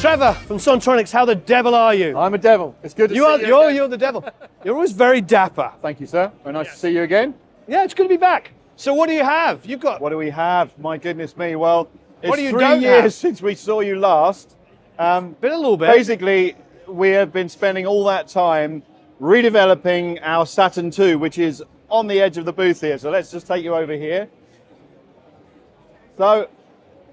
Trevor from Sontronics, how the devil are you? I'm a devil. It's good to see you. You're the devil. You're always very dapper. Thank you, sir. Very nice to see you again. Yeah, it's good to be back. So what do you have? You've got... What do we have? My goodness me. Well, it's What do you 3 don't years have? since we saw you last. Been a little bit. Basically, we have been spending all that time redeveloping our Saturn II, which is on the edge of the booth here. So let's just take you over here. So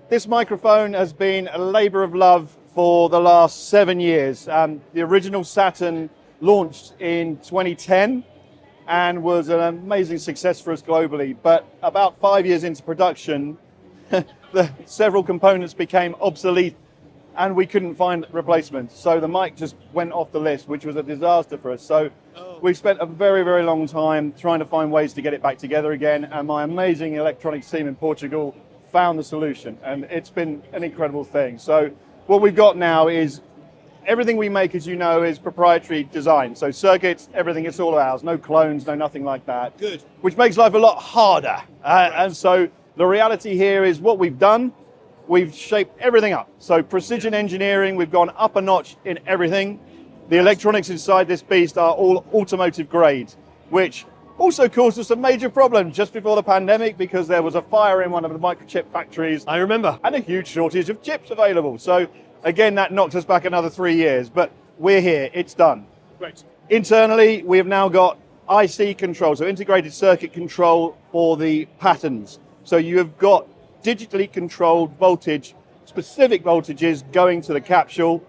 this microphone has been a labor of love for the last 7 years. The original Saturn launched in 2010 and was an amazing success for us globally. But about 5 years into production, several components became obsolete and we couldn't find replacements. So the mic just went off the list, which was a disaster for us. So we spent a very, very long time trying to find ways to get it back together again. And my amazing electronics team in Portugal found the solution. And it's been an incredible thing. So what we've got now is everything we make, as you know, is proprietary design. So circuits, everything, it's all ours. No clones, no nothing like that. Good. Which makes life a lot harder. And so the reality here is what we've done, we've shaped everything up. So precision engineering, we've gone up a notch in everything. The electronics inside this beast are all automotive grade, which also caused us a major problem just before the pandemic because there was a fire in one of the microchip factories. I remember. And a huge shortage of chips available. So again, that knocked us back another 3 years, but we're here, it's done. Great. Internally, we have now got IC control, so integrated circuit control for the patterns. So you have got digitally controlled voltage, specific voltages going to the capsule,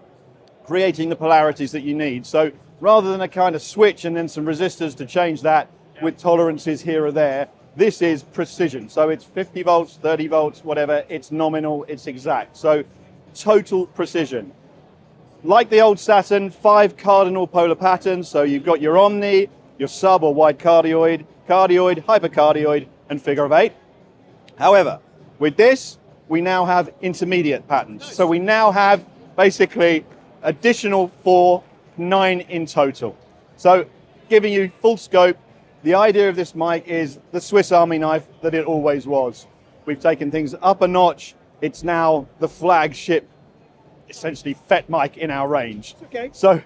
creating the polarities that you need. So rather than a kind of switch and then some resistors to change that with tolerances here or there, this is precision. So it's 50 volts, 30 volts, whatever, it's nominal, it's exact. So total precision. Like the old Saturn, 5 cardinal polar patterns. So you've got your omni, your sub or wide cardioid, cardioid, hypercardioid, and figure of 8. However, with this, we now have intermediate patterns. So we now have basically additional 4, 9 in total. So giving you full scope, the idea of this mic is the Swiss Army knife that it always was. We've taken things up a notch. It's now the flagship, essentially FET mic in our range. Okay. So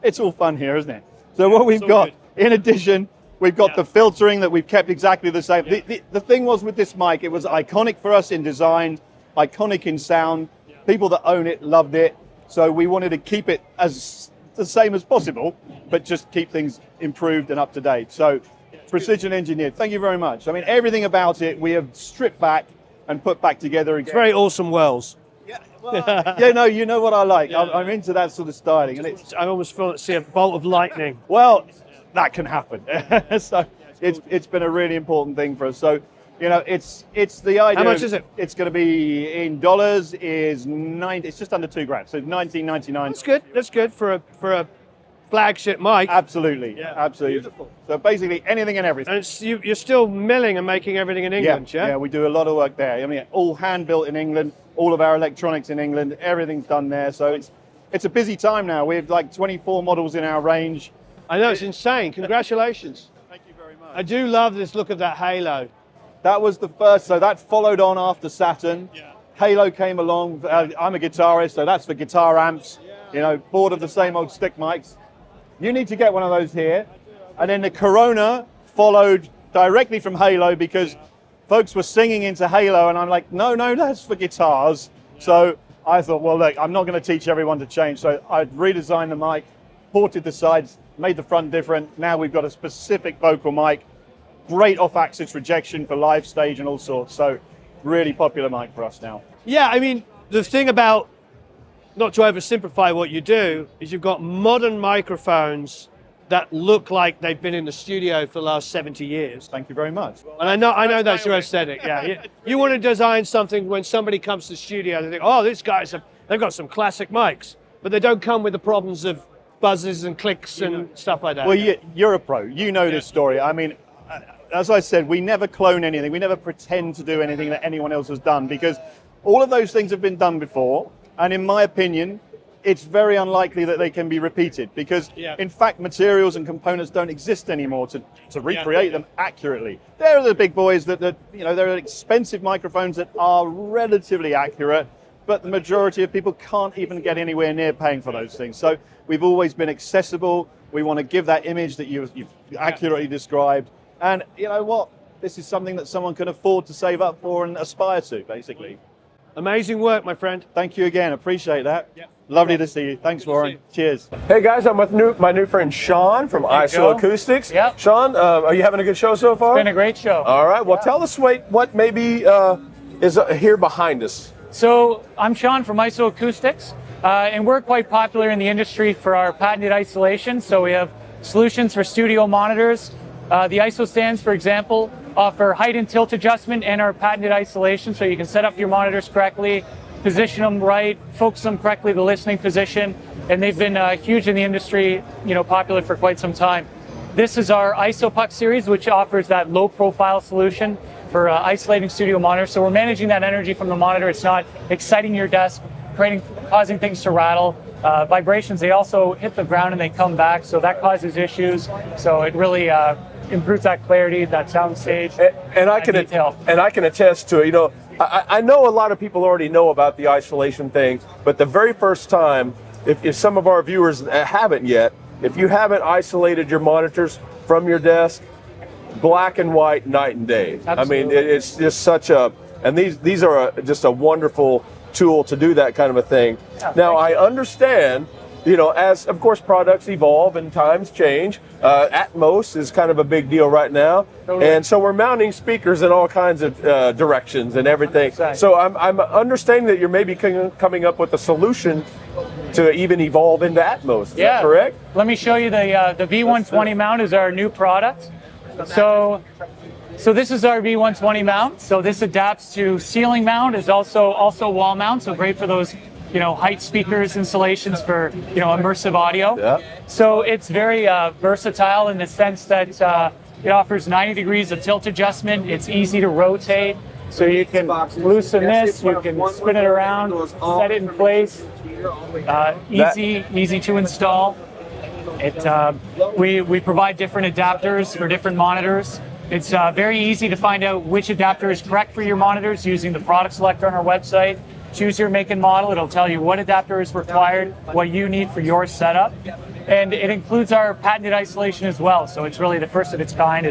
it's all fun here, isn't it? So what we've got, in addition, we've got the filtering that we've kept exactly the same. The thing was with this mic, it was iconic for us in design, iconic in sound. People that own it loved it. So we wanted to keep it as the same as possible, but just keep things improved and up to date. So precision engineered. Thank you very much. I mean, everything about it we have stripped back and put back together again. It's very awesome wells. Yeah, well, yeah, no, you know what I like. Yeah. I'm into that sort of styling, and I almost feel to see a bolt of lightning. Well, that can happen. So it's been a really important thing for us. So, you know, it's the idea. How much is it? It's going to be in dollars is it's just under $2,000. So $19.99. That's good. That's good for a flagship mic. Absolutely. Yeah. Absolutely. Beautiful. So basically anything and everything. And you're still milling and making everything in England, yeah? Yeah, we do a lot of work there. I mean, all hand built in England, all of our electronics in England, everything's done there. So it's a busy time now. We have like 24 models in our range. I know, it's insane. Congratulations. Thank you very much. I do love this look of that halo. That was the first, so that followed on after Saturn. Yeah. Halo came along. I'm a guitarist, so that's for guitar amps. Yeah. You know, bored of the same old stick mics. You need to get one of those here. And then the Corona followed directly from Halo because folks were singing into Halo, and I'm like, no, that's for guitars. So I thought, well, look, I'm not going to teach everyone to change. So I redesigned the mic, ported the sides, made the front different. Now we've got a specific vocal mic. Great off-axis rejection for live stage and all sorts. So really popular mic for us now. Yeah, I mean, the thing about, not to oversimplify what you do, is you've got modern microphones that look like they've been in the studio for the last 70 years. Thank you very much. And I know that's your aesthetic, yeah. You want to design something when somebody comes to the studio, they think, oh, these guys, they've got some classic mics, but they don't come with the problems of buzzes and clicks and stuff like that. Well, you're a pro. You know this story. I mean, as I said, we never clone anything. We never pretend to do anything that anyone else has done because all of those things have been done before. And in my opinion, it's very unlikely that they can be repeated because, in fact, materials and components don't exist anymore to recreate them accurately. There are the big boys that you know, there are expensive microphones that are relatively accurate, but the majority of people can't even get anywhere near paying for those things. So we've always been accessible. We want to give that image that you've accurately described. And you know what? This is something that someone can afford to save up for and aspire to, basically. Amazing work, my friend. Thank you again. Appreciate that. Yeah. Lovely to see you. Thanks, Warren. Cheers. Hey guys, I'm with my new friend Sean from IsoAcoustics. Yep. Sean, are you having a good show so far? It's been a great show. All right. Well, tell us what maybe is here behind us. So I'm Sean from IsoAcoustics, and we're quite popular in the industry for our patented isolation. So we have solutions for studio monitors. The ISO stands, for example, offer height and tilt adjustment and our patented isolation, so you can set up your monitors correctly, position them right, focus them correctly, the listening position, and they've been huge in the industry, popular for quite some time. This is our IsoPuck series, which offers that low profile solution for isolating studio monitors. So we're managing that energy from the monitor. It's not exciting your desk, causing things to rattle. Vibrations, they also hit the ground and they come back, so that causes issues. So it really improves that clarity, that sound stage, and I can detail. And I can attest to it. I know a lot of people already know about the isolation thing, but the very first time, if some of our viewers haven't yet, if you haven't isolated your monitors from your desk, black and white, night and day. Absolutely. I mean, it's just such a, and these are just a wonderful tool to do that kind of a thing. Yeah, now, I understand, as of course products evolve and times change, Atmos is kind of a big deal right now. Totally. And so we're mounting speakers in all kinds of directions and everything. 100%. So I'm understanding that you're maybe coming up with a solution to even evolve into Atmos. Is that correct? Let me show you the V120 mount is our new product. So this is our V120 mount. So this adapts to ceiling mount, is also wall mount. So great for those height speakers installations for immersive audio. Yeah. So it's very versatile in the sense that it offers 90 degrees of tilt adjustment. It's easy to rotate, so you can loosen this, you can spin it around, set it in place. Easy to install. We provide different adapters for different monitors. It's very easy to find out which adapter is correct for your monitors using the product selector on our website. Choose your make and model. It'll tell you what adapter is required, what you need for your setup. And it includes our patented isolation as well. So it's really the first of its kind.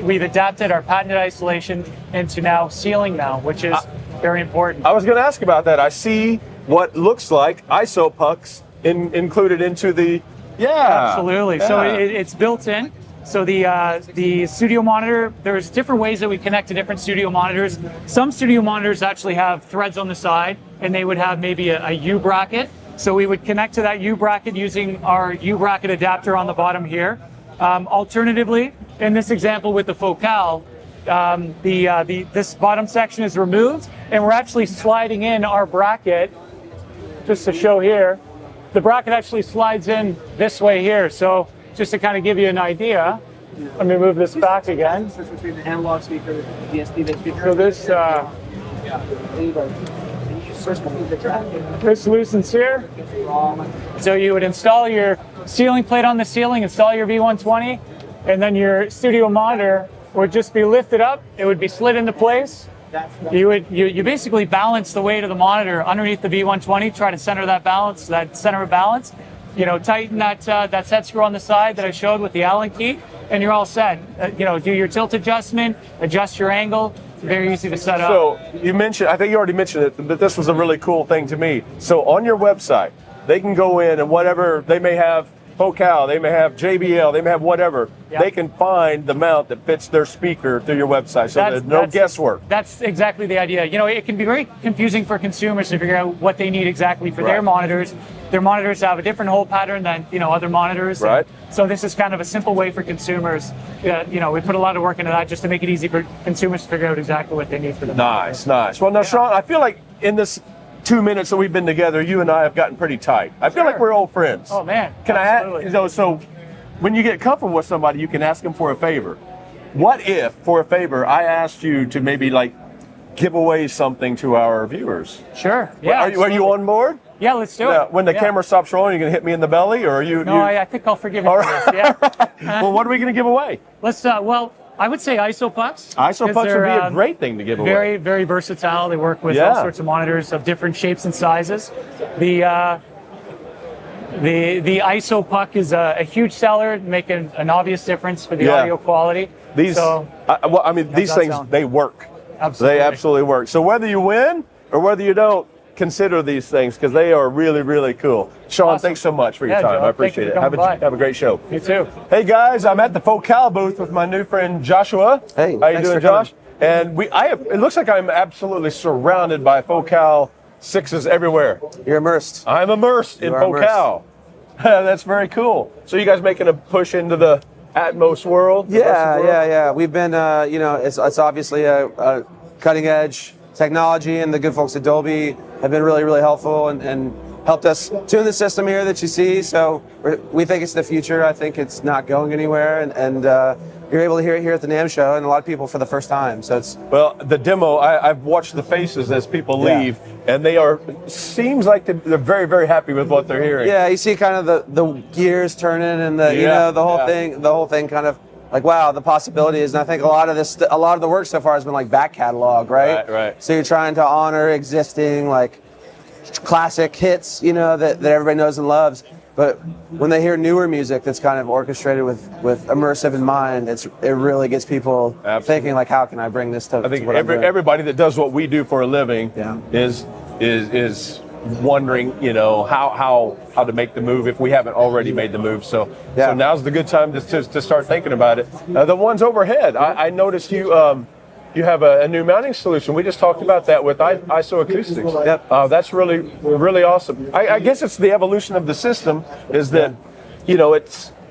We've adapted our patented isolation into now ceiling mount, which is very important. I was going to ask about that. I see what looks like IsoPucks included into the, Absolutely. Yeah. So it's built in. So the studio monitor, there's different ways that we connect to different studio monitors. Some studio monitors actually have threads on the side, and they would have maybe a U bracket. So we would connect to that U bracket using our U bracket adapter on the bottom here. Alternatively, in this example with the Focal, this bottom section is removed, and we're actually sliding in our bracket, just to show here. The bracket actually slides in this way here. So just to kind of give you an idea, let me move this back again. Switch between the analog speaker and the DSP speaker. So this loosens here. So you would install your ceiling plate on the ceiling, install your V120, and then your studio monitor would just be lifted up. It would be slid into place. You basically balance the weight of the monitor underneath the V120, try to center that balance, that center of balance. Tighten that set screw on the side that I showed with the Allen key, and you're all set. Do your tilt adjustment, adjust your angle. Very easy to set up. So you mentioned, I think you already mentioned it, but this was a really cool thing to me. So on your website, they can go in and whatever, they may have Focal, they may have JBL, they may have whatever. Yep. They can find the mount that fits their speaker through your website, so there's no guesswork. That's exactly the idea. It can be very confusing for consumers to figure out what they need exactly for their monitors. Their monitors have a different hole pattern than other monitors. Right. So this is kind of a simple way for consumers. We put a lot of work into that just to make it easy for consumers to figure out exactly what they need for them. Nice. Well, now, Sean, I feel like in this 2 minutes that we've been together, you and I have gotten pretty tight. I feel like we're old friends. Oh man. Can absolutely. So when you get comfortable with somebody, you can ask them for a favor. What if, for a favor, I asked you to maybe give away something to our viewers? Sure. Yeah. Are you on board? Yeah, let's do it. When the camera stops rolling, you're gonna hit me in the belly, or are you? No, I think I'll forgive you for this. Yeah. Well, what are we gonna give away? Let's. Well, I would say IsoPucks. IsoPucks would be a great thing to give away. Very, very versatile. They work with all sorts of monitors of different shapes and sizes. The IsoPuck is a huge seller, making an obvious difference for the audio quality. These, these things, they work. Absolutely. They absolutely work. So whether you win or whether you don't, consider these things because they are really, really cool. Sean, thanks so much for your time. Joe, I appreciate it. Have a great show. You too. Hey guys, I'm at the Focal booth with my new friend Joshua. Hey, how you doing, Josh? And it looks like I'm absolutely surrounded by Focal 6s everywhere. You're immersed. I'm immersed in Focal. That's very cool. So you guys making a push into the Atmos world? Yeah. We've been, it's obviously a cutting edge technology, and the good folks at Dolby have been really, really helpful and helped us tune the system here that you see. So we think it's the future. I think it's not going anywhere, and you're able to hear it here at the NAMM show, and a lot of people for the first time. So it's the demo. I've watched the faces as people leave, and seems like they're very, very happy with what they're hearing. Yeah, you see kind of the gears turning, and the whole thing kind of. Like, wow, the possibilities. And I think a lot of the work so far has been like back catalog, right? Right. So you're trying to honor existing like classic hits, that everybody knows and loves. But when they hear newer music that's kind of orchestrated with immersive in mind, it really gets people thinking like, how can I bring this to? I think what everybody that does what we do for a living is wondering, how to make the move if we haven't already made the move. So now's the good time to start thinking about it. The ones overhead, I noticed you have a new mounting solution. We just talked about that with IsoAcoustics. Yep. That's really, really awesome. I guess it's the evolution of the system is that,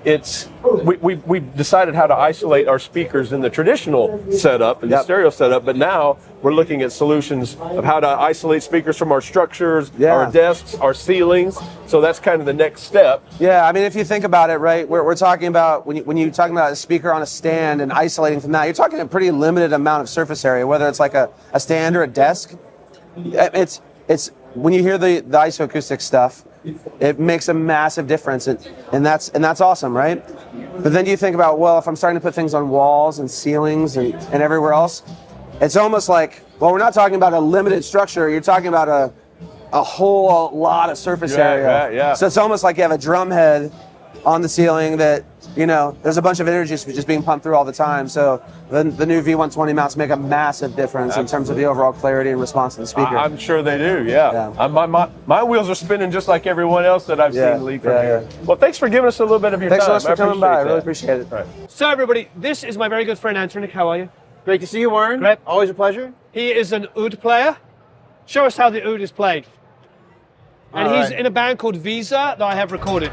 we've decided how to isolate our speakers in the traditional setup, in the stereo setup, but now we're looking at solutions of how to isolate speakers from our structures, our desks, our ceilings. So that's kind of the next step. Yeah, I mean, if you think about it, right, we're talking about, when you're talking about a speaker on a stand and isolating from that, you're talking a pretty limited amount of surface area, whether it's like a stand or a desk. It's when you hear the IsoAcoustics stuff, it makes a massive difference, and that's awesome, right? But then you think about, well, if I'm starting to put things on walls and ceilings and everywhere else, it's almost like, well, we're not talking about a limited structure. You're talking about a whole lot of surface area. Yeah. So it's almost like you have a drum head on the ceiling that, there's a bunch of energy just being pumped through all the time. So the new V120 mounts make a massive difference in terms of the overall clarity and response to the speaker. I'm sure they do, My wheels are spinning just like everyone else that I've seen leave from here. Well, thanks for giving us a little bit of your time. Thanks so much for coming by. I really appreciate it. Right. So everybody, this is my very good friend Anthony. How are you? Great to see you, Warren. Great. Always a pleasure. He is an oud player. Show us how the oud is played. And he's in a band called Visa that I have recorded.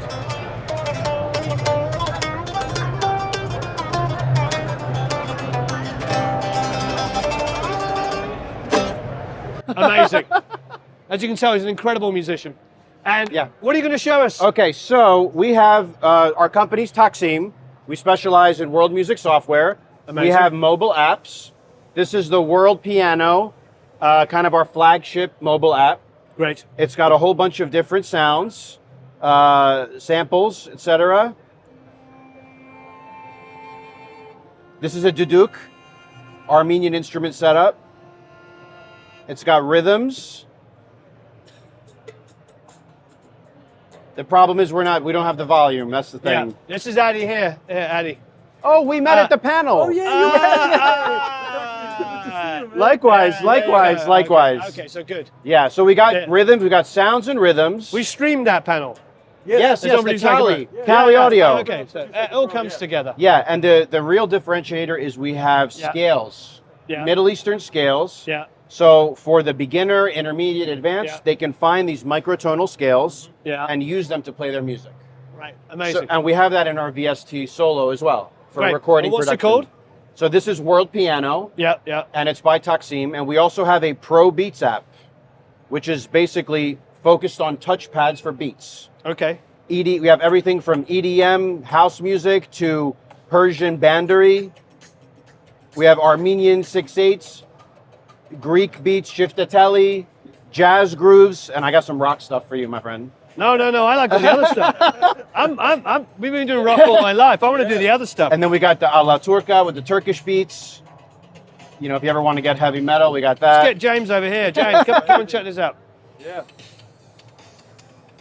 Amazing. As you can tell, he's an incredible musician. And what are you going to show us? Okay, so we have our company's TaqSim. We specialize in world music software. Amazing. We have mobile apps. This is the World Piano, kind of our flagship mobile app. Great. It's got a whole bunch of different sounds, samples, etc. This is a duduk, Armenian instrument setup. It's got rhythms. The problem is we don't have the volume. That's the thing. Yeah. This is Addy here. Addy. Oh, we met at the panel. Oh yeah. Likewise. Okay, so good. Yeah, so we got rhythms, we got sounds and rhythms. We streamed that panel. Yes, the Somebody's talking Cali about- audio. Okay, so it all comes together. Yeah, and the real differentiator is we have scales, Middle Eastern scales. Yeah. So for the beginner, intermediate, advanced, they can find these microtonal scales and use them to play their music. Right, amazing. So, and we have that in our VST Solo as well for recording What's production. it called? So this is World Piano. Yeah. And it's by TaqSim. And we also have a Pro Beats app, which is basically focused on touchpads for beats. Okay. We have everything from EDM, house music, to Persian banduri. We have Armenian 6/8s, Greek beats, shiftatelli, jazz grooves, and I got some rock stuff for you, my friend. No, I like all the other stuff. We've been doing rock all my life. I want to do the other stuff. And then we got the a la turca with the Turkish beats. You know, if you ever want to get heavy metal, we got that. Let's get James over here. James, come and check this out. Yeah.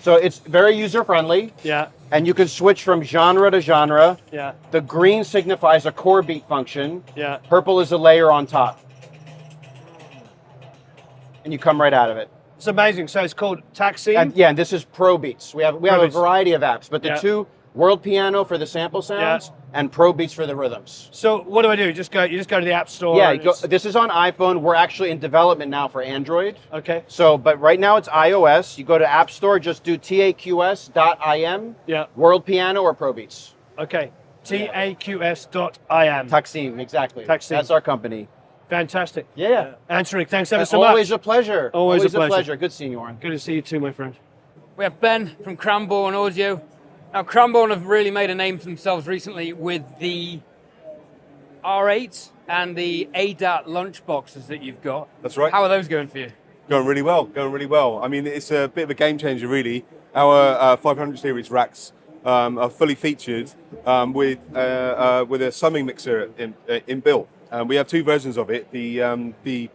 So it's very user friendly. Yeah, And you can switch from genre to genre. yeah, The green signifies a core beat function. yeah. Purple is a layer on top. And you come right out of it. It's amazing. So it's called TaqSim. And yeah, and this is Pro Beats. We have a Beats. variety of apps, but the Yeah. two, World Piano for the sample sounds and Pro Beats for the rhythms. So what do I do? You just go to the App Store. Yeah, and it's- this is on iPhone. We're actually in development now for Android. Okay. So, but right now it's iOS. You go to App Store, just do TaqS.im, Yeah. World Piano or Pro Beats. Okay. TaqS.im. TaqSim, exactly. TaqSim. That's our company. Fantastic. Yeah. Answering. Thanks ever so Always much. a pleasure. Always a pleasure. Good seeing you, Warren. Good to see you too, my friend. We have Ben from Cranbourne Audio. Now, Cranbourne have really made a name for themselves recently with the R8 and the ADAT lunch boxes that you've got. That's right. How are those going for you? Going really well. I mean, it's a bit of a game changer, really. Our 500 series racks are fully featured with a summing mixer inbuilt. We have two versions of it. The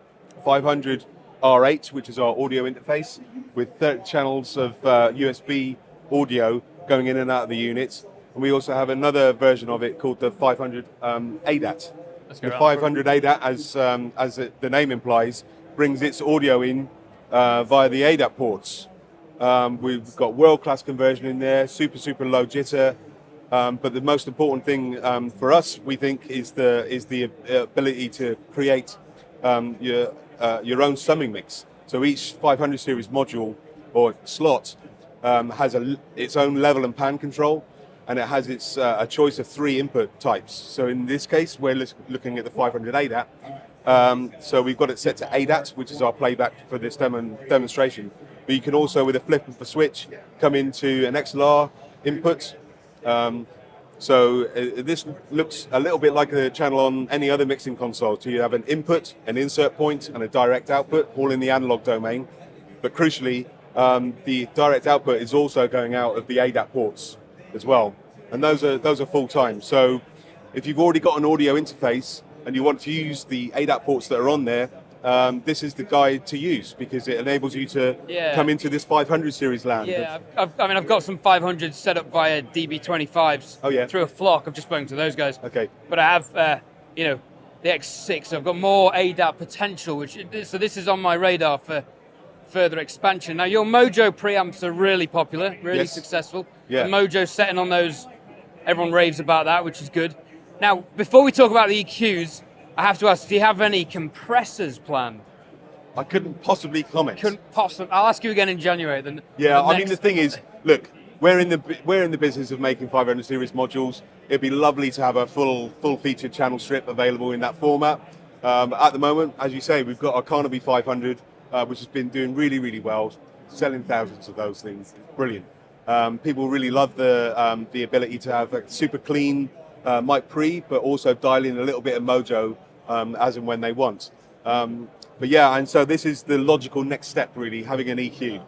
500 R8, which is our audio interface, with 30 channels of USB audio going in and out of the units. And we also have another version of it called the 500 ADAT. The 500 ADAT, as the name implies, brings its audio in via the ADAT ports. We've got world-class conversion in there, super low jitter. But the most important thing for us, we think, is the ability to create your own summing mix. So each 500 series module or slot has its own level and pan control, and it has a choice of 3 input types. So in this case, we're looking at the 500 ADAT. So we've got it set to ADAT, which is our playback for this demonstration. But you can also, with a flip of a switch, come into an XLR input. This looks a little bit like a channel on any other mixing console. So you have an input, an insert point, and a direct output, all in the analog domain. But crucially, the direct output is also going out of the ADAT ports as well, and those are full time. So if you've already got an audio interface and you want to use the ADAT ports that are on there, this is the guide to use, because it enables you to come into this 500 series land. Yeah, I've got some 500s set up via DB25s through a flock. I've just spoken to those guys. Okay. But I have, the X6. So I've got more ADAT potential, so this is on my radar for further expansion. Now, your Mojo preamps are really popular, really successful. Yeah. The Mojo setting on those, everyone raves about that, which is good. Now, before we talk about the EQs, I have to ask, do you have any compressors planned? I couldn't possibly comment. I'll ask you again in January. Then. I mean, the thing is, look, we're in the business of making 500 series modules. It'd be lovely to have a full featured channel strip available in that format. At the moment, as you say, we've got our Carnaby 500, which has been doing really well, selling thousands of those things. It's brilliant. People really love the ability to have a super clean mic pre, but also dial in a little bit of mojo as and when they want. And so this is the logical next step, really, having an EQ.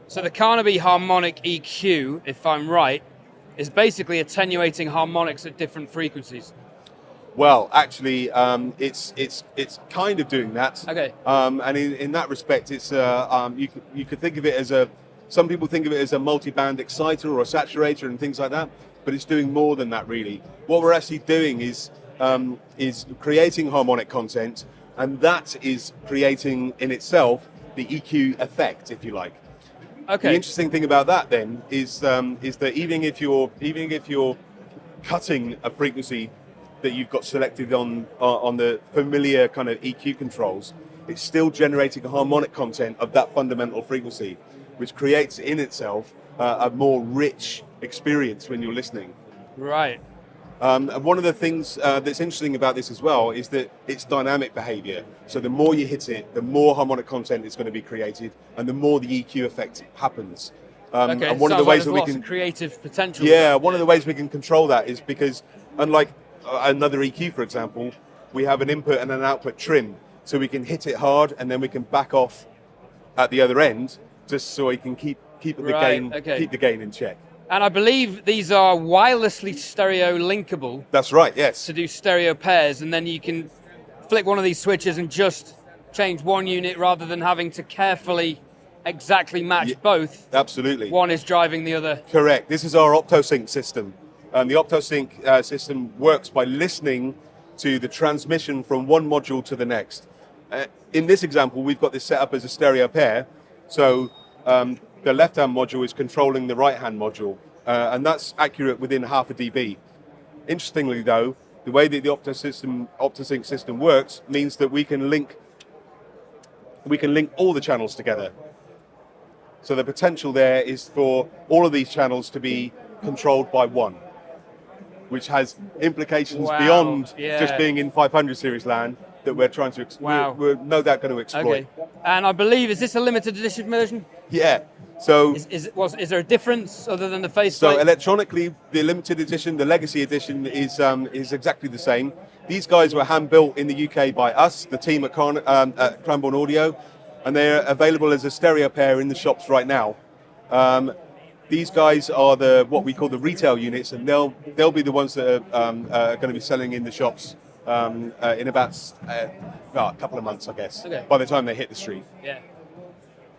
So the Carnaby harmonic EQ, if I'm right, is basically attenuating harmonics at different frequencies. Well, actually, it's kind of doing that. Okay. And in that respect, it's you could think of it as some people think of it as a multi-band exciter or a saturator and things like that, but it's doing more than that, really. What we're actually doing is creating harmonic content, and that is creating in itself the EQ effect, if you like. Okay. The interesting thing about that then is that even if you're cutting a frequency that you've got selected on the familiar kind of EQ controls, it's still generating a harmonic content of that fundamental frequency, which creates in itself a more rich experience when you're listening. Right. And one of the things that's interesting about this as well is that it's dynamic behavior. So the more you hit it, the more harmonic content is going to be created, and the more the EQ effect happens. Okay. And one of the ways that we can creative potential. Yeah, one of the ways we can control that is because, unlike another EQ, for example, we have an input and an output trim, so we can hit it hard and then we can back off at the other end, just so we can keep keep the Right, gain okay. keep the gain in check. And I believe these are wirelessly stereo linkable That's right. Yes. to do stereo pairs, and then you can flick one of these switches and just change one unit rather than having to carefully exactly match both. Absolutely. One is driving the other. Correct. This is our OptoSync system. The OptoSync system works by listening to the transmission from one module to the next. In this example, we've got this set up as a stereo pair. So the left-hand module is controlling the right-hand module, and that's accurate within half a dB. Interestingly, though, the way that the OptoSync system works means that we can link all the channels together. So the potential there is for all of these channels to be controlled by one, which has implications beyond just being in 500 series land that we're trying to we're no doubt going to exploit. Okay. And I believe, is this a limited edition version? Yeah. So Is there a difference other than the faceplate? so electronically, the limited edition, the legacy edition is exactly the same. These guys were hand built in the UK by us, the team at Cranbourne Audio, and they're available as a stereo pair in the shops right now. These guys are what we call the retail units, and they'll be the ones that are going to be selling in the shops in about a couple of months, I guess. Okay. By the time they hit the street. Yeah.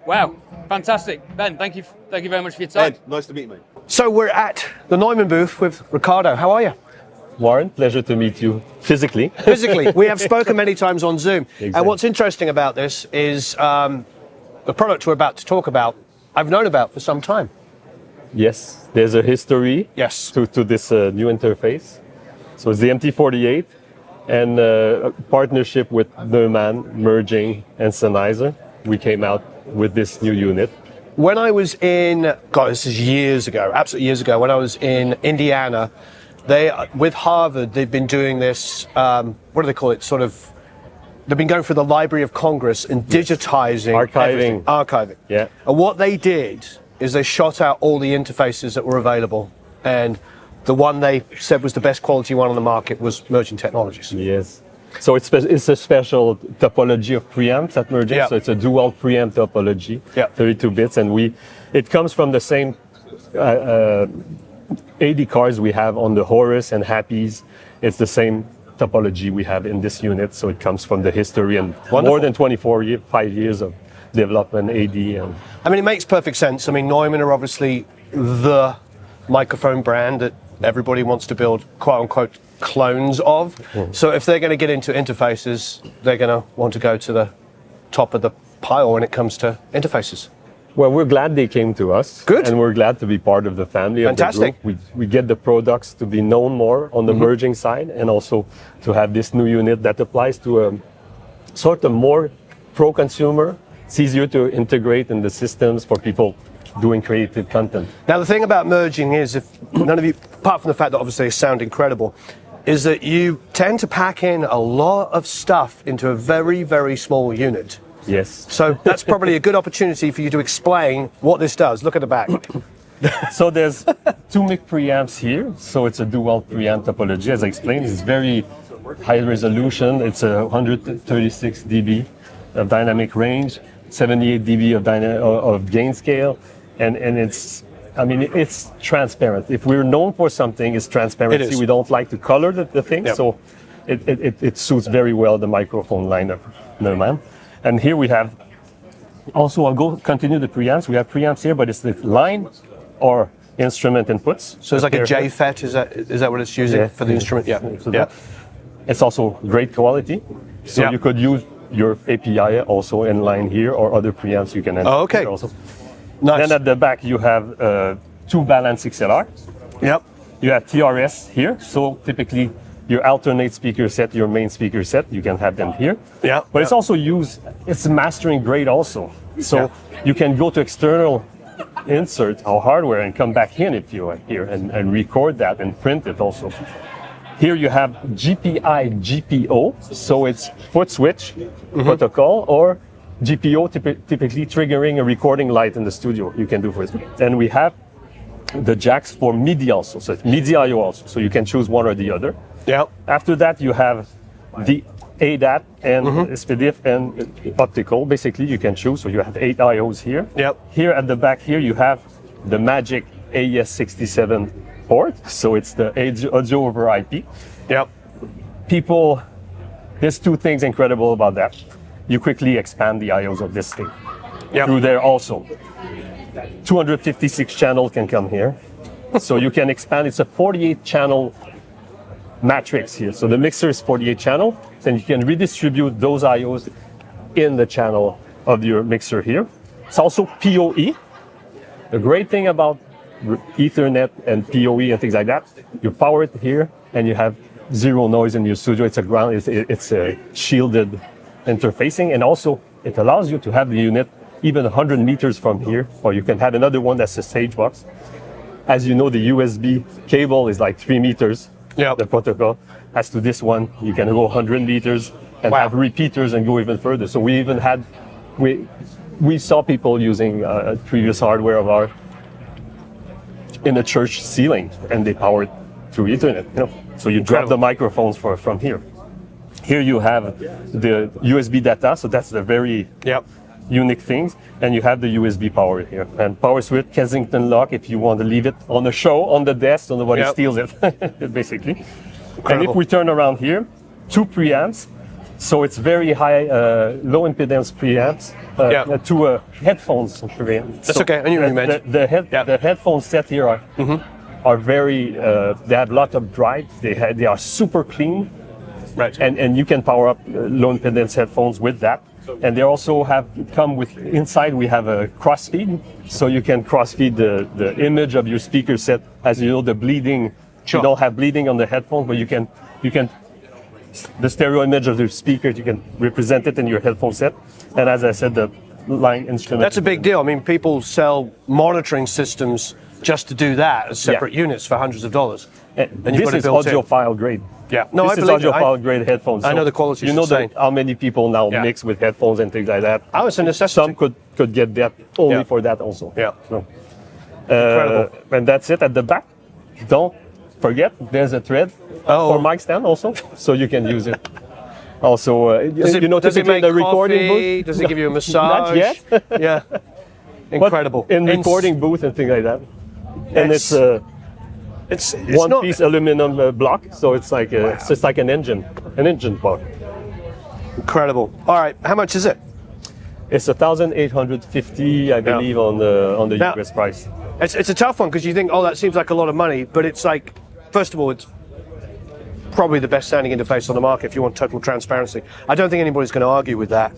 Wow, fantastic. Ben, thank you very much for your time. Ed, nice to meet you, mate. So we're at the Neumann booth with Ricardo. How are you? Warren, pleasure to meet you physically. Physically. We have spoken many times on Zoom. Exactly. And what's interesting about this is the product we're about to talk about, I've known about for some time. Yes, there's a history Yes. to this new interface. So it's the MT-48 and a partnership with Neumann, Merging, and Sennheiser. We came out with this new unit. When I was in, God, this is years ago, absolutely years ago, when I was in Indiana, with Harvard, they've been doing this, what do they call it, they've been going through the Library of Congress and digitizing Archiving. Archiving. Yeah. And what they did is they shot out all the interfaces that were available, and the one they said was the best quality one on the market was Merging Technologies. Yes. So it's a special topology of preamps at Merging. Yeah. So it's a dual preamp topology, Yeah. 32 bits, and it comes from the same AD cards we have on the Horus and Happies. It's the same topology we have in this unit, so it comes from the history and more than 5 years of development AD. And I mean, it makes perfect sense. I mean, Neumann are obviously the microphone brand that everybody wants to build quote-unquote clones of. So if they're going to get into interfaces, they're going to want to go to the top of the pile when it comes to interfaces. well, we're glad they came to us. Good. And we're glad to be part of the family. Fantastic. Of the group. We get the products to be known more on the merging side, and also to have this new unit that applies to a sort of more pro-consumer. It's easier to integrate in the systems for people doing creative content. Now, the thing about merging is, if none of you, apart from the fact that obviously they sound incredible, is that you tend to pack in a lot of stuff into a very, very small unit. Yes. So that's probably a good opportunity for you to explain what this does. Look at the back. So there's two mic preamps here. So it's a dual preamp topology. As I explained, it's very high resolution. It's a 136 dB of dynamic range, 78 dB of gain scale, and it's, I mean, it's transparent. If we're known for something, it's transparency. It is. We don't like to color the thing, Yep. so it suits very well the microphone line of Neumann. And here we have, also I'll continue the preamps. We have preamps here, but it's the line or instrument inputs. So it's like a JFET, is that what it's using for the instrument? Yeah. So Yeah. it's also great quality. So Yeah. you could use your API also in line here, or other preamps you can enter Oh, okay. here also. Nice. Then at the back you have two balanced XLR. Yep. You have TRS here. So typically your alternate speaker set, your main speaker set, you can have them here. Yeah. But it's also it's mastering grade also. So you can go to external insert or hardware and come back in if you are here and record that and print it also. Here you have GPI, GPO, so it's foot switch protocol, or GPO typically triggering a recording light in the studio. You can do for it. And we have the jacks for MIDI also, so it's MIDI IO also, so you can choose one or the other. Yep. After that, you have the ADAT and SPDIF and optical. Basically, you can choose. So you have 8 IOs here. Yep. Here at the back here, you have the magic AES67 port. So it's the audio over IP. Yep. People, there's 2 things incredible about that. You quickly expand the IOs of this thing through there also. 256 channel can come here. So you can expand. It's a 48 channel matrix here. So the mixer is 48 channel, then you can redistribute those IOs in the channel of your mixer here. It's also PoE. The great thing about Ethernet and PoE and things like that, you power it here and you have 0 noise in your studio. It's a ground, it's a shielded interfacing, and also it allows you to have the unit even 100 meters from here, or you can have another one that's a stage box. As you know, the USB cable is like 3 meters. The protocol. As to this one, you can go 100 meters and have repeaters and go even further. So we even had, we saw people using previous hardware of ours in a church ceiling, and they powered through Ethernet. You know? So you drop the microphones from here. Here you have the USB data, so that's the very unique things, and you have the USB power here. And power switch, Kensington lock, if you want to leave it on the show, on the desk, so nobody steals it, basically. Incredible. And if we turn around here, 2 preamps, so it's very high, low impedance preamps, 2 headphones. That's okay, I knew what you meant. The headphone set here are very, they have a lot of drive, they are super clean, and you can power up low impedance headphones with that. And they also have come with, inside we have a crossfeed, so you can crossfeed the image of your speaker set. As you know, the bleeding, you don't have bleeding on the headphones, but you can, the stereo image of the speaker, you can represent it in your headphone set. And as I said, the line instrument. That's a big deal. I mean, people sell monitoring systems just to do that as separate units for hundreds of dollars. And this is audiophile grade. No, this is audiophile grade headphones. I know the quality is insane. insane. You know how many people now mix with headphones and things like that. Oh, it's a necessity. Some could get that only for that also. Incredible. And that's it at the back. Don't forget, there's a thread for mic stand also, so you can use it. Also, does it make the recording coffee? booth. Does it give you a massage? Not yet. Incredible. But in recording booth and things like that. And it's one piece aluminum block, so it's like it's just like an engine block. Incredible. All right, how much is it? It's 1,850, I believe, on the US price. It's a tough one because you think, oh, that seems like a lot of money, but it's like, first of all, it's probably the best sounding interface on the market if you want total transparency. I don't think anybody's going to argue with that.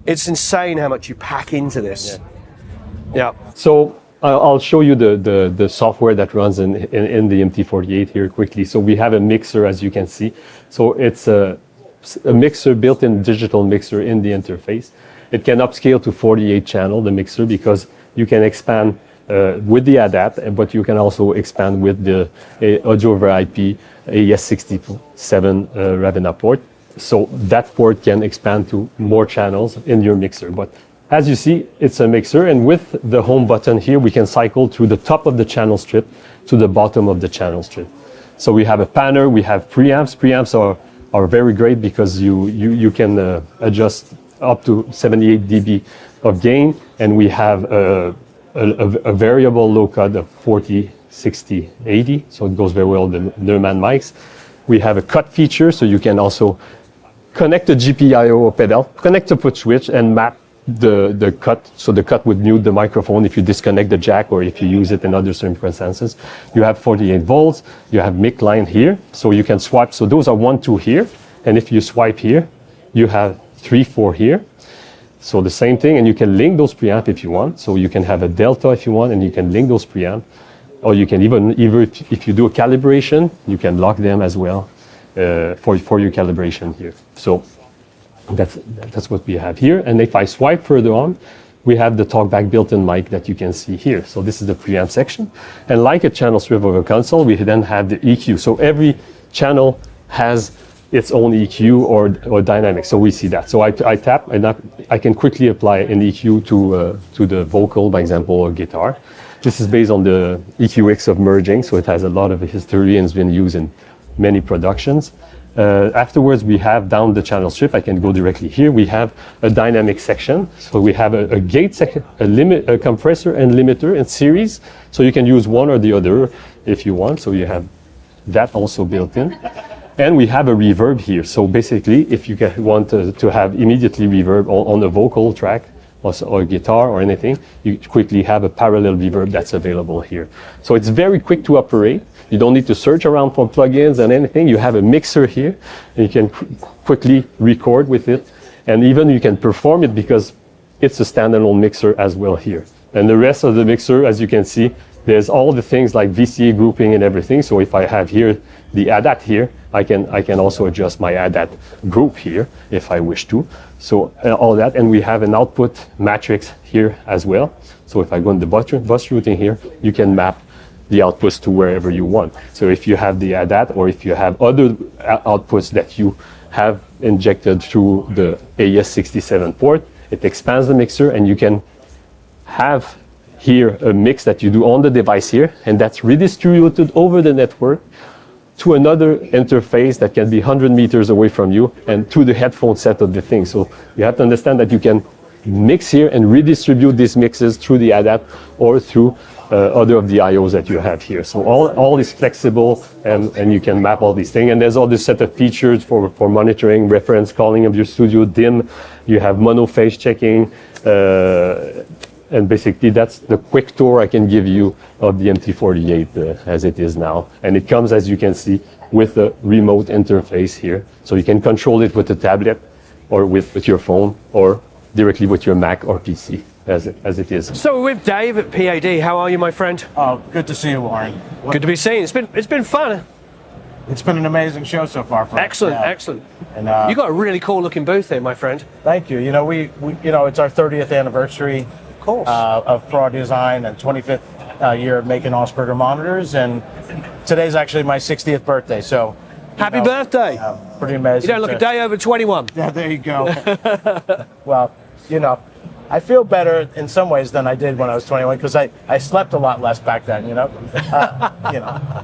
It's insane how much you pack into this. So I'll show you the software that runs in the MT-48 here quickly. So we have a mixer, as you can see. So it's a mixer, built-in digital mixer in the interface. It can upscale to 48 channel, the mixer, because you can expand with the ADAT, but you can also expand with the audio over IP AES67 Ravenna port. So that port can expand to more channels in your mixer. But as you see, it's a mixer, and with the home button here, we can cycle through the top of the channel strip to the bottom of the channel strip. So we have a panner, we have preamps. Preamps are very great because you can adjust up to 78 dB of gain, and we have a variable low cut of 40, 60, 80, so it goes very well with the Neumann mics. We have a cut feature, so you can also connect the GPIO pedal, connect the foot switch, and map the cut, so the cut would mute the microphone if you disconnect the jack or if you use it in other circumstances. You have 48 volts, you have mic line here, so you can swipe, so those are 1, 2 here, and if you swipe here, you have 3, 4 here. So the same thing, and you can link those preamp if you want, so you can have a delta if you want, and you can link those preamp, or you can even if you do a calibration, you can lock them as well for your calibration here. So that's what we have here. And if I swipe further on, we have the talkback built-in mic that you can see here. So this is the preamp section. And like a channel strip of a console, we then have the EQ. So every channel has its own EQ or dynamic. So we see that. So I tap, and I can quickly apply an EQ to the vocal, by example, or guitar. This is based on the EQX of merging, so it has a lot of history and has been used in many productions. Afterwards, we have down the channel strip. I can go directly here. We have a dynamic section. So we have a gate section, a compressor and limiter in series. So you can use one or the other if you want. So you have that also built in. And we have a reverb here. So basically, if you want to have immediately reverb on a vocal track or guitar or anything, you quickly have a parallel reverb that's available here. So it's very quick to operate. You don't need to search around for plugins and anything. You have a mixer here, and you can quickly record with it. And even you can perform it because it's a standalone mixer as well here. And the rest of the mixer, as you can see, there's all the things like VCA grouping and everything. So if I have here the ADAT here, I can also adjust my ADAT group here if I wish to. So all that, and we have an output matrix here as well. So if I go in the bus routing here, you can map the outputs to wherever you want. So if you have the ADAT or if you have other outputs that you have injected through the AES67 port, it expands the mixer, and you can have here a mix that you do on the device here, and that's redistributed over the network to another interface that can be 100 meters away from you and to the headphone set of the thing. So you have to understand that you can mix here and redistribute these mixes through the ADAT or through other of the IOs that you have here. So all is flexible, and you can map all these things. And there's all this set of features for monitoring, reference calling of your studio, DIM. You have mono phase checking, and basically that's the quick tour I can give you of the MT-48 as it is now. And it comes, as you can see, with a remote interface here. So you can control it with a tablet or with your phone or directly with your Mac or PC as it is. So we're with Dave at PAD. How are you, my friend? Oh, good to see you, Warren. Good to be seen. It's been fun. It's been an amazing show so far. For Excellent, us. Yeah. excellent. And You got a really cool looking booth here, my friend. thank you. You know, we it's our 30th anniversary of Pro Design and 25th year of making Ausberger monitors, and today's actually my 60th birthday. So Happy birthday. pretty amazing. You don't look a day over 21. Yeah, there you go. Well, I feel better in some ways than I did when I was 21 because I slept a lot less back then,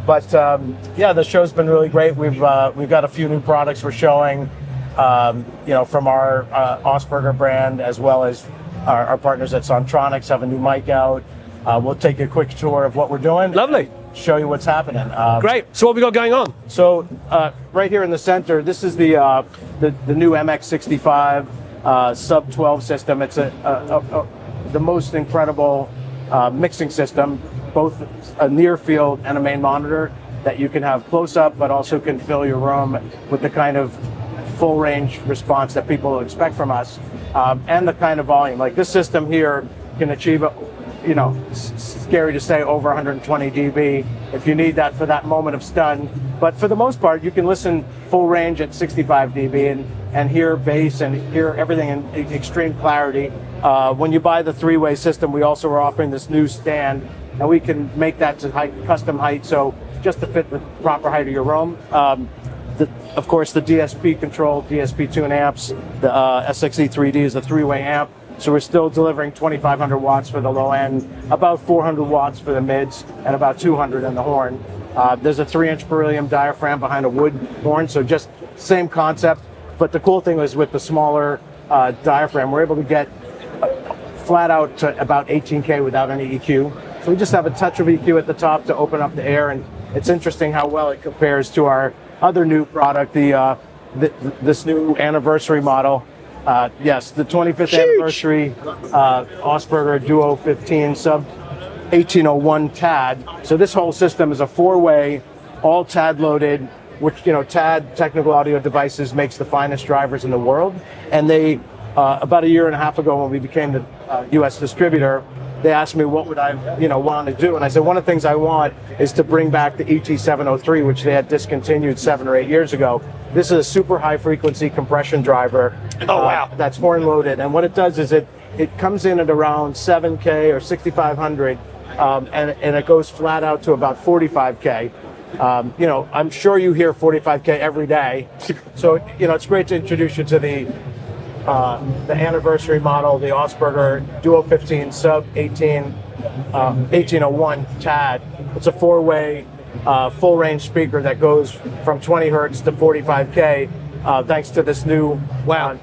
But yeah, the show's been really great. We've got a few new products we're showing, from our Ausberger brand, as well as our partners at Sontronics have a new mic out. We'll take a quick tour of what we're doing. Lovely. Show you what's happening. Great. So what we got going on? So right here in the center, this is the new MX65 sub 12 system. It's the most incredible mixing system, both a near field and a main monitor that you can have close up, but also can fill your room with the kind of full range response that people expect from us, and the kind of volume. Like this system here can achieve scary to say, over 120 dB if you need that for that moment of stun. But for the most part, you can listen full range at 65 dB and hear bass and hear everything in extreme clarity. When you buy the three-way system, we also are offering this new stand, and we can make that to custom height, so just to fit the proper height of your room. Of course, the DSP controlled DSP tune amps, the SXE3D is a three-way amp. So we're still delivering 2,500 watts for the low end, about 400 watts for the mids, and about 200 in the horn. There's a 3-inch beryllium diaphragm behind a wood horn, so just same concept. But the cool thing is with the smaller diaphragm, we're able to get flat out to about 18K without any EQ. So we just have a touch of EQ at the top to open up the air, and it's interesting how well it compares to our other new product, this new anniversary model. Yes, the 25th anniversary Ausberger Duo 15 sub 1801 TAD. So this whole system is a 4-way, all TAD loaded, which, TAD, Technical Audio Devices, makes the finest drivers in the world. And they, about a year and a half ago when we became the US distributor, they asked me what would I, want to do. And I said, one of the things I want is to bring back the ET703, which they had discontinued 7 or 8 years ago. This is a super high frequency compression driver. Oh, wow. That's horn loaded. And what it does is it comes in at around 7K or 6,500, and it goes flat out to about 45K. I'm sure you hear 45K every day. So, it's great to introduce you to the anniversary model, the Ausberger Duo 15 sub 18, 1801 TAD. It's a 4-way full range speaker that goes from 20 hertz to 45K, thanks to this new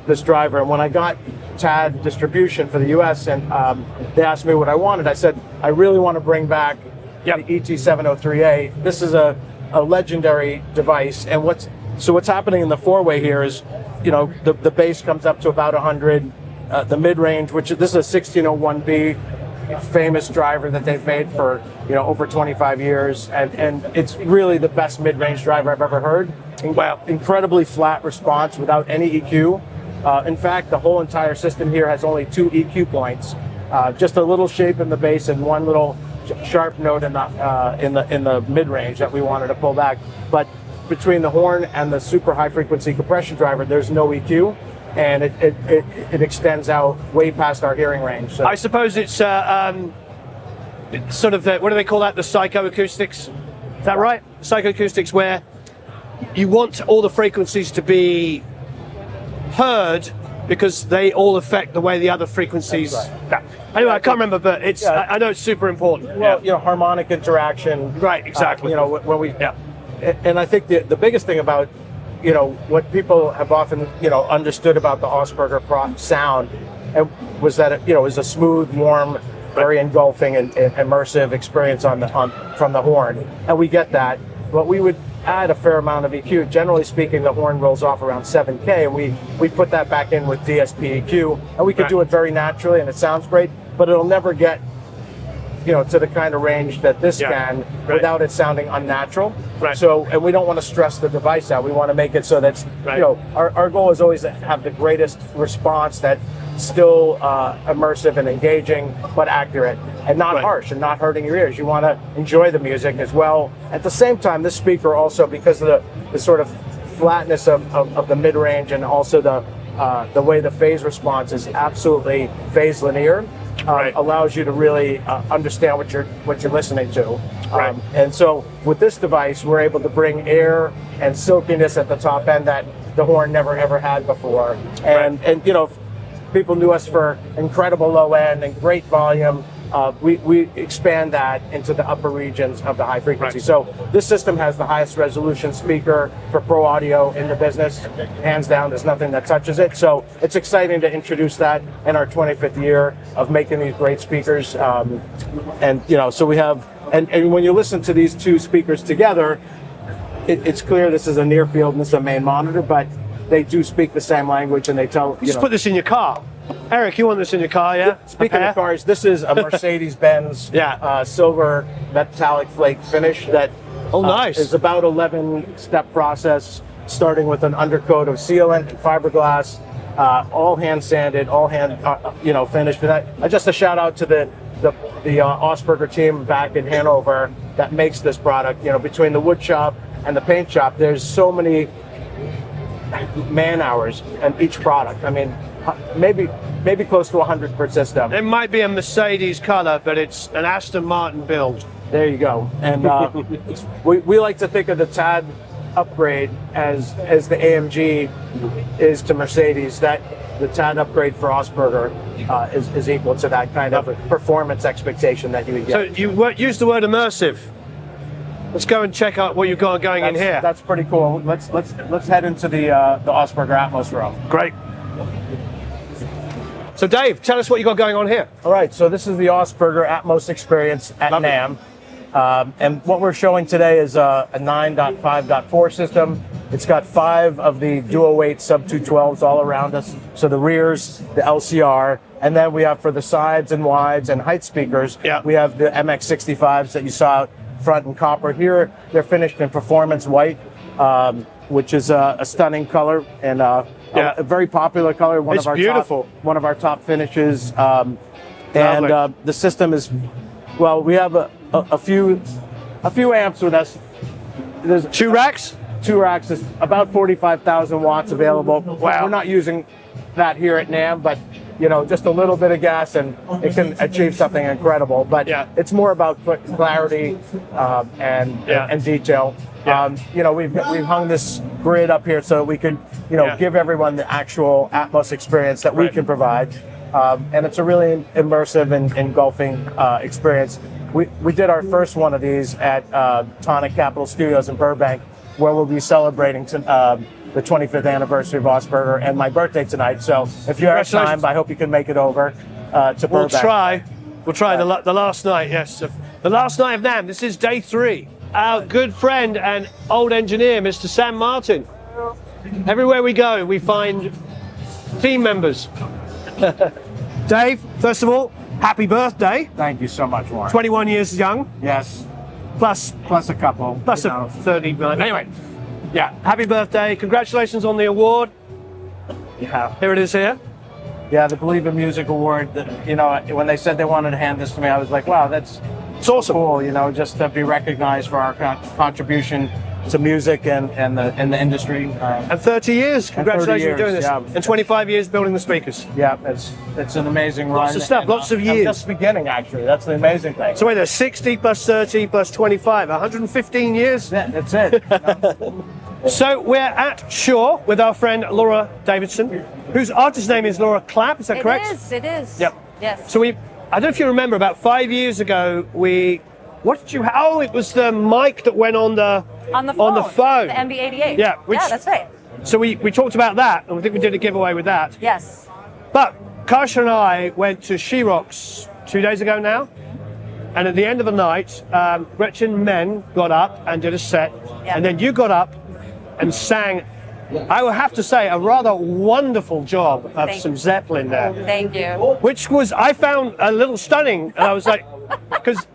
this driver. And when I got TAD distribution for the US and they asked me what I wanted, I said, I really want to bring back the ET703A. This is a legendary device. And what's happening in the four-way here is, you know, the bass comes up to about 100, the mid-range, which this is a 1601B, famous driver that they've made for, you know, over 25 years, and it's really the best mid-range driver I've ever heard. Wow. Incredibly flat response without any EQ. In fact, the whole entire system here has only 2 EQ points, just a little shape in the bass and one little sharp note in the mid-range that we wanted to pull back. But between the horn and the super high frequency compression driver, there's no EQ, and it extends out way past our hearing range. So I suppose it's sort of what do they call that? The psychoacoustics. Is that right? Psychoacoustics, where you want all the frequencies to be heard because they all affect the way the other frequencies. Right. Anyway, I can't remember, but it's I know it's super important. Well, you know, harmonic interaction. Right. Exactly. You know, when we and I think the biggest thing about, you know, what people have often, you know, understood about the Asperger sound was that it, you know, is a smooth, warm, very engulfing and immersive experience from the horn, and we get that. But we would add a fair amount of EQ. Generally speaking, the horn rolls off around 7K, and we put that back in with DSP EQ, and we could do it very naturally, and it sounds great, but it'll never get, you know, to the kind of range that this can without it sounding unnatural. Right. So, and we don't want to stress the device out. We want to make it so that, you know, our goal is always to have the greatest response that's still immersive and engaging, but accurate and not harsh and not hurting your ears. You want to enjoy the music as well. At the same time, this speaker also, because of the sort of flatness of the mid-range and also the way the phase response is absolutely phase linear, allows you to really understand what you're listening to. And so with this device, we're able to bring air and silkiness at the top end that the horn never ever had before. And you know, people knew us for incredible low end and great volume. We expand that into the upper regions of the high frequency. So this system has the highest resolution speaker for pro audio in the business. Hands down, there's nothing that touches it. So it's exciting to introduce that in our 25th year of making these great speakers. And you know, so we have, and when you listen to these two speakers together, it's clear this is a near field and this is a main monitor, but they do speak the same language, and they tell you. Just put this in your car. Eric, you want this in your car, yeah? Speaking of cars, this is a Mercedes-Benz silver metallic flake finish that is about 11-step process, starting with an undercoat of sealant and fiberglass, all hand sanded, all hand you know, finished. And just a shout out to the Asperger team back in Hanover that makes this product. You know, between the wood shop and the paint shop, there's so many man hours in each product. I mean, maybe close to 100 per system. It might be a Mercedes color, but it's an Aston Martin build. There you go. And we like to think of the TAD upgrade as the AMG is to Mercedes. That the TAD upgrade for Asperger is equal to that kind of performance expectation that you would get. So you use the word immersive. Let's go and check out what you've got going in here. That's pretty cool. Let's head into the Asperger Atmos room. Great. So Dave, tell us what you got going on here. All right, so this is the Asperger Atmos experience at NAMM. And what we're showing today is a 9.5.4 system. It's got 5 of the dual weight sub 212s all around us. So the rears, the LCR, and then we have for the sides and wides and height speakers, we have the MX65s that you saw out front in copper. Here they're finished in performance white, which is a stunning color and a very popular color. One of our top finishes. And the system is, well, we have a few amps with us. There's 2 racks? 2 racks is about 45,000 watts available. Wow. We're not using that here at NAMM, but you know, just a little bit of gas and it can achieve something incredible. But it's more about clarity and detail. You know, we've hung this grid up here so we could, you know, give everyone the actual Atmos experience that we can provide. And it's a really immersive and engulfing experience. we did our first one of these at Tonic Capitol Studios in Burbank, where we'll be celebrating the 25th anniversary of Osberger and my birthday tonight. So if you have time, I hope you can make it over to Burbank. We'll try the last night, yes. The last night of NAMM. This is day 3. Our good friend and old engineer, Mr. Sam Martin. Everywhere we go, we find team members. Dave, first of all, happy birthday. Thank you so much, Warren. 21 years young. Yes. Plus a couple. Plus a 30. Anyway, yeah, happy birthday. Congratulations on the award. Yeah. Here it is here. Yeah, the Believe in Music Award. You know, when they said they wanted to hand this to me, I was like, wow, it's awesome. Cool, you know, just to be recognized for our contribution to music and the industry. And 30 years. Congratulations on doing this. Yeah. And 25 years building the speakers. Yeah, it's an amazing run. Lots of stuff, lots of years. I'm just beginning, actually. That's the amazing thing. So wait, there's 60 plus 30 plus 25, 115 years? Yeah, that's it. So we're at Shure with our friend Laura Davidson, whose artist name is Laura Clapp, is that correct? It is. Yep. Yes. So I don't know if you remember, about 5 years ago, what did you have? Oh, it was the mic that went on the phone. The MT-48. Yeah, that's right. So we talked about that, and I think we did a giveaway with that. Yes. But Kasia and I went to She-Rocks 2 days ago now, and at the end of the night, Gretchen Men got up and did a set, and then you got up and sang, I will have to say, a rather wonderful job of some Zeppelin there. Thank you. Which was, I found a little stunning, and I was like, because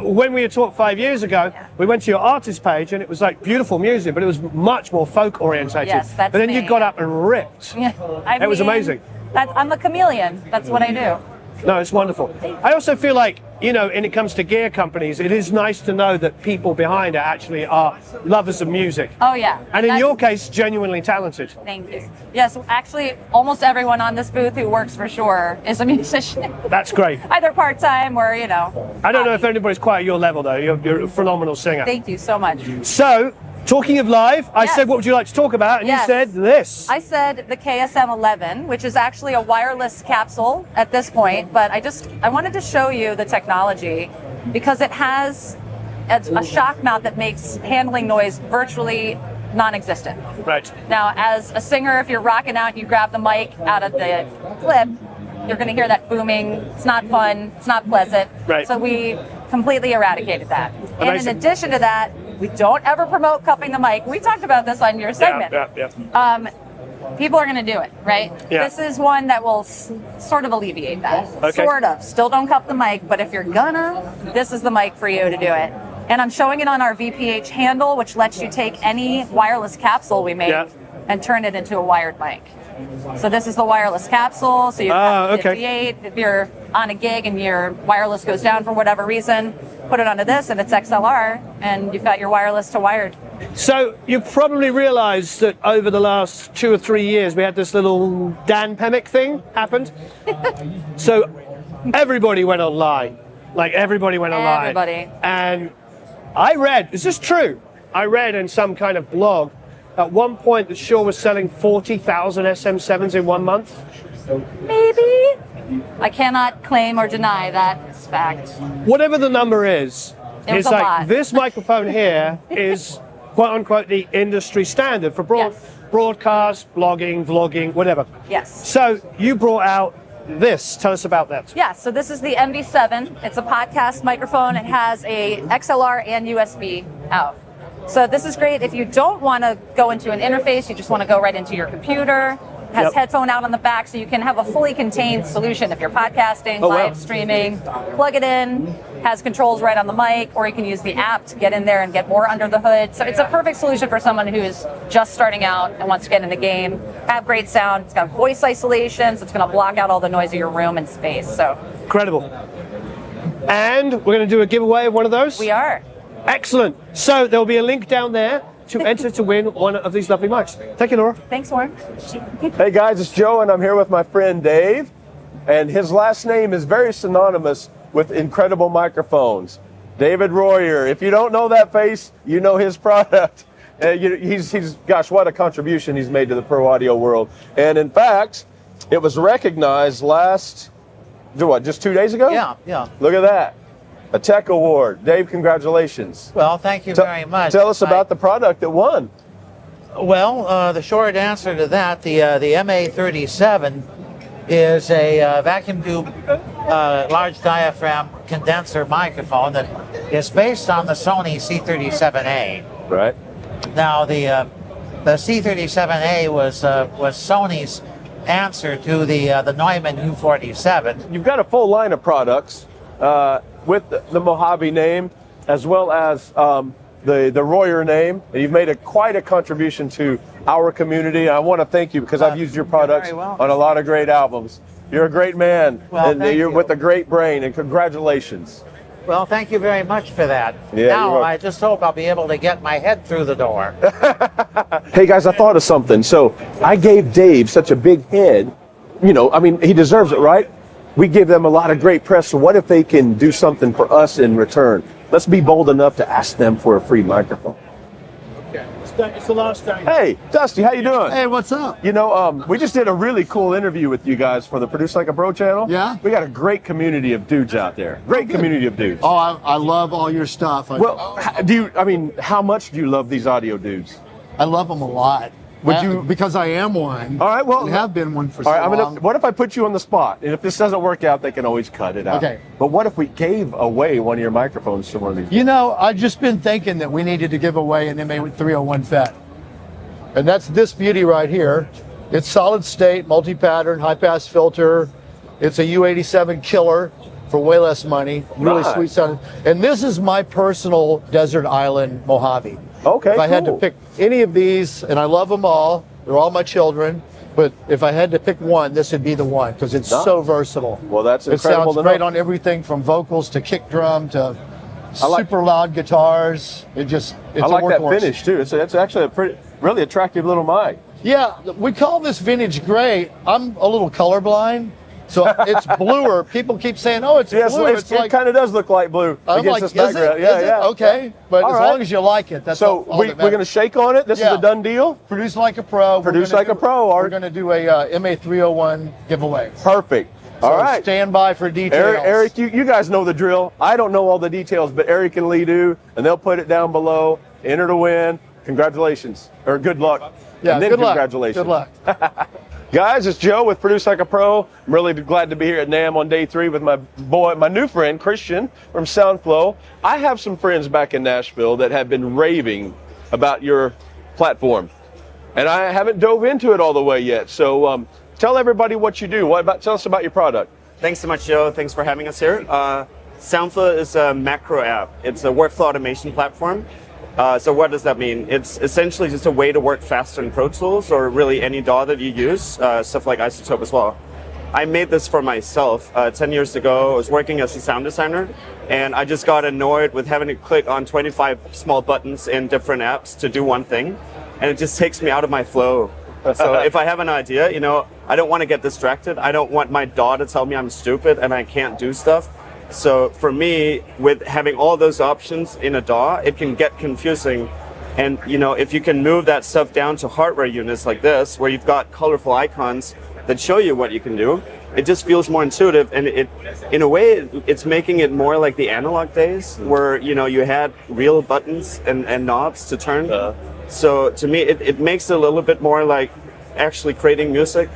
when we had talked 5 years ago, we went to your artist page, and it was like beautiful music, but it was much more folk orientated. Yes, that's But then me. You got up and ripped. Yeah, It was amazing. I'm a chameleon. That's what I do. No, it's wonderful. I also feel like, you know, when it comes to gear companies, it is nice to know that people behind it actually are lovers of music. Oh, yeah. And in your case, genuinely talented. Thank you. Yes, actually, almost everyone on this booth who works for Shure is a musician. That's great. Either part-time or, you know. I don't know if anybody's quite at your level, though. You're a phenomenal singer. Thank you so much. So, talking of live, I said, what would you like to talk about? And you said this. I said the KSM-11, which is actually a wireless capsule at this point, but I wanted to show you the technology because it has a shock mount that makes handling noise virtually non-existent. Right. Now, as a singer, if you're rocking out and you grab the mic out of the clip, you're going to hear that booming. It's not fun. It's not pleasant. Right. So we completely eradicated that. Amazing. And in addition to that, we don't ever promote cupping the mic. We talked about this on your segment. Yeah. People are going to do it, right? Yeah. This is one that will sort of alleviate that. Okay. Sort of. Still don't cup the mic, but if you're gonna, this is the mic for you to do it. And I'm showing it on our VPH handle, which lets you take any wireless capsule we make and turn it into a wired mic. So this is the wireless capsule. So you have 58. If you're on a gig and your wireless goes down for whatever reason, put it onto this and it's XLR, and you've got your wireless to wired. So you probably realized that over the last 2 or 3 years, we had this little Dan Pemick thing happened. So everybody went online. Like everybody went online. Everybody. And I read, is this true? I read in some kind of blog at one point that Shure was selling 40,000 SM7s in 1 month. Maybe. I cannot claim or deny that as fact. Whatever the number is, It was it's a like lot. this microphone here is quote unquote the industry standard for broadcast, blogging, vlogging, whatever. Yes. So you brought out this. Tell us about that. Yeah, so this is the MV7. It's a podcast microphone. It has a XLR and USB out. So this is great if you don't want to go into an interface, you just want to go right into your computer. It has headphone out on the back, so you can have a fully contained solution if you're podcasting, live streaming. Plug it in, has controls right on the mic, or you can use the app to get in there and get more under the hood. So it's a perfect solution for someone who's just starting out and wants to get in the game, have great sound. It's got voice isolation, so it's going to block out all the noise of your room and space. So incredible. And we're going to do a giveaway of one of those? We are. Excellent. So there'll be a link down there to enter to win one of these lovely mics. Thank you, Laura. Thanks, Warren. Hey guys, it's Joe and I'm here with my friend Dave. And his last name is very synonymous with incredible microphones. David Royer. If you don't know that face, you know his product. He's gosh, what a contribution he's made to the pro audio world. And in fact, it was recognized just 2 days ago? Yeah. Look at that. a tech award. Dave, congratulations. Well, thank you very much. Tell us about the product that won. Well, the short answer to that, the MA-37 is a vacuum tube large diaphragm condenser microphone that is based on the Sony C37A. Right. Now, the C37A was Sony's answer to the Neumann MT-47. You've got a full line of products with the Mojave name, as well as the Royer name. You've made quite a contribution to our community. I want to thank you because I've used your products on a lot of great albums. You're a great man, and you're with a great brain, and congratulations. Well, thank you very much for that. Yeah, now, I just hope I'll be able to get my head through the door. Hey guys, I thought of something. So I gave Dave such a big head. You know, I mean, he deserves it, right? We give them a lot of great press. So what if they can do something for us in return? Let's be bold enough to ask them for a free microphone. Okay, it's the last day. Hey, Dusty, how you doing? Hey, what's up? You know, we just did a really cool interview with you guys for the Produce Like a Pro channel. Yeah? We got a great community of dudes out there. Great community of dudes. Oh, I love all your stuff. How much do you love these audio dudes? I love them a lot. Because I am one. All right, well, and have been one for all so right, long. what if I put you on the spot? And if this doesn't work out, they can always cut it out. Okay. But what if we gave away one of your microphones to one of these? You know, I've just been thinking that we needed to give away an MA-301 FET. And that's this beauty right here. It's solid state, multi-pattern, high-pass filter. It's a U87 killer for way less money. Really sweet sounding. And this is my personal desert island Mojave. Okay, if I had to pick any of these, and I love them all, they're all my children, but if I had to pick one, this would be the one because it's so versatile. Well, that's it incredible. Sounds great on everything from vocals to kick drum to super loud guitars. It's I like a that workhorse. finish too. It's actually a really attractive little mic. Yeah, we call this vintage gray. I'm a little colorblind, so it's bluer. People keep saying, "Oh, it's blue." It kind of does look like blue I'm against like, this is it? background. Is it? Okay, but as long as you like it, that's all we're that going to matters. shake on it. This is a done deal. Produce like a pro. Produce like a pro, Art. We're going to do a MA-301 giveaway. Perfect. So All right. Stand by for details. Eric, you guys know the drill. I don't know all the details, but Eric and Lee do, and they'll put it down below. Enter to win. Congratulations, or good luck. Yeah, and then good luck. congratulations. Good luck. Guys, it's Joe with Produce Like a Pro. I'm really glad to be here at NAMM on day 3 with my new friend, Christian from SoundFlow. I have some friends back in Nashville that have been raving about your platform, and I haven't dove into it all the way yet. So tell everybody what you do. Tell us about your product. Thanks so much, Joe. Thanks for having us here. SoundFlow is a macro app. It's a workflow automation platform. So what does that mean? It's essentially just a way to work faster in Pro Tools or really any DAW that you use, stuff like Isotope as well. I made this for myself 10 years ago. I was working as a sound designer, and I just got annoyed with having to click on 25 small buttons in different apps to do one thing, and it just takes me out of my flow. So if I have an idea, you know, I don't want to get distracted. I don't want my DAW to tell me I'm stupid and I can't do stuff. So for me, with having all those options in a DAW, it can get confusing. And you know, if you can move that stuff down to hardware units like this, where you've got colorful icons that show you what you can do, it just feels more intuitive. And it, in a way, it's making it more like the analog days, where you know you had real buttons and knobs to turn. So to me, it makes it a little bit more like actually creating music.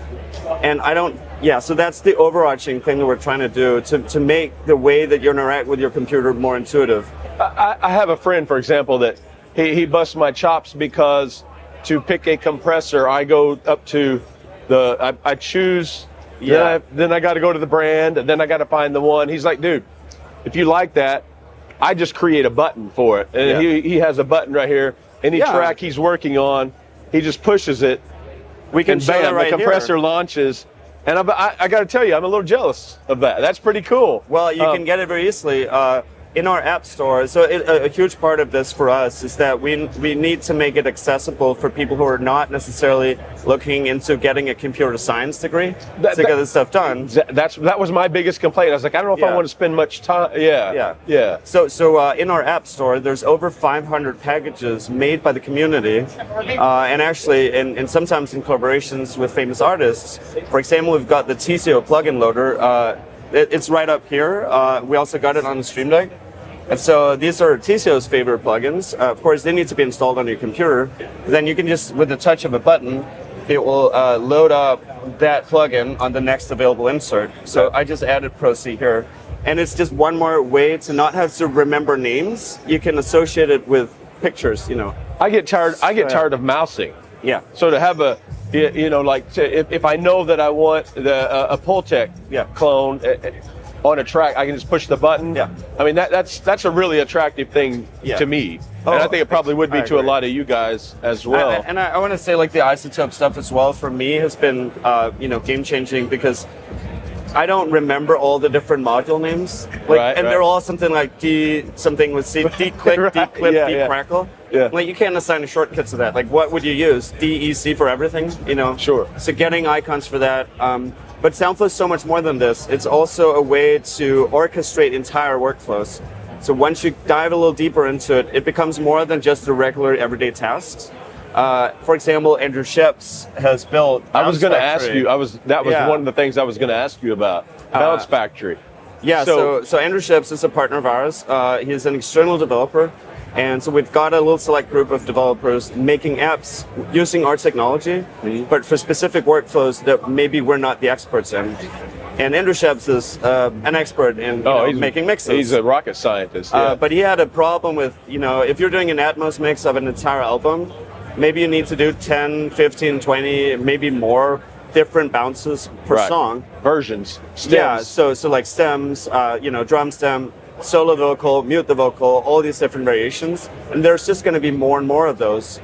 And I don't. Yeah, so that's the overarching thing that we're trying to do, to make the way that you interact with your computer more intuitive. I have a friend, for example, that he busts my chops because to pick a compressor, I go up to I choose, then I got to go to the brand, and then I got to find the one. He's like, dude, if you like that, I just create a button for it. And he has a button right here. Any track he's working on, he just pushes it. We can and show bam, that right the compressor here. launches. And I got to tell you, I'm a little jealous of that. That's pretty cool. Well, you can get it very easily in our app store. So a huge part of this for us is that we need to make it accessible for people who are not necessarily looking into getting a computer science degree to get this stuff done. That was my biggest complaint. I was like, I don't know if I want to spend much time. Yeah. So in our app store, there's over 500 packages made by the community, and actually, and sometimes in collaborations with famous artists. For example, we've got the TCO plugin loader. It's right up here. We also got it on the Stream Deck. And so these are TCO's favorite plugins. Of course, they need to be installed on your computer. Then you can just, with the touch of a button, it will load up that plugin on the next available insert. So I just added Pro C here. And it's just one more way to not have to remember names. You can associate it with pictures, you know. I get tired of mousing. Yeah. So to have a, you know, like if I know that I want a Pultec clone on a track, I can just push the button. Yeah. I mean, that's a really attractive thing to me. And I think it probably would be to a lot of you guys as well. And I want to say, like, the isotope stuff as well for me has been, you know, game changing, because I don't remember all the different module names, like, they're all something like D something with C, D click, D clip, D crackle. Yeah. Like, you can't assign a shortcut to that. Like, what would you use? DEC for everything, you know? Sure. So getting icons for that. But SoundFlow is so much more than this. It's also a way to orchestrate entire workflows. So once you dive a little deeper into it, it becomes more than just the regular everyday tasks. For example, Andrew Sheps has built. I was going to ask you. That was one of the things I was going to ask you about. Bounce Factory. Yeah. So Andrew Sheps is a partner of ours. He's an external developer, and so we've got a little select group of developers making apps using our technology, but for specific workflows that maybe we're not the experts in. And Andrew Sheps is an expert in making mixes. He's a rocket scientist. But he had a problem with, you know, if you're doing an Atmos mix of an entire album, maybe you need to do 10, 15, 20, maybe more different bounces per song. Versions. Stems. Yeah, so like stems, you know, drum stem, solo vocal, mute the vocal, all these different variations. And there's just going to be more and more of those.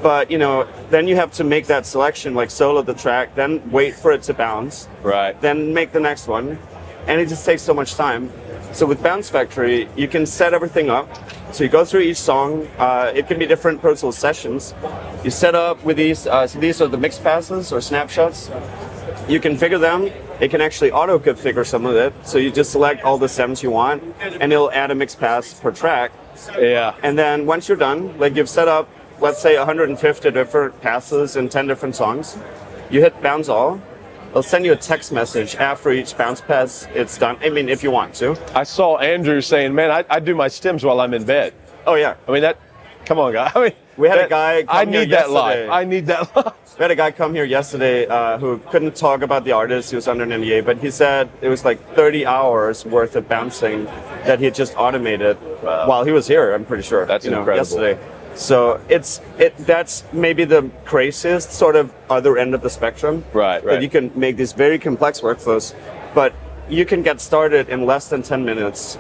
But, you know, then you have to make that selection, like solo the track, then wait for it to bounce. Right. Then make the next one. And it just takes so much time. So with Bounce Factory, you can set everything up. So you go through each song. It can be different Pro Tools sessions. You set up with these. So these are the mix passes or snapshots. You configure them. It can actually auto-configure some of it. So you just select all the stems you want, and it'll add a mix pass per track. Yeah. And then once you're done, like you've set up, let's say 150 different passes in 10 different songs, you hit bounce all. It'll send you a text message after each bounce pass it's done. I mean, if you want to. I saw Andrew saying, man, I do my stems while I'm in bed. Oh, yeah. I mean, come on, guy. I mean, we had a guy come I here need that yesterday. live. I need that live. We had a guy come here yesterday who couldn't talk about the artist. He was under an NDA, but he said it was like 30 hours worth of bouncing that he had just automated while he was here, I'm pretty sure. That's incredible. Yesterday. So that's maybe the craziest sort of other end of the spectrum. Right. That you can make these very complex workflows, but you can get started in less than 10 minutes.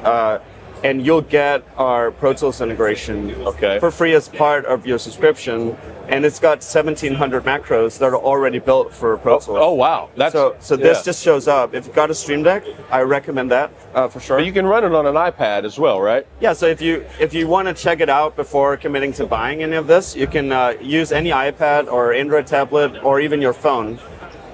And you'll get our Pro Tools integration for free as part of your subscription. And it's got 1,700 macros that are already built for Pro Tools. Oh wow! So this just shows up. If you've got a Stream Deck, I recommend that for sure. But you can run it on an iPad as well, right? Yeah. So if you want to check it out before committing to buying any of this, you can use any iPad or Android tablet or even your phone,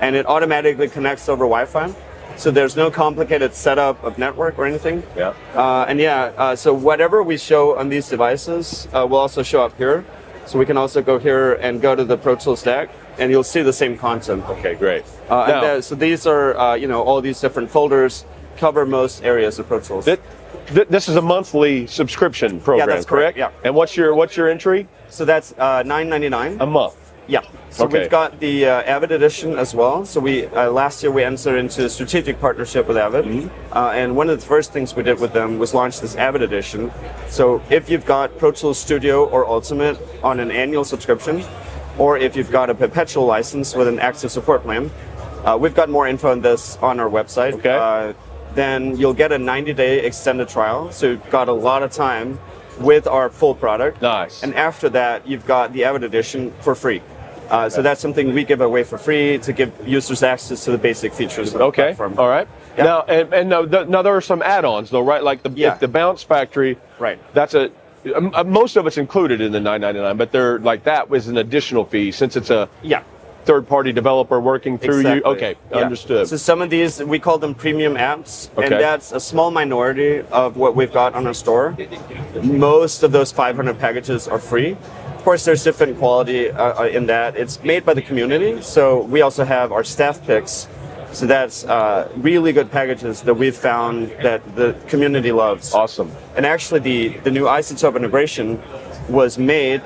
and it automatically connects over Wi-Fi. So there's no complicated setup of network or anything. Yeah. So whatever we show on these devices will also show up here. So we can also go here and go to the Pro Tools deck, and you'll see the same content. Okay, great. So these are, all these different folders cover most areas of Pro Tools. This is a monthly subscription program, that's correct? Yeah. And what's your entry? So that's $9.99 a month. Yeah. So we've got the Avid edition as well. So we last year we entered into a strategic partnership with Avid, and one of the first things we did with them was launch this Avid edition. So if you've got Pro Tools Studio or Ultimate on an annual subscription, or if you've got a perpetual license with an active support plan, we've got more info on this on our website. Then you'll get a 90-day extended trial. So you've got a lot of time with our full product. Nice. And after that, you've got the Avid edition for free. So that's something we give away for free to give users access to the basic features of the platform. All right. Now, now there are some add-ons though, right? Like the Bounce Factory. Right. That's most of it's included in the $9.99, but they're like that was an additional fee since it's a third-party developer working through you. Okay, understood. So some of these, we call them premium apps, and that's a small minority of what we've got on our store. Most of those 500 packages are free. Of course, there's different quality in that. It's made by the community, so we also have our staff picks So that's really good packages that we've found that the community loves. Awesome. And actually the new isotope integration was made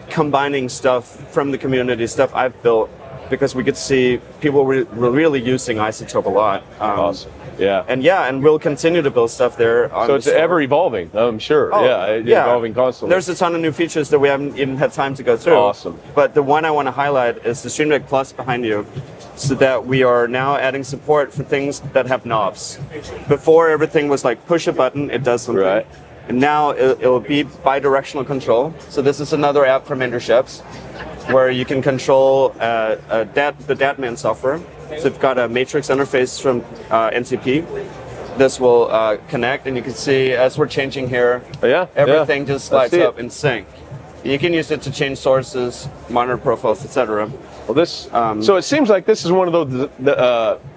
combining stuff from the community, stuff I've built, because we could see people were really using isotope a lot. Awesome. Yeah. And we'll continue to build stuff there. So it's ever evolving, I'm sure. Oh, Evolving constantly. There's a ton of new features that we haven't even had time to go through. Awesome. But the one I want to highlight is the Stream Deck Plus behind you, so that we are now adding support for things that have knobs. Before, everything was like push a button, it does something. Right. And now it'll be bi-directional control. So this is another app from Interships where you can control the DATman software. So you've got a matrix interface from NCP. This will connect, and you can see as we're changing here, everything just lights up in sync. You can use it to change sources, monitor profiles, etc. Well, this so it seems like this is one of those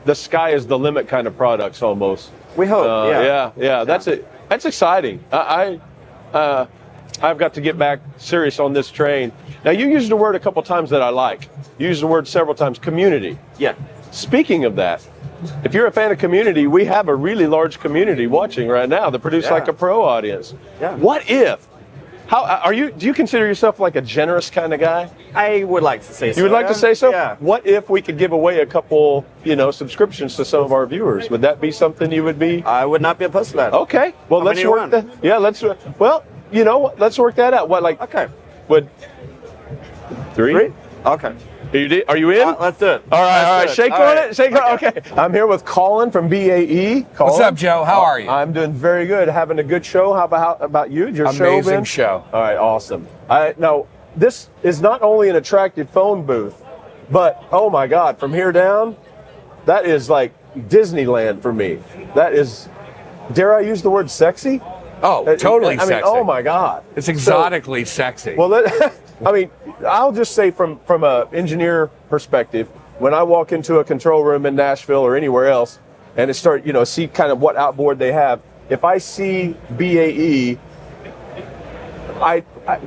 the sky is the limit kind of products almost. We hope. Yeah. That's it. That's exciting. I've got to get back serious on this train. Now, you used a word a couple times that I like. You used the word several times, community. Yeah. Speaking of that, if you're a fan of community, we have a really large community watching right now that produce like a pro audience. Yeah. What if? How are you? Do you consider yourself like a generous kind of guy? I would like to say so. You would like to say so? Yeah. What if we could give away a couple, subscriptions to some of our viewers? Would that be something you would be? I would not be opposed to that. Okay. Well, let's work that. Yeah, let's. Well, you know what? Let's work that out. What, like? Okay. Would three? Okay. Are you in? Let's do it. All right. Shake on it. Shake on it. Okay. I'm here with Colin from BAE. Colin. What's up, Joe? How are you? I'm doing very good. Having a good show. How about you? Your show, Amazing Ben? show. All right. Awesome. Now, this is not only an attractive phone booth, but oh my God, from here down, that is like Disneyland for me. That is, dare I use the word sexy? Oh, totally I mean, sexy. oh my God. It's exotically sexy. Well, I mean, I'll just say from an engineer perspective, when I walk into a control room in Nashville or anywhere else, and see kind of what outboard they have, if I see BAE,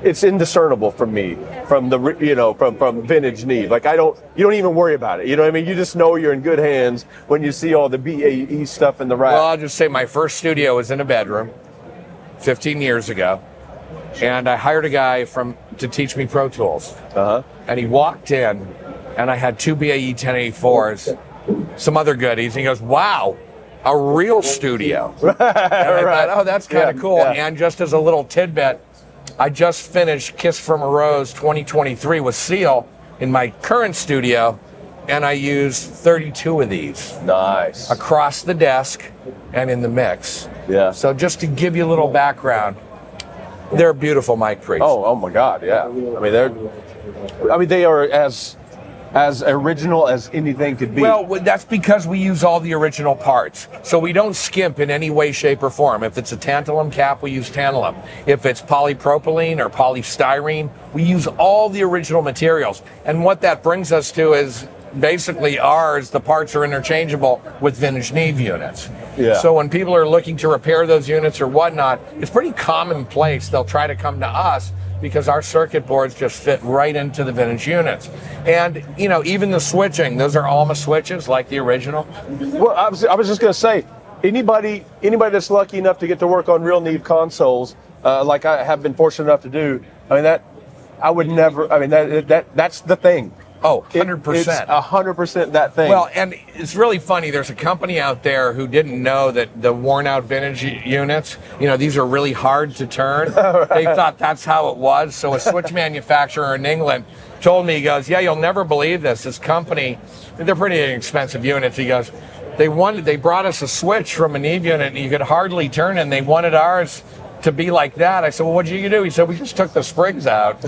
it's indiscernible from me, from from vintage Neve. Like you don't even worry about it. You know what I mean? You just know you're in good hands when you see all the BAE stuff in the rack. Well, I'll just say my first studio was in a bedroom 15 years ago, and I hired a guy to teach me Pro Tools. And he walked in, and I had two BAE 1084s, some other goodies, and he goes, "Wow, a real studio." And I thought, oh, that's kind of cool. Yeah. And just as a little tidbit, I just finished Kiss from a Rose 2023 with Seal in my current studio, and I use 32 of these. Nice. Across the desk and in the mix. Yeah. So just to give you a little background, they're beautiful mic pre's. Oh my God, yeah. I mean, they are as original as anything could be. Well, that's because we use all the original parts. So we don't skimp in any way, shape, or form. If it's a tantalum cap, we use tantalum. If it's polypropylene or polystyrene, we use all the original materials. And what that brings us to is basically the parts are interchangeable with vintage Neve units. Yeah. So when people are looking to repair those units or whatnot, it's pretty commonplace. They'll try to come to us because our circuit boards just fit right into the vintage units. And, even the switching, those are Alma switches like the original. Well, I was just going to say, anybody that's lucky enough to get to work on real Neve consoles, like I have been fortunate enough to do, that's the thing. Oh, 100%. It's 100% that thing. Well, and it's really funny. There's a company out there who didn't know that the worn out vintage units, these are really hard to turn. They thought that's how it was. So a switch manufacturer in England told me, he goes, "Yeah, you'll never believe this. This company, they're pretty expensive units." He goes, they brought us a switch from a Neve unit and you could hardly turn it, and they wanted ours to be like that. I said, "Well, what'd you do?" He said, "We just took the springs out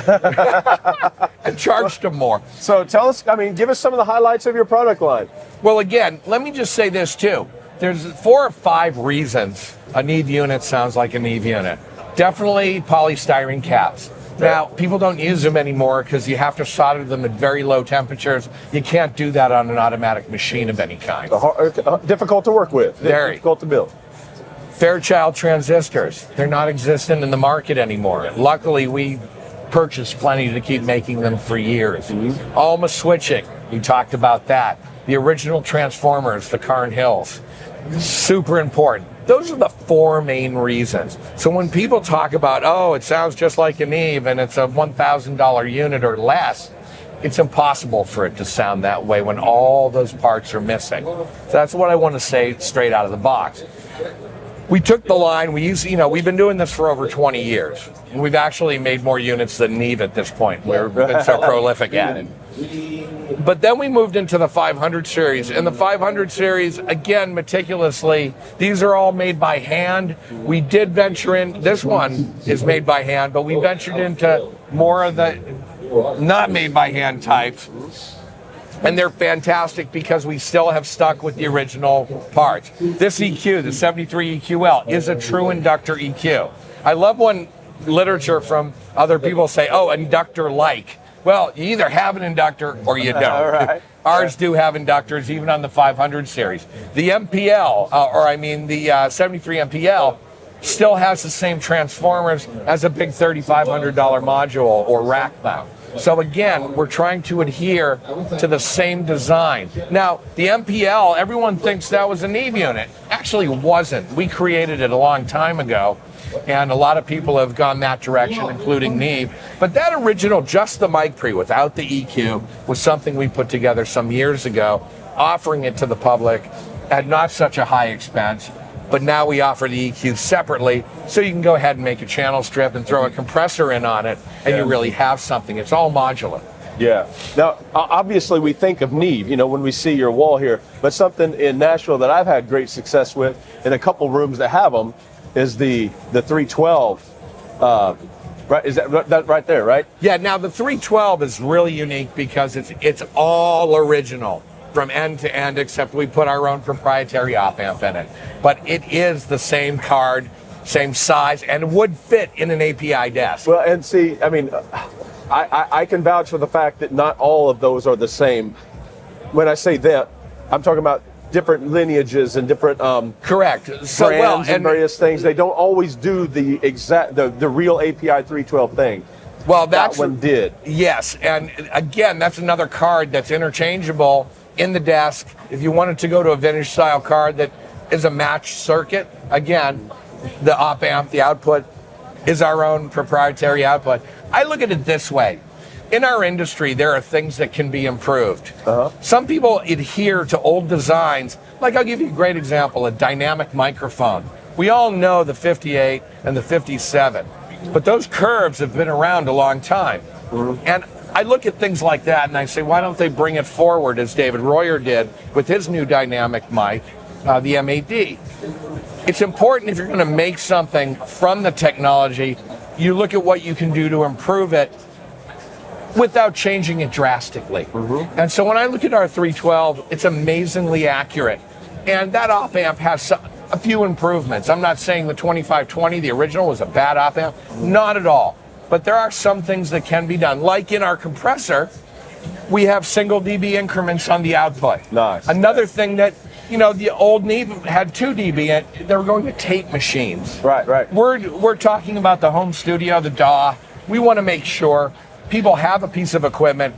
and charged them more." So tell us, give us some of the highlights of your product line. Well, again, let me just say this too. There's 4 or 5 reasons a Neve unit sounds like a Neve unit. Definitely polystyrene caps. Now, people don't use them anymore because you have to solder them at very low temperatures. You can't do that on an automatic machine of any kind. Difficult to work with. Very. Difficult to build. Fairchild transistors, they're not existent in the market anymore. Luckily, we purchased plenty to keep making them for years. Alma switching, You talked about that. The original transformers, the Carn Hills, super important. Those are the four main reasons. So when people talk about, oh, it sounds just like an Eve and it's a $1,000 unit or less, it's impossible for it to sound that way when all those parts are missing. So that's what I want to say straight out of the box. We took the line, we've been doing this for over 20 years. And we've actually made more units than Neve at this point. We've been so prolific at it. But then we moved into the 500 series. And the 500 series, again, meticulously, these are all made by hand. We did venture in, this one is made by hand, but we ventured into more of the not made by hand types. And they're fantastic because we still have stuck with the original parts. This EQ, the 73 EQL, is a true inductor EQ. I love when literature from other people say, oh, inductor-like. Well, you either have an inductor or you don't. All right. Ours do have inductors, even on the 500 series. The MPL, the 73 MPL, still has the same transformers as a big $3,500 module or rack mount. So again, we're trying to adhere to the same design. Now, the MPL, everyone thinks that was a Neve unit. Actually wasn't. We created it a long time ago, and a lot of people have gone that direction, including Neve. But that original, just the mic pre without the EQ, was something we put together some years ago, offering it to the public at not such a high expense. But now we offer the EQ separately, so you can go ahead and make a channel strip and throw a compressor in on it, and you really have something. It's all modular. Yeah. Now, obviously, we think of Neve, when we see your wall here, but something in Nashville that I've had great success with, in a couple rooms that have them, is the 312. Right? Is that right there? Right? Yeah. Now the 312 is really unique because it's all original from end to end, except we put our own proprietary op amp in it. But it is the same card, same size, and would fit in an API desk. Well, and see, I can vouch for the fact that not all of those are the same. When I say that, I'm talking about different lineages and different correct brands and various things. They don't always do the exact the real API 312 thing. Well, that one did. Yes, and again, that's another card that's interchangeable in the desk. If you wanted to go to a vintage style card that is a matched circuit, again, the op amp, the output, is our own proprietary output. I look at it this way. In our industry, there are things that can be improved. Some people adhere to old designs. Like, I'll give you a great example, a dynamic microphone. We all know the 58 and the 57, but those curves have been around a long time. And I look at things like that and I say, why don't they bring it forward as David Royer did with his new dynamic mic, the M8D. It's important if you're going to make something from the technology, you look at what you can do to improve it without changing it drastically. And so when I look at our 312, it's amazingly accurate. And that op amp has a few improvements. I'm not saying the 2520, the original, was a bad op amp. Not at all. But there are some things that can be done. Like in our compressor, we have single dB increments on the output. Nice. Another thing that, the old Neve had 2 dB. They were going to tape machines. Right. We're talking about the home studio, the DAW. We want to make sure people have a piece of equipment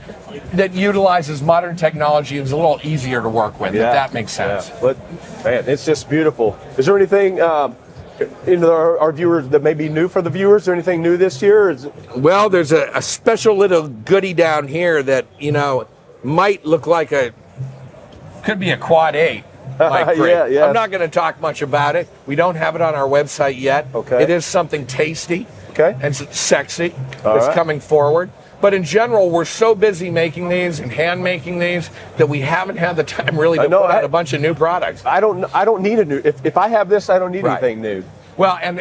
that utilizes modern technology and is a little easier to work with, if that makes sense. Yeah. But, man, it's just beautiful. Is there anything our viewers that may be new for the viewers? Is there anything new this year? Well, there's a special little goodie down here that, might look like could be a quad 8. Yeah. I'm not going to talk much about it. We don't have it on our website yet. Okay. It is something tasty. Okay. And sexy. All it's right. coming forward. But in general, we're so busy making these and hand making these that we haven't had the time really to put out a bunch of new products. I don't need a new. If I have this, I don't need anything new. Well, and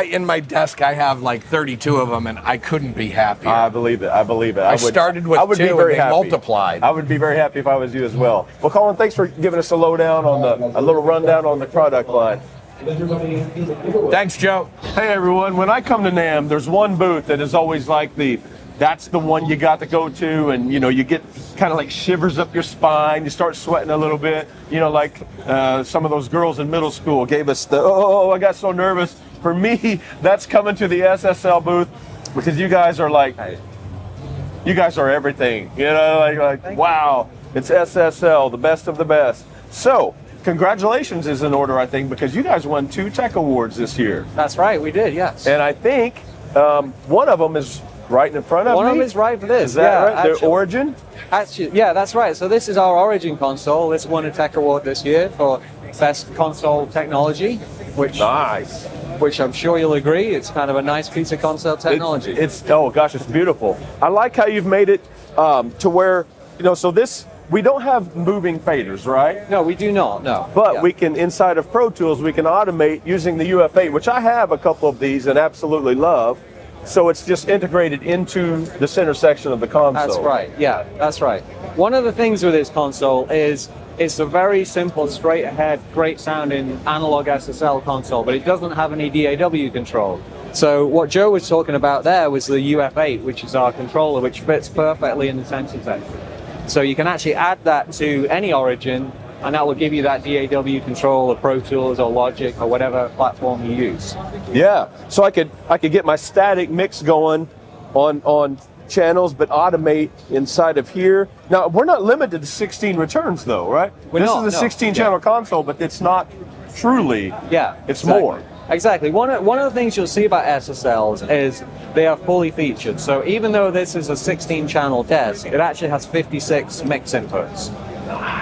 in my desk, I have like 32 of them, and I couldn't be happier. I believe it. I started with 2 and they multiplied. I would be very happy if I was you as well. Well, Colin, thanks for giving us a lowdown on a little rundown on the product line. Thanks, Joe. Hey, everyone. When I come to NAMM, there's one booth that is always like that's the one you got to go to, and you get kind of like shivers up your spine. You start sweating a little bit. Like some of those girls in middle school gave us I got so nervous. For me, that's coming to the SSL booth because you guys are like you guys are everything. You know, like wow, it's SSL, the best of the best. So, congratulations is in order, I think, because you guys won 2 tech awards this year. That's right, we did, yes. And I think one of them is right in front of me. One of them is right for this. Is that right? Actually, The Origin? Actually, yeah, that's right. So this is our Origin console. This won a tech award this year for best console technology, which I'm sure you'll agree, it's kind of a nice piece of console technology. It's oh gosh, it's beautiful. I like how you've made it to where, you know, so this, we don't have moving faders, right? No, we do not, no. But we can, inside of Pro Tools, we can automate using the UF8, which I have a couple of these and absolutely love. So it's just integrated into the center section of the console. That's right, yeah, that's right. One of the things with this console is it's a very simple, straight ahead, great sounding analog SSL console, but it doesn't have any DAW control. So what Joe was talking about there was the UF8, which is our controller, which fits perfectly in the sensor section. So you can actually add that to any Origin, and that will give you that DAW control of Pro Tools or Logic or whatever platform you use. Yeah, so I could get my static mix going on channels, but automate inside of here. Now, we're not limited to 16 returns though, right? This is a 16 channel console, but it's not truly, it's more. Exactly. One of the things you'll see about SSLs is they are fully featured. So even though this is a 16 channel desk, it actually has 56 mix inputs.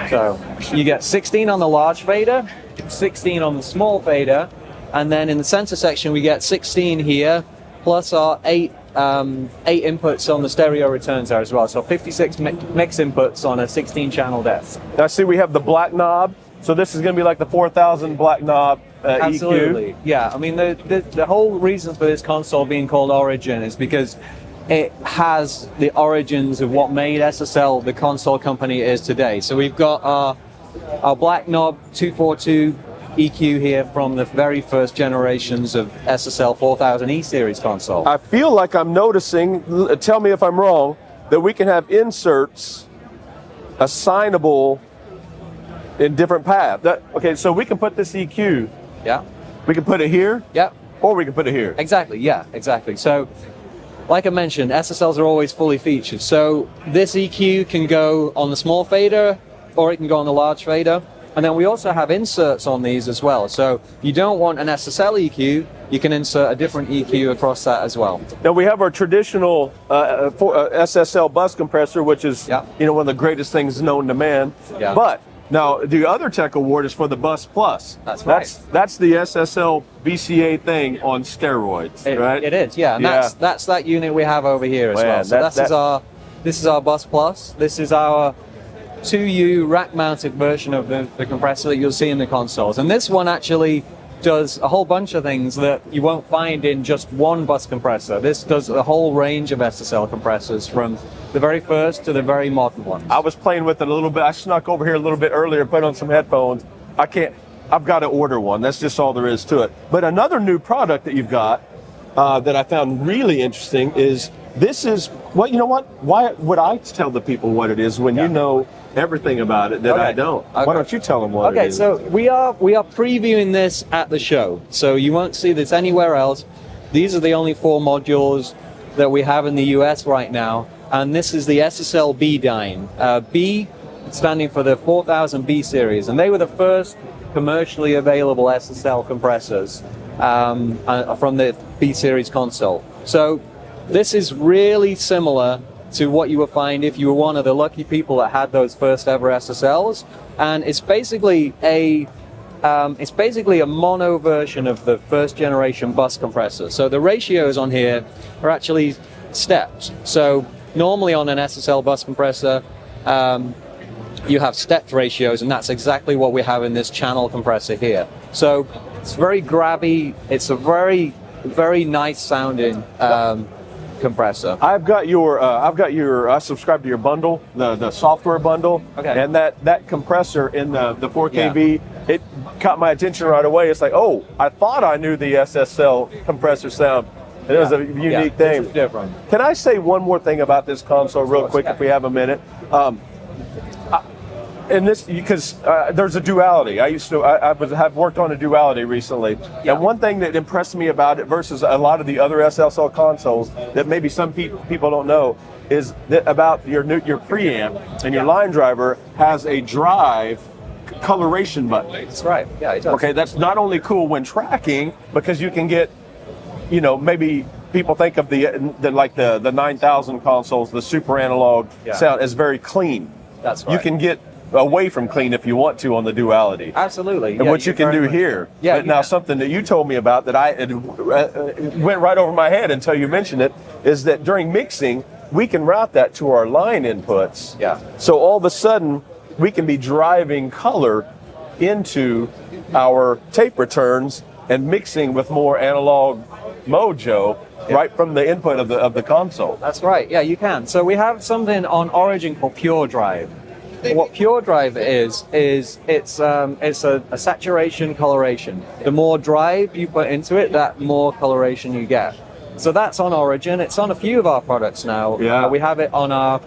So you get 16 on the large fader, 16 on the small fader, and then in the sensor section we get 16 here, plus our 8 inputs on the stereo returns there as well. So 56 mix inputs on a 16 channel desk. Now see, we have the black knob. So this is going to be like the 4000 black knob Absolutely. EQ. Yeah, I mean the whole reason for this console being called Origin is because it has the origins of what made SSL the console company it is today. So we've got our black knob 242 EQ here from the very first generations of SSL 4000 E series console. I feel like I'm noticing, tell me if I'm wrong, that we can have inserts assignable in different paths. Okay, so we can put this EQ. Yeah. We can put it here. Yeah. Or we can put it here. Exactly. Yeah. Exactly. So, like I mentioned, SSLs are always fully featured. So this EQ can go on the small fader, or it can go on the large fader. And then we also have inserts on these as well. So you don't want an SSL EQ, you can insert a different EQ across that as well. Now we have our traditional SSL bus compressor, which is you know, one of the greatest things known to man. Yeah. But now the other tech award is for the Bus Plus. That's right. That's the SSL BCA thing on steroids, right? It is, yeah. And that's that unit we have over here as well. So this is our Bus Plus. This is our 2U rack-mounted version of the compressor that you'll see in the consoles. And this one actually does a whole bunch of things that you won't find in just one bus compressor. This does a whole range of SSL compressors from the very first to the very modern ones. I was playing with it a little bit. I snuck over here a little bit earlier, put on some headphones. I've got to order one. That's just all there is to it. But another new product that you've got that I found really interesting is this is, well, you know what? Why would I tell the people what it is when you know everything about it that I don't? Why don't you tell them what it is? So we are previewing this at the show, so you won't see this anywhere else. These are the only 4 modules that we have in the US right now, and this is the SSL B Dyne. B standing for the 4000 B series, and they were the first commercially available SSL compressors from the B series console. So this is really similar to what you would find if you were one of the lucky people that had those first ever SSLs, and it's basically a mono version of the first generation bus compressor. So the ratios on here are actually stepped. So normally on an SSL bus compressor, you have stepped ratios, and that's exactly what we have in this channel compressor here. So it's very grabby. It's a very, very nice sounding compressor. I subscribe to your bundle, the software bundle, and that compressor in the 4KB, it caught my attention right away. It's like, oh, I thought I knew the SSL compressor sound. It was a unique thing. It's different. Can I say one more thing about this console real quick if we have a minute? And this, because there's a duality. I've worked on a duality recently, and one thing that impressed me about it versus a lot of the other SSL consoles that maybe some people don't know is about your preamp, and your line driver has a drive coloration button. That's right. Yeah, it does. Okay, that's not only cool when tracking, because you can get, you know, maybe people think of the 9000 consoles, the super analog sound as very clean. That's right. You can get away from clean if you want to on the duality. Absolutely. And what you can do here. Yeah. But now something that you told me about that went right over my head until you mentioned it, is that during mixing, we can route that to our line inputs. Yeah. So all of a sudden, we can be driving color into our tape returns and mixing with more analog mojo right from the input of the console. That's right. Yeah, you can. So we have something on Origin called Pure Drive. What Pure Drive is it's a saturation coloration. The more drive you put into it, that more coloration you get. So that's on Origin. It's on a few of our products now. Yeah. We have it on our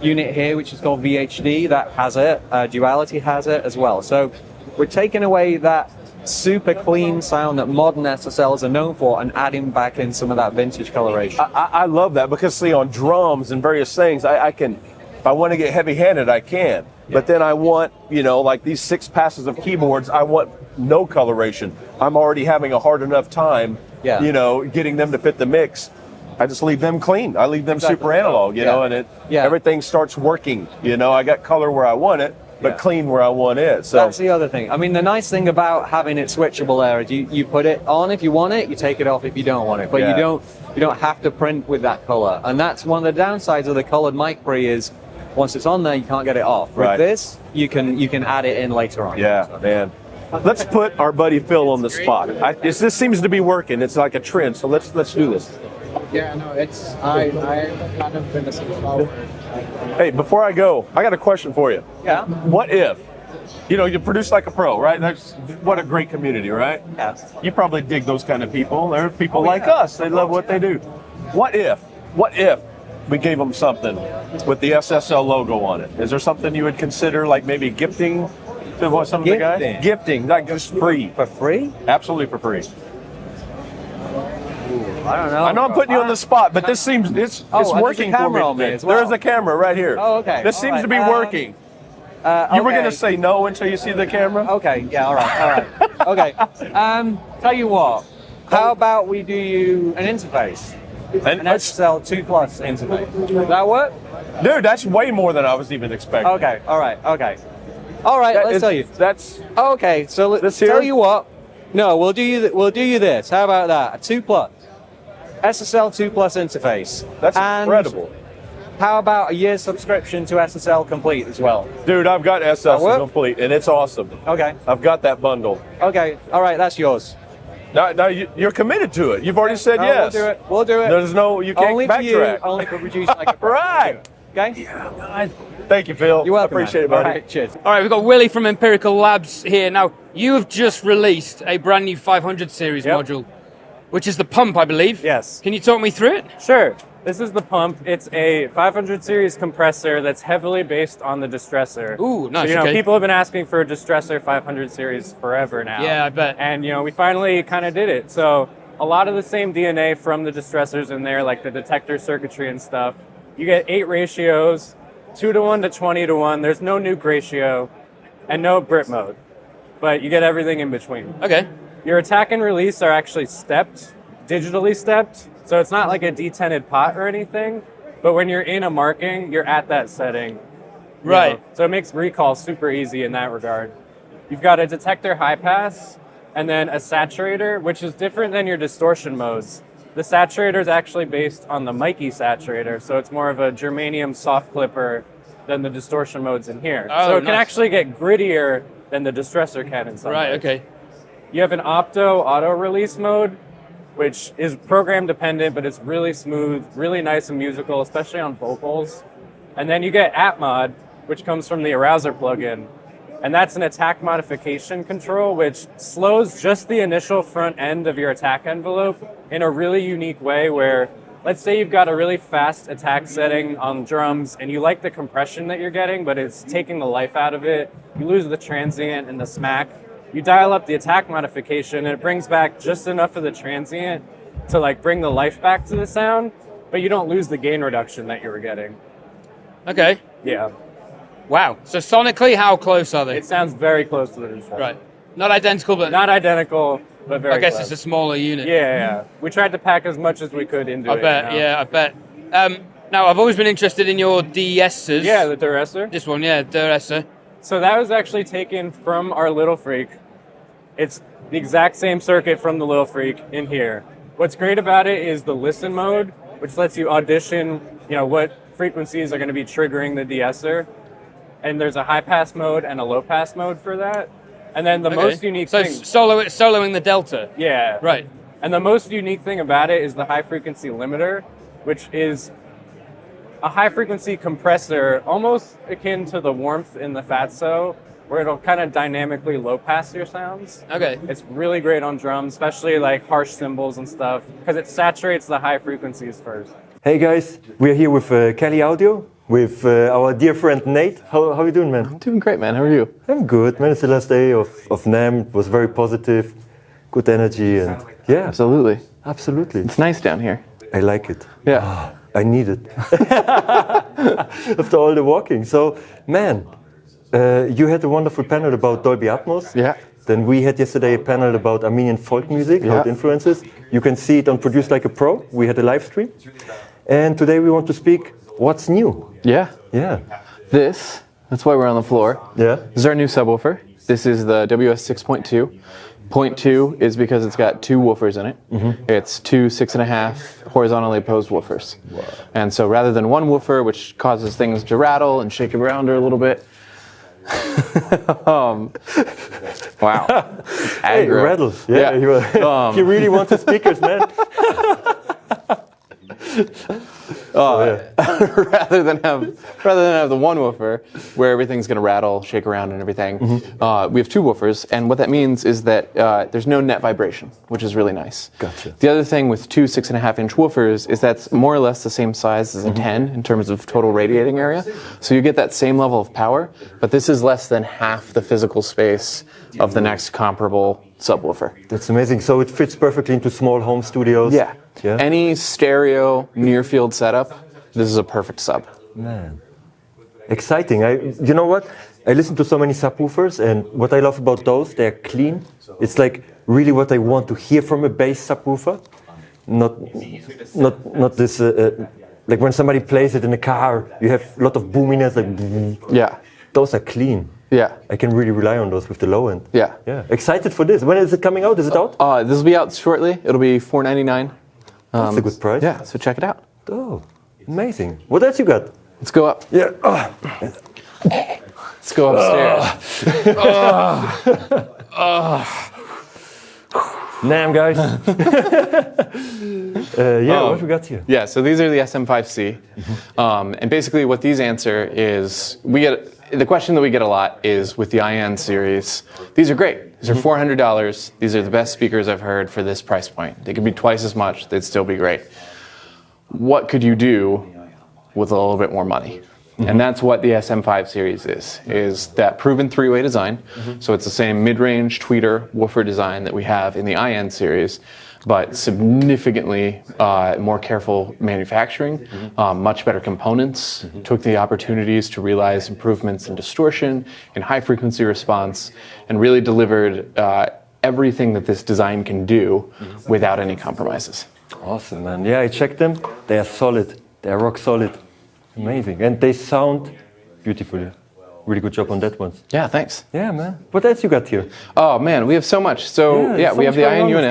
unit here, which is called VHD. That has it. Duality has it as well. So we're taking away that super clean sound that modern SSLs are known for and adding back in some of that vintage coloration. I love that, because see, on drums and various things, I can, if I want to get heavy-handed, I can. But then I want, you know, like these 6 passes of keyboards, I want no coloration. I'm already having a hard enough time, you know, getting them to fit the mix. I just leave them clean. I leave them super analog, you know, and everything starts working. You know, I got color where I want it, but clean where I want it. So that's the other thing. I mean, the nice thing about having it switchable there is you put it on if you want it, you take it off if you don't want it. But you don't have to print with that color. And that's one of the downsides of the colored mic pre is once it's on there, you can't get it off. With this, you can add it in later on. Yeah, man. Let's put our buddy Phil on the spot. This seems to be working. It's like a trend. So let's do this. Yeah, no, it's I kind of been a follower. Hey, before I go, I got a question for you. Yeah. What if, you know, you produce like a pro, right? That's what a great community, right? Yes. You probably dig those kind of people. They're people like us. They love what they do. What if we gave them something with the SSL logo on it? Is there something you would consider, like maybe gifting to some of the guys? Gifting, like just free. For free? Absolutely for free. I don't know. I know I'm putting you on the spot, but this seems it's working for me today. There is a camera right here. Oh, okay. This seems to be working. You were going to say no until you see the camera? Okay, yeah, all right. Okay. Tell you what, how about we do you an interface? An SSL 2 Plus interface. Does that work? Dude, that's way more than I was even expecting. Okay, all right, let's tell you. That's okay, so let's tell you what. No, we'll do you this. How about that? A 2 Plus. SSL 2 Plus interface. That's incredible. How about a year's subscription to SSL Complete as well? Dude, I've got SSL Complete, and it's awesome. Okay. I've got that bundle. Okay, all right, that's yours. Now you're committed to it. You've already said yes. We'll do it. There's no, you can't only backtrack. For you, only for produce like a right. Okay? Yeah, thank you, Phil. You're welcome. I appreciate it, buddy. All right, cheers. All right, we've got Willie from Emperical Labs here. Now, you have just released a brand new 500 series module, which is the pump, I believe. Yes. Can you talk me through it? Sure. This is the pump. It's a 500 series compressor that's heavily based on the distressor. Ooh, nice. So, okay. people have been asking for a distressor 500 series forever now. Yeah, I bet. And, we finally kind of did it. So a lot of the same DNA from the distressors in there, like the detector circuitry and stuff. You get 8 ratios, 2:1 to 20:1. There's no nuke ratio and no Brit mode, but you get everything in between. Okay. Your attack and release are actually stepped, digitally stepped. So it's not like a detented pot or anything, but when you're in a marking, you're at that setting. Right. So it makes recall super easy in that regard. You've got a detector high pass and then a saturator, which is different than your distortion modes. The saturator is actually based on the Mikey saturator, so it's more of a germanium soft clipper than the distortion modes in here. Oh, so it can nice. actually get grittier than the distressor can in some Right, ways. okay. You have an opto auto release mode, which is program dependent, but it's really smooth, really nice and musical, especially on vocals. And then you get app mod, which comes from the Arouser plugin. And that's an attack modification control, which slows just the initial front end of your attack envelope in a really unique way where, let's say you've got a really fast attack setting on drums and you like the compression that you're getting, but it's taking the life out of it. You lose the transient and the smack. You dial up the attack modification and it brings back just enough of the transient to like bring the life back to the sound, but you don't lose the gain reduction that you were getting. Okay. Yeah. Wow. So sonically, how close are they? It sounds very close to the Disruptor. Right. Not identical, but not identical, but very. I guess close. it's a smaller unit. Yeah. We tried to pack as much as we could into it. I bet. Yeah, I bet. Now, I've always been interested in your DSs. Yeah, the Duressa. This one, yeah, Duressa. So that was actually taken from our Little Freak. It's the exact same circuit from the Little Freak in here. What's great about it is the listen mode, which lets you audition, what frequencies are going to be triggering the de-esser. And there's a high pass mode and a low pass mode for that. And then the most unique thing. So soloing the delta. Yeah. Right. And the most unique thing about it is the high frequency limiter, which is a high frequency compressor, almost akin to the warmth in the Fatso, where it'll kind of dynamically low pass your sounds. Okay. It's really great on drums, especially like harsh cymbals and stuff, because it saturates the high frequencies first. Hey guys, we're here with Kelly Audio, with our dear friend Nate. How are you doing, man? I'm doing great, man. How are you? I'm good, man. It's the last day of NAMM. It was very positive, good energy, and yeah. Absolutely. Absolutely. It's nice down here. I like it. Yeah. Oh, I need it. After all the walking. So, man, you had a wonderful panel about Dolby Atmos. Yeah. Then we had yesterday a panel about Armenian folk music, how it influences. You can see it on Produce Like a Pro. We had a live stream. And today we want to speak what's new. Yeah. Yeah. That's why we're on the floor. Yeah. This is our new subwoofer. This is the WS 6.2. Point 2 is because it's got two woofers in it. Mm-hmm. It's two 6.5 horizontally opposed woofers. Wow. And so rather than one woofer, which causes things to rattle and shake around a little bit. Wow. Hey, Aggro. rattles. Yeah. You really want the speakers, man. Rather than have the one woofer where everything's going to rattle, shake around, and everything, we have two woofers, and what that means is that there's no net vibration, which is really nice. Gotcha. The other thing with two 6.5-inch woofers is that's more or less the same size as a 10 in terms of total radiating area, so you get that same level of power, but this is less than half the physical space of the next comparable subwoofer. That's amazing. So it fits perfectly into small home studios. Yeah. Any stereo near field setup, this is a perfect sub. Man, exciting. You know what? I listen to so many subwoofers, and what I love about those, they're clean. It's like really what I want to hear from a bass subwoofer. Not this like when somebody plays it in a car, you have a lot of boominess. Like those are clean. Yeah. I can really rely on those with the low end. Yeah. Yeah. Excited for this. When is it coming out? Is it out? This will be out shortly. It'll be $499. That's a good price. Yeah, so check it out. Oh, amazing. What else you got? Let's go up. Yeah. Let's go upstairs. NAMM, guys. What we got here? Yeah, so these are the SM5C. And basically what these answer is, the question that we get a lot is with the IN series, these are great. These are $400. These are the best speakers I've heard for this price point. They could be twice as much. They'd still be great. What could you do with a little bit more money? And that's what the SM5 series is that proven three-way design. So it's the same mid-range tweeter woofer design that we have in the IN series, but significantly more careful manufacturing, much better components, took the opportunities to realize improvements in distortion, in high frequency response, and really delivered everything that this design can do without any compromises. Awesome, man. Yeah, I checked them. They are solid. They are rock solid. Amazing. And they sound beautifully. Really good job on that one. Yeah, thanks. Yeah, man. What else you got here? Oh, man, we have so much. So, Yeah, we have the going on with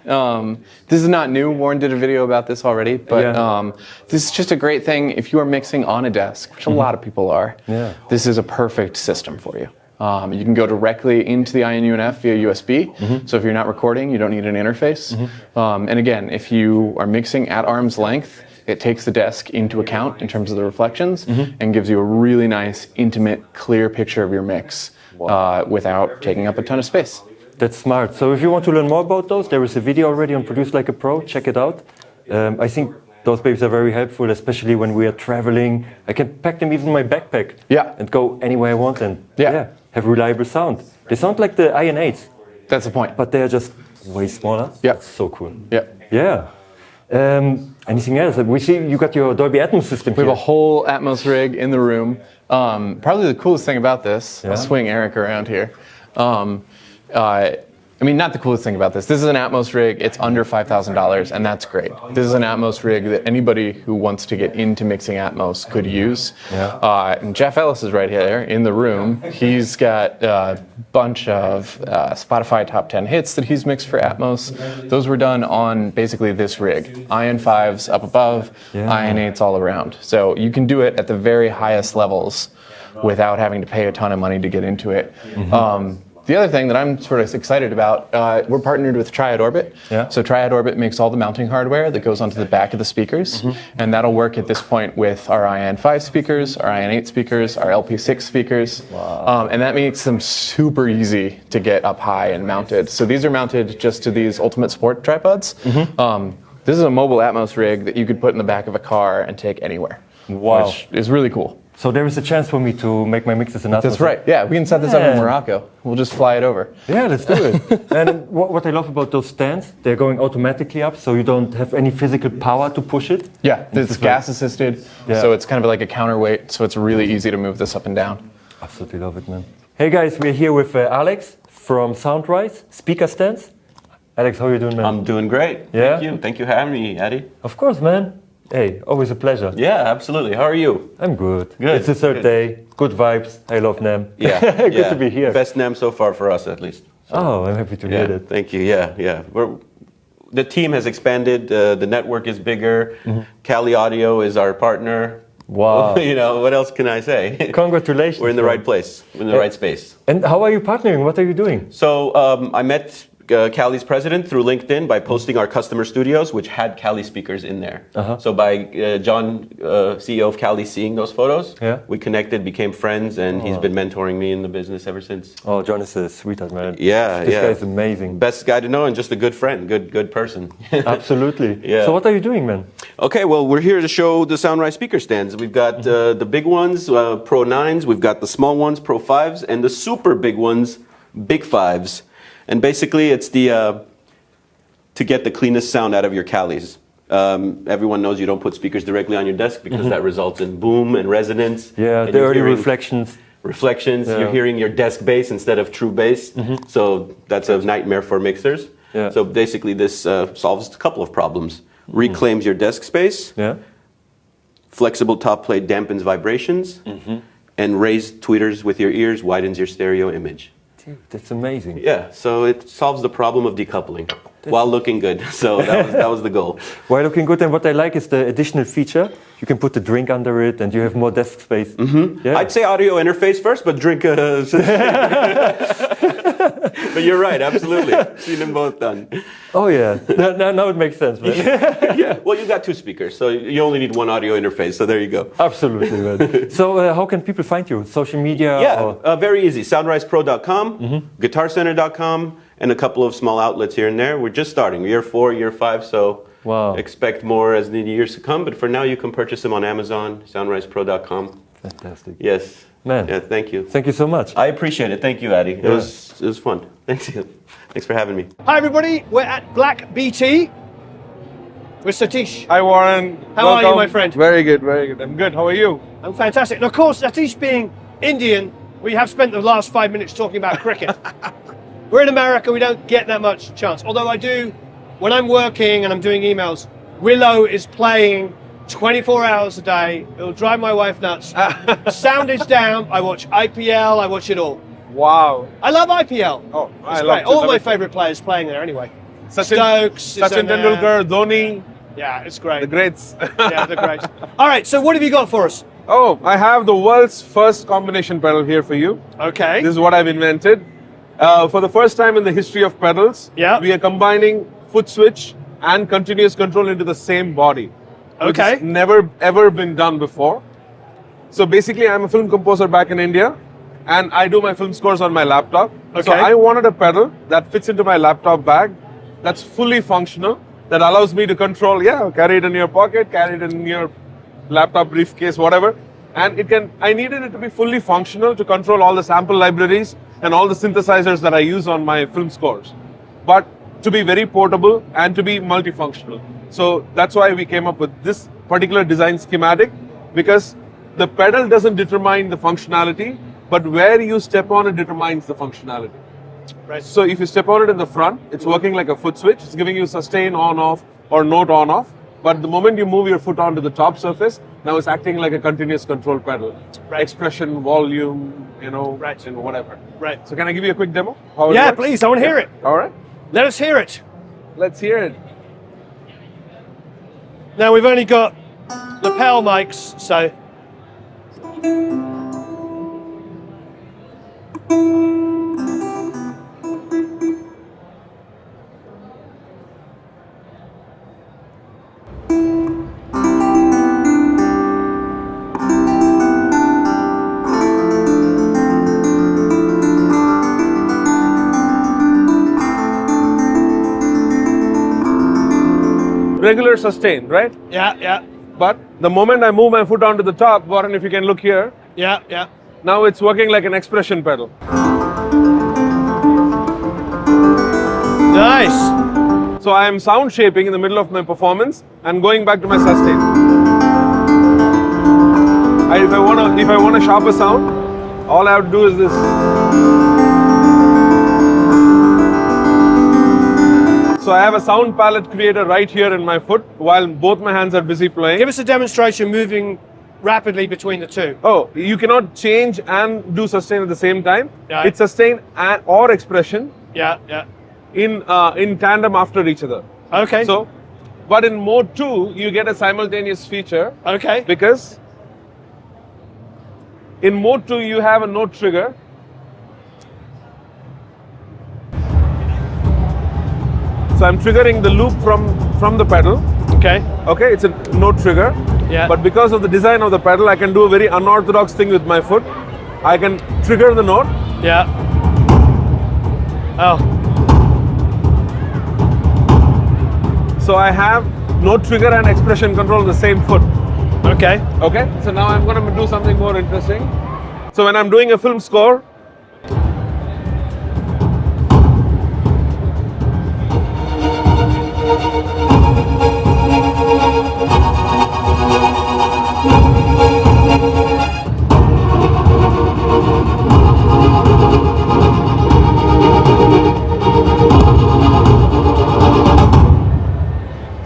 INUNF. This is not new. Warren did a video about this already. But this is just a great thing if you are mixing on a desk, which a lot of people are. Yeah. This is a perfect system for you. You can go directly into the INUNF via USB. So if you're not recording, you don't need an interface. And again, if you are mixing at arm's length, it takes the desk into account in terms of the reflections and gives you a really nice, intimate, clear picture of your mix without taking up a ton of space. That's smart. So if you want to learn more about those, there is a video already on Produce Like a Pro. Check it out. I think those babies are very helpful, especially when we are traveling. I can pack them even in my backpack and go anywhere I want and have reliable sound. They sound like the IN8s. That's the point. But they are just way smaller. Yeah. That's so cool. Yeah. Yeah. Anything else? We see you got your Dolby Atmos system We here. have a whole Atmos rig in the room. Probably the coolest thing about this, I'll swing Eric around here. I mean, not the coolest thing about this. This is an Atmos rig. It's under $5,000, and that's great. This is an Atmos rig that anybody who wants to get into mixing Atmos could use. And Jeff Ellis is right here in the room. He's got a bunch of Spotify top 10 hits that he's mixed for Atmos. Those were done on basically this rig. Ion 5s up above, Ion 8s all around. So you can do it at the very highest levels without having to pay a ton of money to get into it. The other thing that I'm sort of excited about, we're partnered with Triad Orbit. So Triad Orbit makes all the mounting hardware that goes onto the back of the speakers. And that'll work at this point with our Ion 5 speakers, our Ion 8 speakers, our LP6 speakers. And that makes them super easy to get up high and mounted. So these are mounted just to these Ultimate Sport tripods. This is a mobile Atmos rig that you could put in the back of a car and take anywhere, which is really cool. So there is a chance for me to make my mixes in Atmos. That's right. Yeah, we can set this up in Morocco. We'll just fly it over. Yeah, let's do it. And what I love about those stands, they're going automatically up, so you don't have any physical power to push it. Yeah, it's gas assisted, so it's kind of like a counterweight, so it's really easy to move this up and down. Absolutely love it, man. Hey guys, we're here with Alex from SoundRadix speaker stands. Alex, how are you doing, man? I'm doing great. Yeah? Thank you. Thank you for having me, Eddie. Of course, man. Hey, always a pleasure. Yeah, absolutely. How are you? I'm good. Good. It's the third day. Good vibes. I love NAMM. Yeah. Good to be here. Best NAMM so far for us, at least. So, oh, I'm happy to hear that. Thank you. Yeah. The team has expanded. The network is bigger. Cali Audio is our partner. Wow. You know, what else can I say? Congratulations. We're in the right place. We're in the right space. And how are you partnering? What are you doing? So I met Cali's president through LinkedIn by posting our customer studios, which had Cali speakers in there. So by John, CEO of Cali, seeing those photos, we connected, became friends, and he's been mentoring me in the business ever since. Oh, John is a sweetheart, man. Yeah, This guy's amazing. Best guy to know, and just a good friend, good person. Absolutely. Yeah. So what are you doing, man? Okay, well, we're here to show the SoundRadix speaker stands. We've got the big ones, Pro 9s, we've got the small ones, Pro 5s, and the super big ones, Big 5s. And basically, it's to get the cleanest sound out of your Calis. Everyone knows you don't put speakers directly on your desk because that results in boom and resonance. Yeah, and the early reflections. You're hearing your desk bass instead of true bass. So that's a nightmare for mixers. So basically, this solves a couple of problems. Reclaims your desk space. Flexible top plate dampens vibrations. And raised tweeters with your ears widens your stereo image. That's amazing. Yeah, so it solves the problem of decoupling while looking good. So that was the goal. While looking good, and what I like is the additional feature. You can put the drink under it, and you have more desk space. Yeah. I'd say audio interface first, but drink. But you're right, absolutely. Seen them both done. Oh yeah, now it makes sense, man. Yeah. Well, you've got two speakers, so you only need one audio interface. So there you go. Absolutely, man. So how can people find you? Social media? Yeah, very easy. SoundRadixPro.com, GuitarCenter.com, and a couple of small outlets here and there. We're just starting. Year 4, year 5, so expect more as the years to come. But for now, you can purchase them on Amazon, SoundRadixPro.com. Fantastic. Yes. Man. Yeah, thank you. Thank you so much. I appreciate it. Thank you, Addy. It was fun. Thanks. Thanks for having me. Hi everybody, we're at Black BT with Satish. Hi Warren. How are you, my friend? Very good, very good. I'm good. How are you? I'm fantastic. And of course, Satish being Indian, we have spent the last 5 minutes talking about cricket. We're in America, we don't get that much chance. Although I do, when I'm working and I'm doing emails, Willow is playing 24 hours a day. It'll drive my wife nuts. Sound is down. I watch IPL, I watch it all. Wow. I love IPL. Oh, it's great. All my favorite players playing there anyway. Stokes, Sachin Tendulkar, Dhoni. Yeah, it's great. The greats. Yeah, they're great. All right, so what have you got for us? Oh, I have the world's first combination pedal here for you. Okay. This is what I've invented. For the first time in the history of pedals, we are combining foot switch and continuous control into the same body. Which has never ever been done before. So basically, I'm a film composer back in India, and I do my film scores on my laptop. So I wanted a pedal that fits into my laptop bag, that's fully functional, that allows me to control, carry it in your pocket, carry it in your laptop briefcase, whatever. And I needed it to be fully functional to control all the sample libraries and all the synthesizers that I use on my film scores. But to be very portable and to be multifunctional. So that's why we came up with this particular design schematic, because the pedal doesn't determine the functionality, but where you step on it determines the functionality. Right. So if you step on it in the front, it's working like a foot switch. It's giving you sustain on off or note on off. But the moment you move your foot onto the top surface, now it's acting like a continuous control pedal. Right. Expression, volume, right. And whatever. Right. So can I give you a quick demo? How it Yeah, works? please. I want to hear it. All right. Let us hear it. Let's hear it. Now we've only got lapel mics, so. Regular sustain, right? Yeah, yeah. But the moment I move my foot onto the top, Warren, if you can look here. Yeah, yeah. Now it's working like an expression pedal. Nice. So I am sound shaping in the middle of my performance and going back to my sustain. If I want a sharper sound, all I have to do is this. So I have a sound palette creator right here in my foot while both my hands are busy playing. Give us a demonstration moving rapidly between the two. Oh, you cannot change and do sustain at the same time. Yeah. It's sustain and or expression. Yeah, yeah. In tandem after each other. Okay. So, but in mode 2, you get a simultaneous feature. Okay. Because in mode 2, you have a note trigger. So I'm triggering the loop from the pedal. Okay. Okay, it's a note trigger. Yeah. But because of the design of the pedal, I can do a very unorthodox thing with my foot. I can trigger the note. Yeah. Oh. So I have note trigger and expression control on the same foot. Okay. Okay. So now I'm going to do something more interesting. So when I'm doing a film score,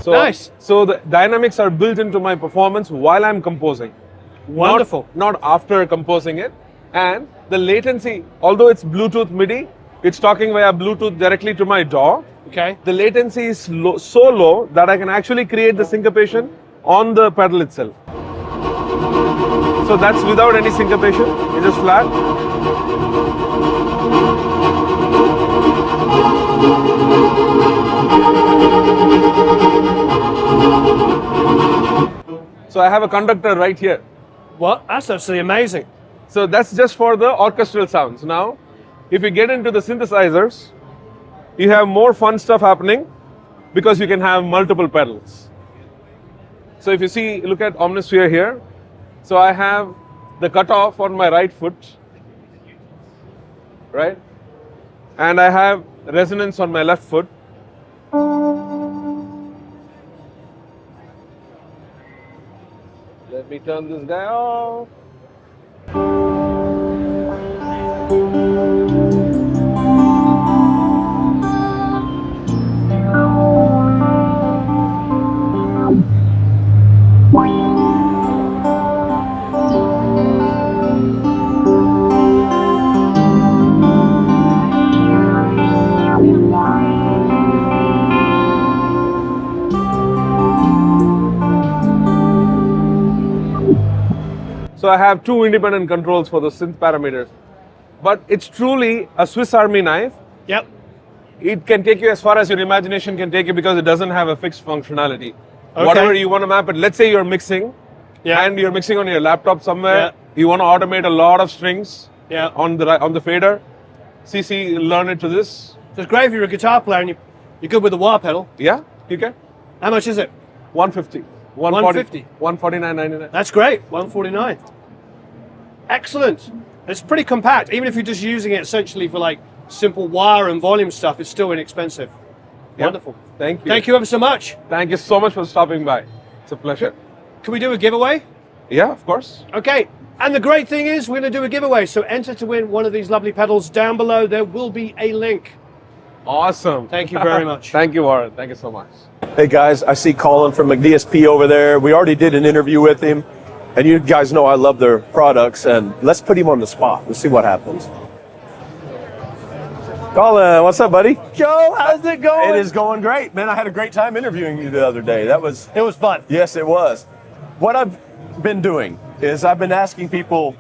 nice. So the dynamics are built into my performance while I'm composing. Wonderful. Not after composing it. And the latency, although it's Bluetooth MIDI, it's talking via Bluetooth directly to my DAW. Okay. The latency is so low that I can actually create the syncopation on the pedal itself. So that's without any syncopation, it's just flat. So I have a conductor right here. What? That's absolutely amazing. So that's just for the orchestral sounds. Now, if you get into the synthesizers, you have more fun stuff happening because you can have multiple pedals. So if you see, look at Omnisphere here. So I have the cutoff on my right foot, right? And I have resonance on my left foot. Let me turn this guy off. So I have two independent controls for the synth parameters. But it's truly a Swiss Army knife. Yep. It can take you as far as your imagination can take you because it doesn't have a fixed functionality. Okay. Whatever you want to map it, let's say you're mixing, and you're mixing on your laptop somewhere. You want to automate a lot of strings on the fader. CC, learn it to this. So it's great if you're a guitar player and you're good with the wah pedal. Yeah, you can. How much is it? 150. 150. 149.99. That's great. 149. Excellent. It's pretty compact. Even if you're just using it essentially for like simple wire and volume stuff, it's still inexpensive. Wonderful. Thank you. Thank you ever so much. Thank you so much for stopping by. It's a pleasure. Can we do a giveaway? Yeah, of course. Okay. And the great thing is we're going to do a giveaway. So enter to win one of these lovely pedals. Down below there will be a link. Awesome. Thank you very much. Thank you, Warren. Thank you so much. Hey guys, I see Colin from McDSP over there. We already did an interview with him, and you guys know I love their products, and let's put him on the spot. Let's see what happens. Colin, what's up, buddy? Joe, how's it going? It is going great, man. I had a great time interviewing you the other day. It was fun. Yes, it was. What I've been doing is I've been asking people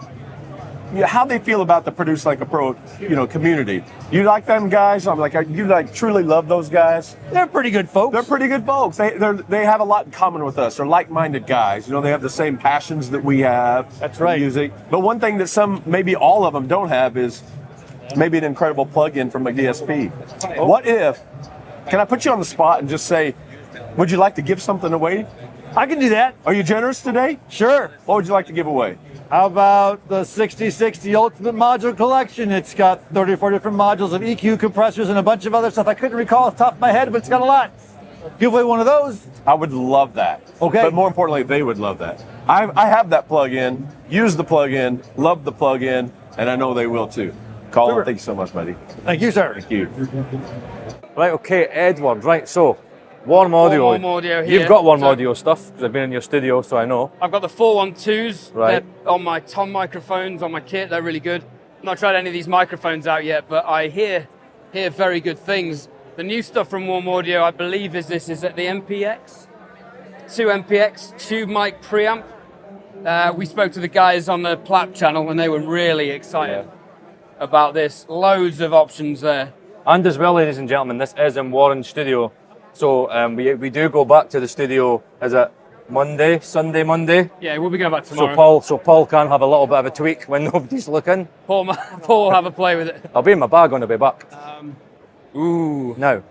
how they feel about the Produce Like a Pro, community. You like them guys? I'm like, you truly love those guys? They're pretty good folks. They're pretty good folks. They have a lot in common with us. They're like-minded guys. They have the same passions that we have. That's right. Music. But one thing that maybe all of them don't have is maybe an incredible plug-in from McDSP. What if, can I put you on the spot and just say, would you like to give something away? I can do that. Are you generous today? Sure. What would you like to give away? How about the 6060 Ultimate Module Collection? It's got 34 different modules of EQ, compressors, and a bunch of other stuff I couldn't recall off the top of my head, but it's got a lot. Give away one of those. I would love that. Okay. But more importantly, they would love that. I have that plug-in, use the plug-in, love the plug-in, and I know they will too. Colin, Super. thank you so much, buddy. Thank you, sir. Thank you. Right, okay, Edward, right, so Warm Audio. Warm Audio here. You've got Warm So- Audio stuff, because I've been in your studio, so I know. I've got the 412s. Right. They're on my tom microphones on my kit. They're really good. Not tried any of these microphones out yet, but I hear very good things. The new stuff from Warm Audio, I believe, is at the MPX, 2 MPX tube mic preamp. We spoke to the guys on the Plap channel, and they were really excited about this. Loads of options there. And as well, ladies and gentlemen, this is in Warren's studio. So we do go back to the studio, is it Sunday, Monday? Yeah, we'll be going back tomorrow. So Paul can have a little bit of a tweak when nobody's looking. Paul will have a play with it. I'll be in my bag on the way back. Ooh. Now,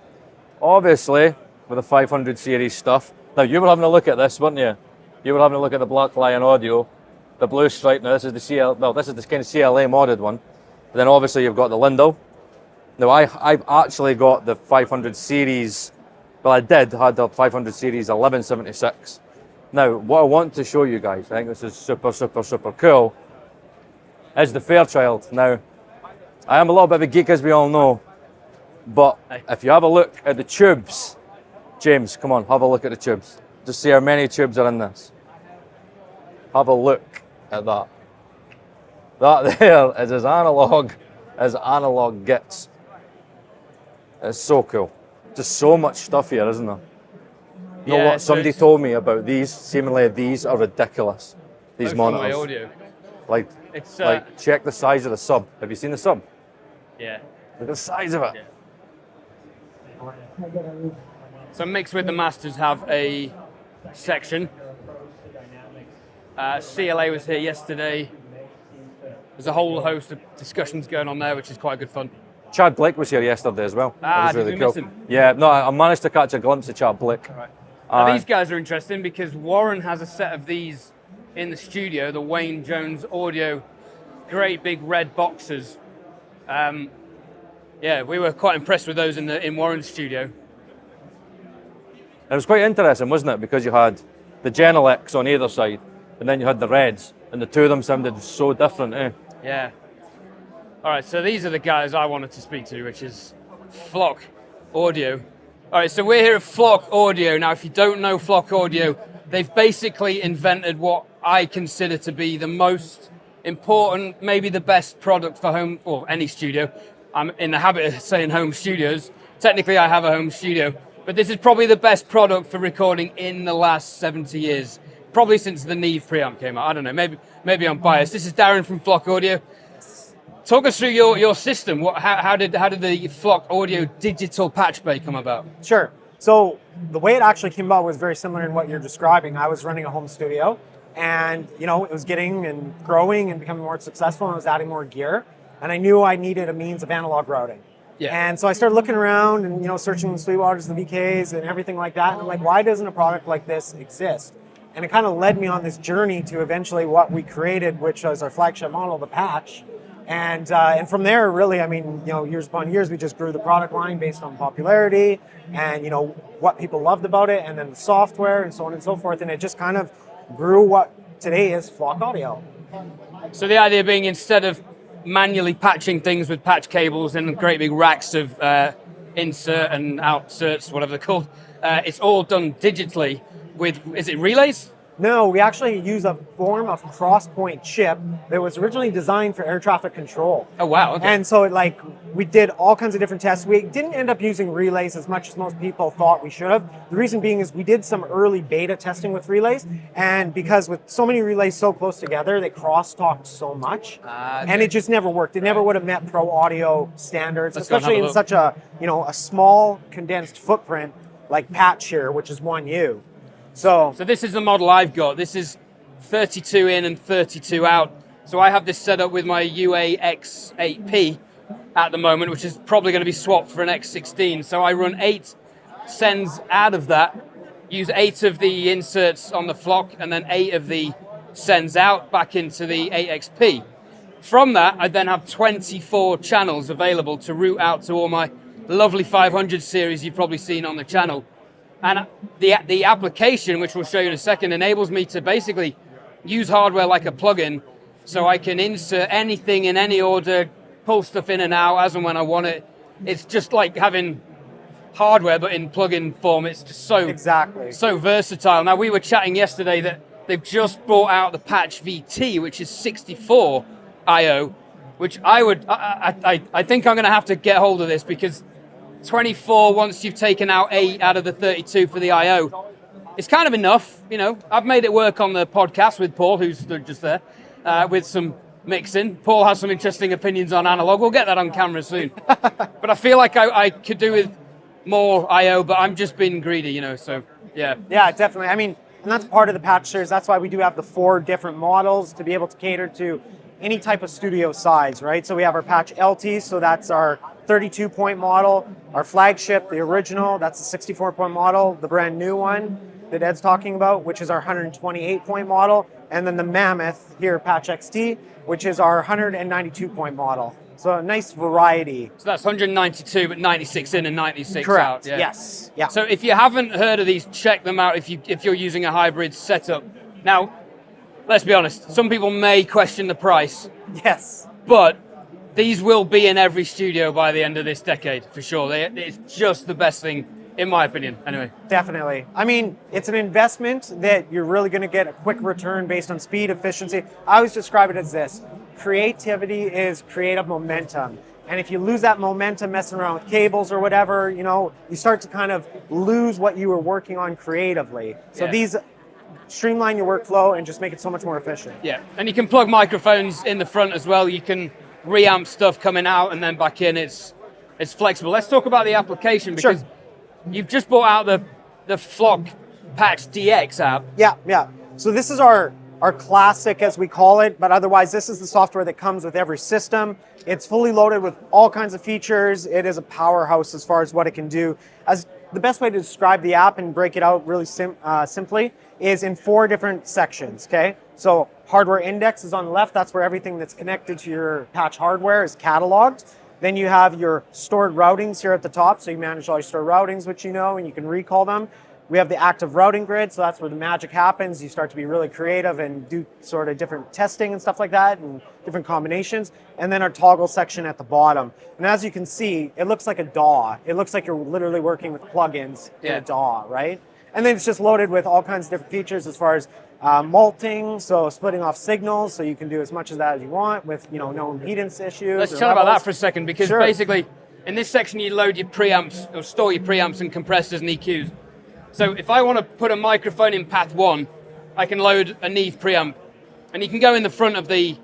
obviously, with the 500 series stuff, now you were having a look at this, weren't you? You were having a look at the Black Lion Audio, the Blue Stripe. Now this is the kind of CLA modded one. But then obviously you've got the Lindo. Now I've actually got the 500 series. Well, I had the 500 series 1176. Now, what I want to show you guys, I think this is super, super, super cool, is the Fairchild. Now, I am a little bit of a geek, as we all know, but if you have a look at the tubes, James, come on, have a look at the tubes. Just see how many tubes are in this. Have a look at that. That there is as analog gets. It's so cool. Just so much stuff here, isn't there? You know what? Somebody told me about these. Seemingly, these are ridiculous. These monitors. Audio. Like, It's check the size of the sub. Have you seen the sub? yeah. Look at the size of it. So mixed with the masters have a section. CLA was here yesterday. There's a whole host of discussions going on there, which is quite good fun. Chad Blake was here yesterday as well. That was did really we cool. miss him? Yeah, no, I managed to catch a glimpse of Chad Blake. Now, these guys are interesting because Warren has a set of these in the studio, the Wayne Jones Audio, great big red boxes. Yeah, we were quite impressed with those in Warren's studio. It was quite interesting, wasn't it? Because you had the Genelecs on either side, and then you had the Reds, and the two of them sounded so different, eh? Yeah. All right, so these are the guys I wanted to speak to, which is Flock Audio. All right, so we're here at Flock Audio. Now, if you don't know Flock Audio, they've basically invented what I consider to be the most important, maybe the best product for home, or any studio. I'm in the habit of saying home studios. Technically, I have a home studio, but this is probably the best product for recording in the last 70 years. Probably since the Neve preamp came out. I don't know, maybe I'm biased. This is Darren from Flock Audio. Talk us through your system. How did the Flock Audio digital patch bay come about? Sure. So the way it actually came about was very similar in what you're describing. I was running a home studio, and it was getting and growing and becoming more successful, and I was adding more gear, and I knew I needed a means of analog routing. Yeah. And so I started looking around and searching Sweetwaters and the VKs and everything like that. And I'm like, why doesn't a product like this exist? And it kind of led me on this journey to eventually what we created, which was our flagship model, the patch. And from there, really, I mean, you know, years upon years, we just grew the product line based on popularity and, you know, what people loved about it, and then the software and so on and so forth. And it just kind of grew what today is Flock Audio. So the idea being, instead of manually patching things with patch cables and great big racks of insert and outserts, whatever they're called, it's all done digitally with, is it relays? No, we actually use a form of cross-point chip that was originally designed for air traffic control. Oh, wow. Okay. And so, like, we did all kinds of different tests. We didn't end up using relays as much as most people thought we should have. The reason being is we did some early beta testing with relays, and because with so many relays so close together, they cross-talked so much, and it just never worked. It never would have met pro audio standards, especially in such a, you know, a small condensed footprint like Patch here, which is 1U. So this is the model I've got. This is 32 in and 32 out. So I have this set up with my UA X8P at the moment, which is probably going to be swapped for an X16. So I run 8 sends out of that, use 8 of the inserts on the Flock, and then 8 of the sends out back into the 8XP. From that, I then have 24 channels available to route out to all my lovely 500 series you've probably seen on the channel. And the application, which we'll show you in a second, enables me to basically use hardware like a plugin, so I can insert anything in any order, pull stuff in and out as and when I want it. It's just like having hardware, but in plugin form. It's just so versatile. Now, we were chatting yesterday that they've just brought out the Patch VT, which is 64 I/O, which I think I'm going to have to get hold of this, because 24 once you've taken out 8 out of the 32 for the I/O. It's kind of enough, you know. I've made it work on the podcast with Paul, who's stood just there, with some mixing. Paul has some interesting opinions on analog. We'll get that on camera soon. But I feel like I could do with more I/O, but I'm just being greedy, you know, so yeah. Yeah, definitely. I mean, and that's part of the Patch series. That's why we do have the 4 different models to be able to cater to any type of studio size, right? So we have our Patch LT, so that's our 32-point model, our flagship, the original, that's the 64-point model, the brand new one that Ed's talking about, which is our 128-point model, and then the Mammoth here, Patch XT, which is our 192-point model. So a nice variety. So that's 192, but 96 in and 96 Correct. out. Yeah. Yes. Yeah. So if you haven't heard of these, check them out if you're using a hybrid setup. Now, let's be honest, some people may question the price. Yes. But these will be in every studio by the end of this decade, for sure. It's just the best thing, in my opinion, anyway. Definitely. I mean, it's an investment that you're really going to get a quick return based on speed, efficiency. I always describe it as this. Creativity is creative momentum. And if you lose that momentum messing around with cables or whatever, you know, you start to kind of lose what you were working on creatively. So these streamline your workflow and just make it so much more efficient. Yeah, and you can plug microphones in the front as well. You can reamp stuff coming out and then back in. It's flexible. Let's talk about the application, because you've just brought out the Flock Patch DX app. Yeah. So this is our classic, as we call it, but otherwise this is the software that comes with every system. It's fully loaded with all kinds of features. It is a powerhouse as far as what it can do. As the best way to describe the app and break it out really simply is in 4 different sections, okay? So hardware index is on the left. That's where everything that's connected to your Patch hardware is cataloged. Then you have your stored routings here at the top. So you manage all your stored routings, which you know, and you can recall them. We have the active routing grid. So that's where the magic happens. You start to be really creative and do sort of different testing and stuff like that, and different combinations. And then our toggle section at the bottom. And as you can see, it looks like a DAW. It looks like you're literally working with plugins in a DAW, right? And then it's just loaded with all kinds of different features as far as multing, so splitting off signals, so you can do as much of that as you want with, you know, no impedance issues. Let's chat about that for a second, because basically in this section you load your preamps, or store your preamps and compressors and EQs. So if I want to put a microphone in path 1, I can load a Neve preamp, and you can go in the front of the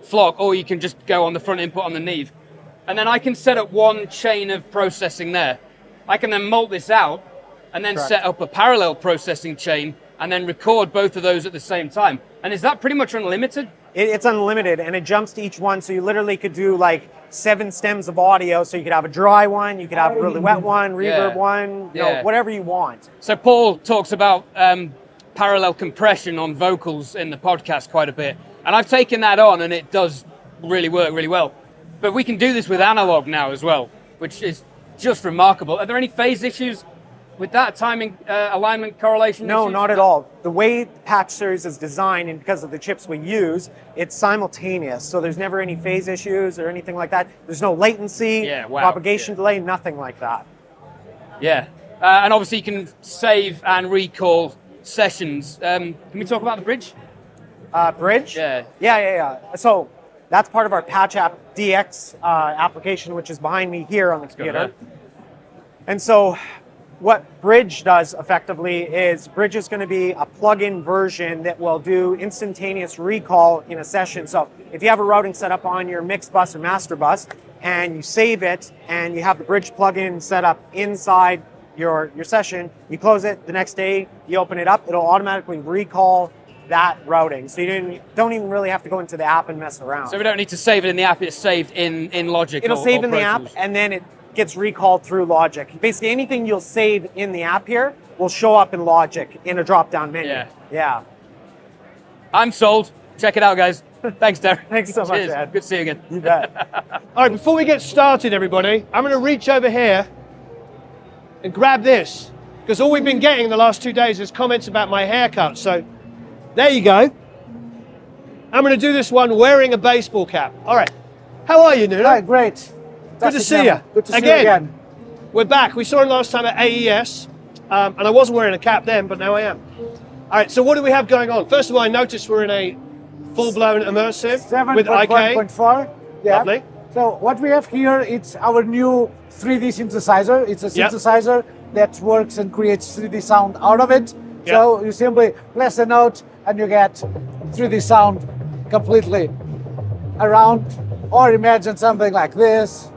Flock, or you can just go on the front input on the Neve. And then I can set up one chain of processing there. I can then mult this out, and then set up a parallel processing chain, and then record both of those at the same time. And is that pretty much unlimited? It's unlimited, and it jumps to each one, so you literally could do like 7 stems of audio, so you could have a dry one, you could have a really wet one, reverb one, you know, whatever you want. So Paul talks about parallel compression on vocals in the podcast quite a bit, and I've taken that on, and it does really work really well. But we can do this with analog now as well, which is just remarkable. Are there any phase issues with that, timing, alignment, correlation No, issues? not at all. The way Patch Series is designed, and because of the chips we use, it's simultaneous. So there's never any phase issues or anything like that. There's no latency, propagation delay, nothing like that. Yeah, and obviously you can save and recall sessions. Can we talk about the bridge? Bridge? Yeah. So that's part of our Patch App DX application, which is behind me here on the computer. And so what Bridge does effectively is Bridge is going to be a plug-in version that will do instantaneous recall in a session. So if you have a routing set up on your mix bus or master bus and you save it and you have the Bridge plugin set up inside your session, you close it, the next day you open it up, it'll automatically recall that routing. So you don't even really have to go into the app and mess around. So we don't need to save it in the app, it's saved in Logic. It'll save in the app and then it gets recalled through Logic. Basically anything you'll save in the app here will show up in Logic in a drop-down menu. Yeah. I'm sold. Check it out, guys. Thanks, Derek. Thanks so much, Cheers. Ed. Good to see you again. You bet. All right, before we get started, everybody, I'm going to reach over here and grab this, because all we've been getting in the last 2 days is comments about my haircut. So there you go. I'm going to do this one wearing a baseball cap. All right. How are you, Nuno? Hi, great. Good to see you. Good to see you again. We're back. We saw it last time at AES, and I wasn't wearing a cap then, but now I am. All right, so what do we have going on? First of all, I noticed we're in a full-blown immersive with IK. 7.1.4. Yeah. Lovely. So what we have here, it's our new 3D synthesizer. It's a synthesizer that works and creates 3D sound out of it. So you simply press a note and you get 3D sound completely around. Or imagine something like this.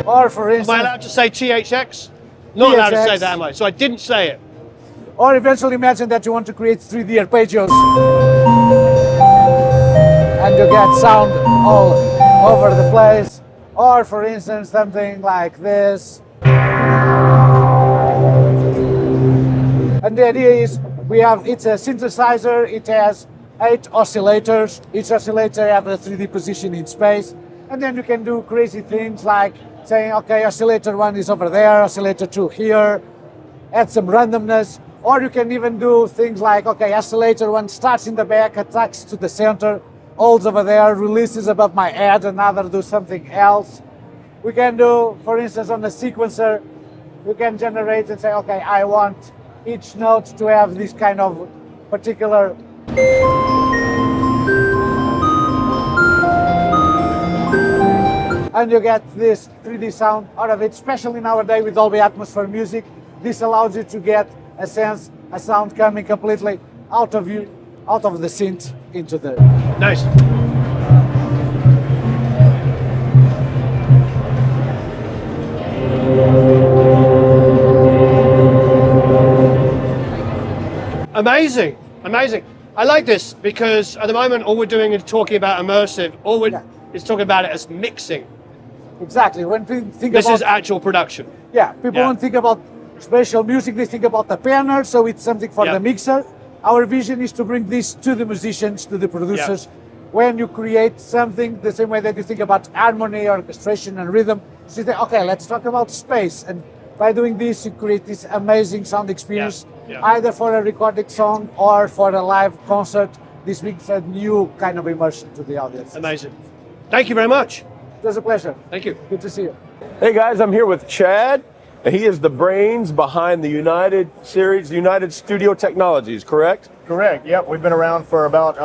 Or for instance... Am I allowed to say THX? Not allowed to say that, am I? So I didn't say it. Or eventually imagine that you want to create 3D arpeggios. And you get sound all over the place. Or for instance, something like this. And the idea is it's a synthesizer, it has 8 oscillators. Each oscillator has a 3D position in space. And then you can do crazy things like saying, okay, oscillator 1 is over there, oscillator 2 here, add some randomness. Or you can even do things like, okay, oscillator 1 starts in the back, attacks to the center, holds over there, releases above my head, another do something else. We can do, for instance, on the sequencer, we can generate and say, okay, I want each note to have this kind of particular and you get this 3D sound out of it, especially nowadays with Dolby Atmos for music. This allows you to get a sense, a sound coming completely out of the synth into the... Nice. Amazing, amazing. I like this because at the moment all we're doing is talking about immersive. All we're is talking about it as mixing. Exactly. When people think this about... is actual production. Yeah, people don't think about spatial music, they think about the piano, so it's something for the mixer. Our vision is to bring this to the musicians, to the producers. When you create something, the same way that you think about harmony, orchestration, and rhythm, so you think, okay, let's talk about space. And by doing this, you create this amazing sound experience, either for a recorded song or for a live concert. This brings a new kind of immersion to the audience. Amazing. Thank you very much. It was a pleasure. Thank you. Good to see you. Hey guys, I'm here with Chad. He is the brains behind the United Series, United Studio Technologies, correct? Correct. Yep. We've been around for about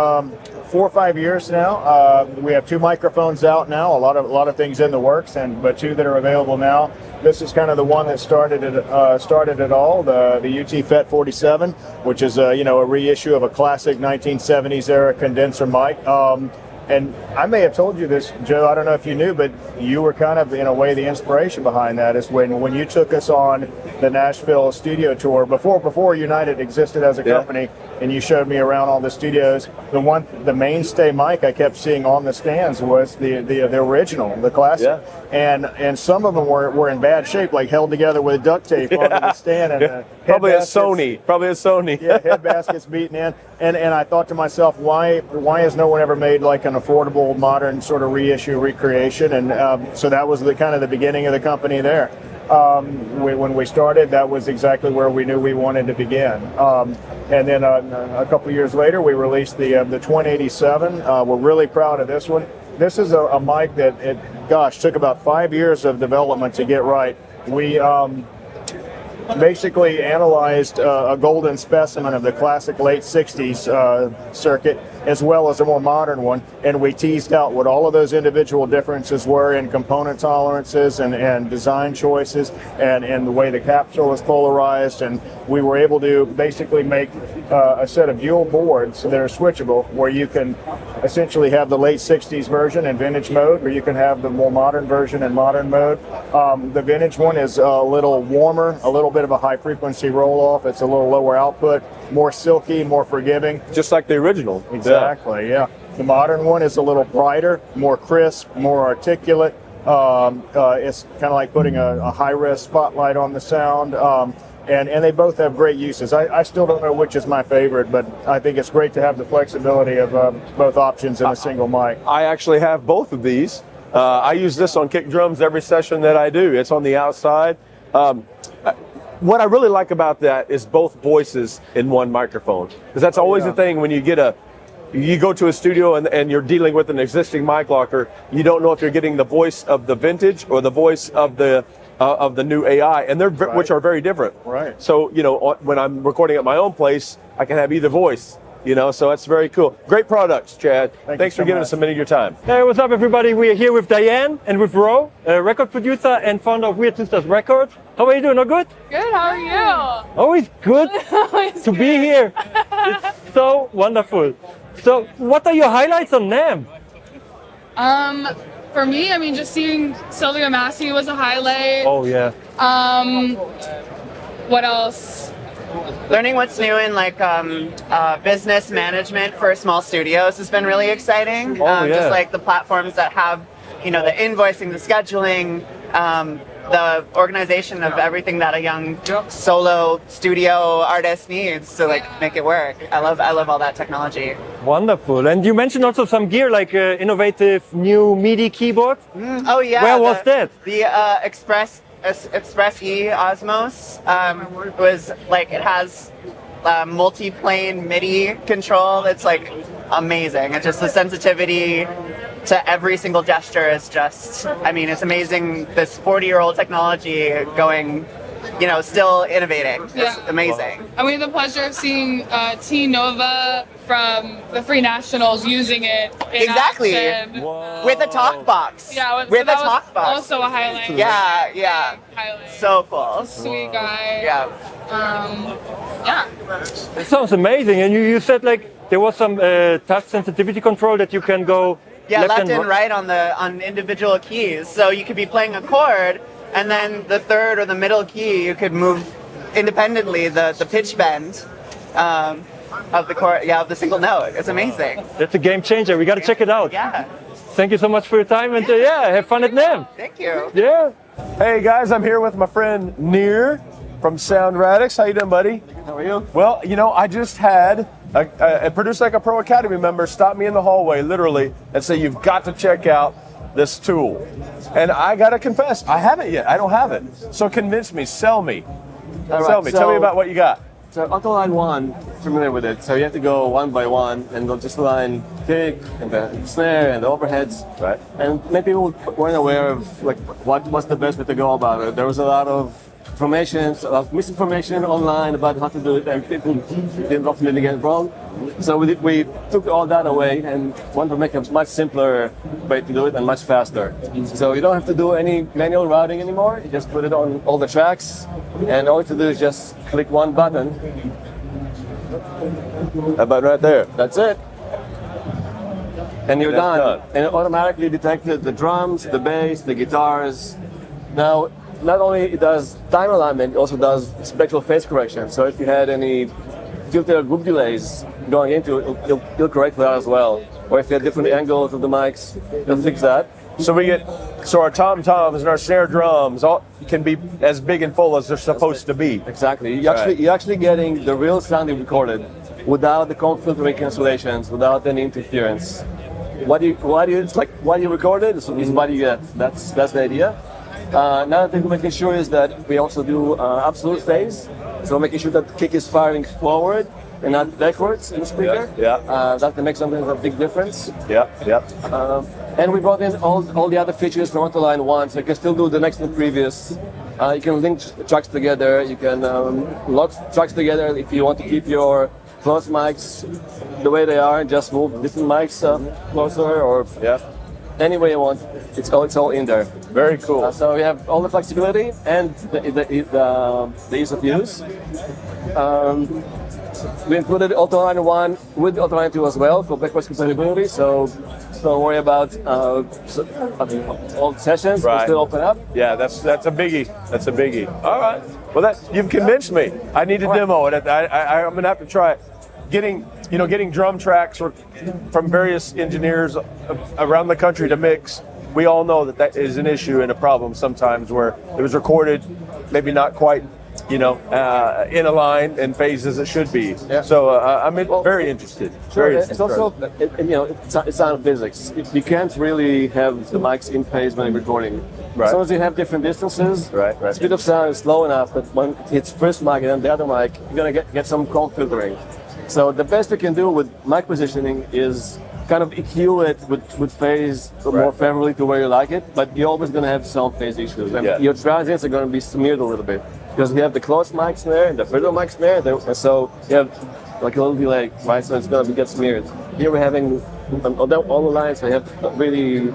4 or 5 years now. We have 2 microphones out now. A lot of things in the works, but 2 that are available now. This is kind of the one that started it all. The UT FET 47, which is a reissue of a classic 1970s era condenser mic. And I may have told you this, Joe, I don't know if you knew, but you were kind of, in a way, the inspiration behind that is when you took us on the Nashville studio tour, before United existed as a company, and you showed me around all the studios. The mainstay mic I kept seeing on the stands was the original, the classic, and some of them were in bad shape, like held together with duct tape onto the stand, and probably a Sony. Yeah, head baskets beaten in, and I thought to myself, why has no one ever made like an affordable, modern sort of reissue recreation? And so that was the kind of the beginning of the company there. When we started, that was exactly where we knew we wanted to begin. And then a couple of years later, we released the 2087. We're really proud of this one. This is a mic that, took about 5 years of development to get right. We basically analyzed a golden specimen of the classic late 60s circuit, as well as a more modern one, and we teased out what all of those individual differences were in component tolerances and design choices and the way the capsule is polarized, and we were able to basically make a set of dual boards that are switchable, where you can essentially have the late 60s version in vintage mode, or you can have the more modern version in modern mode. The vintage one is a little warmer, a little bit of a high frequency roll off. It's a little lower output, more silky, more forgiving. Just like the original. Exactly, yeah. The modern one is a little brighter, more crisp, more articulate. It's kind of like putting a high-res spotlight on the sound. And they both have great uses. I still don't know which is my favorite, but I think it's great to have the flexibility of both options in a single mic. I actually have both of these. I use this on kick drums every session that I do. It's on the outside. What I really like about that is both voices in one microphone, because that's always the thing when you go to a studio and you're dealing with an existing mic locker. You don't know if you're getting the voice of the vintage or the voice of the new AI, and which are very different. Right. So when I'm recording at my own place, I can have either voice. So that's very cool. Great products, Chad. Thanks for giving us a minute of your time. Hey, what's up, everybody? We are here with Diane and with Ro, a record producer and founder of Weird Sisters Records. How are you doing? All good? Good, how are you? Always good to be here. It's so wonderful. So, what are your highlights on NAMM? For me, I mean, just seeing Sylvia Massey was a highlight. Oh, yeah. What else? Learning what's new in business management for small studios has been really exciting. Just like the platforms that have, the invoicing, the scheduling, the organization of everything that a young solo studio artist needs to make it work. I love all that technology. Wonderful. And you mentioned also some gear like innovative new MIDI keyboard. Oh yeah. Where was that? The Express E Osmos was it has multi-plane MIDI control. It's amazing. It's just the sensitivity to every single gesture is just, it's amazing. This 40-year-old technology going, still innovating. It's amazing. And we had the pleasure of seeing T Nova from the Free Nationals using it in action. With a talk box. Yeah, with a talk box. Also a highlight. Yeah. Highlight. So cool. Sweet guy. Yeah. It sounds amazing. And you said there was some touch sensitivity control that you can go left and right on individual keys. So you could be playing a chord, and then the third or the middle key, you could move independently the pitch bend of the chord, of the single note. It's amazing. That's a game changer. We got to check it out. Yeah. Thank you so much for your time, and have fun at NAMM. Thank you. Yeah. Hey guys, I'm here with my friend Nir from SoundRadix. How you doing, buddy? How are you? Well, I just had a Produce Like a Pro Academy member stop me in the hallway, literally, and say, you've got to check out this tool. And I got to confess, I haven't yet. I don't have it. So convince me, sell me. Tell me about what you got. So auto line 1, familiar with it. So you have to go one by one and go just line kick and the snare and the overheads. Right. And many people weren't aware of what's the best way to go about it. There was a lot of misinformation online about how to do it, and people didn't often get it wrong. So we took all that away and wanted to make a much simpler way to do it and much faster. So you don't have to do any manual routing anymore. You just put it on all the tracks, and all you have to do is just click one button. How about right there? That's it. and you're That's done. And it automatically detected the drums, the bass, the guitars. Now, not only it does time alignment, it also does spectral phase correction. So if you had any filter group delays going into it, it'll correct that as well. Or if you had different angles of the mics, it'll fix that. So our tom-toms and our snare drums all can be as big and full as they're supposed to be. Exactly. You're actually getting the real sound you recorded without the comb filtering cancellations, without any interference. What you recorded is what you get. That's the idea. Another thing we're making sure is that we also do absolute phase. So making sure that the kick is firing forward and not backwards in the speaker. That can make something of a big difference. And we brought in all the other features from Autoline 1, so you can still do the next and previous. You can link tracks together, you can lock tracks together if you want to keep your close mics the way they are and just move different mics closer or any way you want. It's all in there. Very cool. So we have all the flexibility and the ease of use. We included Autoline 1 with Autoline 2 as well for backwards compatibility, so don't worry about old sessions. We'll still open up. Yeah, that's a biggie. That's a biggie. All right. Well, you've convinced me. I need to demo it. I'm gonna have to try it. Getting drum tracks from various engineers around the country to mix. We all know that is an issue and a problem sometimes where it was recorded maybe not quite in a line and phase as it should be. So I'm very interested. Sure, it's also it's sound physics. You can't really have the mics in phase when you're recording. As long as you have different distances, the speed of sound is slow enough that when it hits first mic and then the other mic, you're gonna get some comb filtering. So the best you can do with mic positioning is kind of EQ it with phase more favorably to where you like it, but you're always going to have some phase issues. And your transients are going to be smeared a little bit because we have the close mic snare and the further mic snare, and so you have like a little delay, right? So it's going to get smeared. Here we're having on all the lines, we have really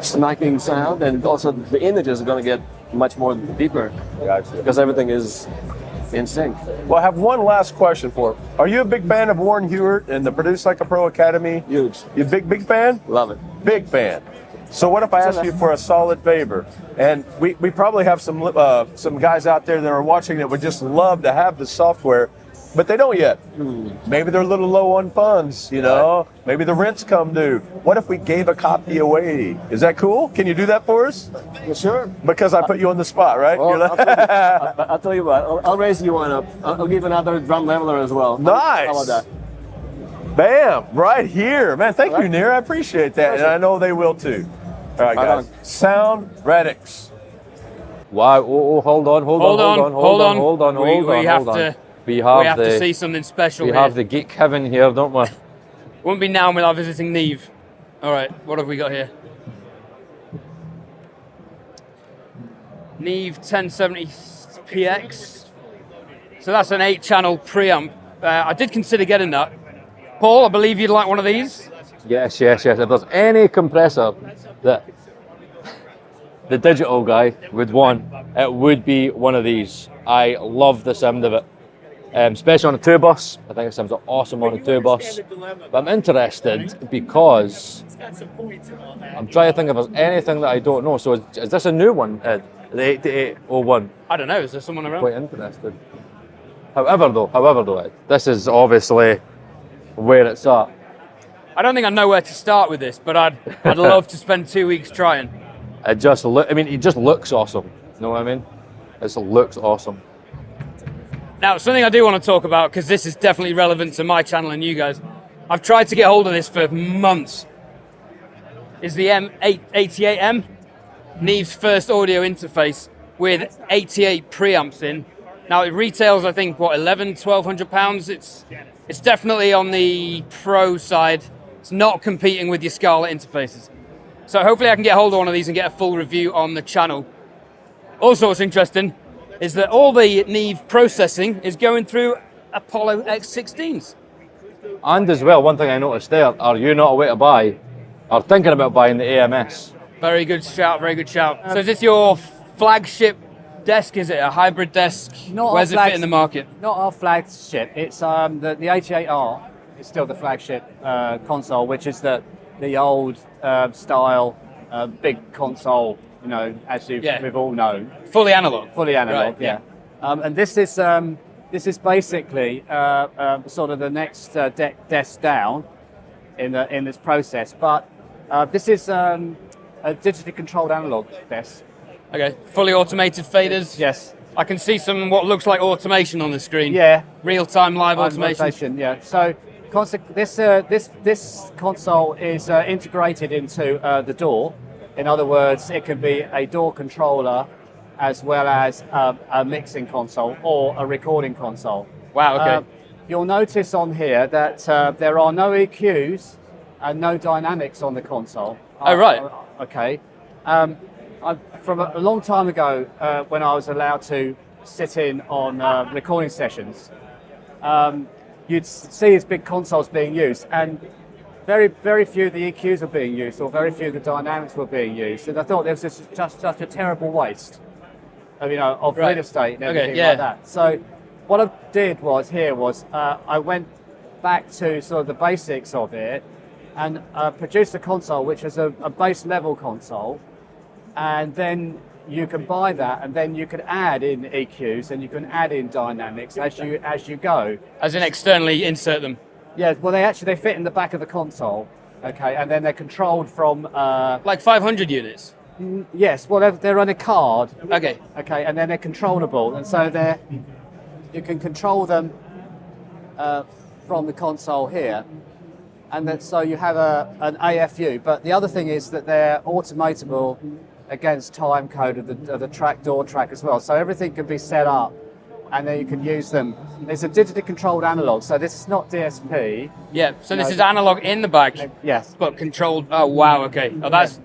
smacking sound, and also the images are going to get much more deeper because everything is in sync. Well, I have one last question for him. Are you a big fan of Warren Hewart and the Produce Like a Pro Academy? Huge. You big fan? Love it. Big fan. So what if I ask you for a solid favor? And we probably have some guys out there that are watching that would just love to have the software, but they don't yet. Maybe they're a little low on funds, Maybe the rent's come due. What if we gave a copy away? Is that cool? Can you do that for us? Sure. Because I put you on the spot, right? Well, I'll tell you what, I'll raise you one up. I'll give another drum leveler as well. Nice. How about that? Bam, right here. Man, thank you, Nir. I appreciate that. And I know they will too. All right, guys. SoundRadix. Wow, hold on. We have to see something special here. We have the geek heaven here, don't we? Wouldn't be now without visiting Neve. All right, what have we got here? Neve 1070PX. So that's an 8-channel preamp. I did consider getting that. Paul, I believe you'd like one of these? Yes. If there's any compressor that the digital guy would want, it would be one of these. I love the sound of it. Especially on a 2-bus. I think it sounds awesome on a 2-bus. But I'm interested because I'm trying to think if there's anything that I don't know. So is this a new one, Ed? The 8801? I don't know, is there someone around? Quite interested. However though, Ed, this is obviously where it's at. I don't think I know where to start with this, but I'd love to spend 2 weeks trying. It just looks awesome. You know what I mean? It looks awesome. Now, something I do want to talk about, because this is definitely relevant to my channel and you guys. I've tried to get hold of this for months. Is the M88M, Neve's first audio interface with 88 preamps in. Now it retails, I think, what, £1,100–1,200. It's definitely on the pro side. It's not competing with your Scarlett interfaces. So hopefully I can get hold of one of these and get a full review on the channel. Also, what's interesting is that all the Neve processing is going through Apollo X16s. And as well, one thing I noticed there, are you not aware to buy, or thinking about buying the AMS? Very good shout. So is this your flagship desk? Is it a hybrid desk? Where's it fit in the market? Not our flagship. It's the 88R. is still the flagship console, which is the old style big console. You know, as we've all known, fully analog. Fully analog, Right, yeah. And this is basically sort of the next desk down in this process, but this is a digitally controlled analog desk. Okay, fully automated faders. Yes. I can see some what looks like automation on the screen. Yeah. Real-time live automation. Yeah. So this console is integrated into the DAW. In other words, it can be a DAW controller as well as a mixing console or a recording console. Wow, okay. You'll notice on here that there are no EQs and no dynamics on the console. Oh, right. Okay. From a long time ago, when I was allowed to sit in on recording sessions, you'd see these big consoles being used, and very few of the EQs were being used, or very few of the dynamics were being used. And I thought there was just such a terrible waste of, of real estate and everything like that. So what I did was I went back to sort of the basics of it and produced a console which is a base level console, and then you can buy that, and then you can add in EQs and you can add in dynamics as you go. As in externally insert them. Yeah, well, they fit in the back of the console, okay, and then they're controlled from like 500 units. Yes, well, they're on a card. Okay. Okay, and then they're controllable, and so you can control them from the console here, and so you have an AFU. But the other thing is that they're automatable against time code of the track DAW track as well. So everything can be set up, and then you can use them. It's a digitally controlled analog, so this is not DSP. Yeah, so this is analog in the back. Yes. But controlled. Oh, wow, okay. Oh, that's.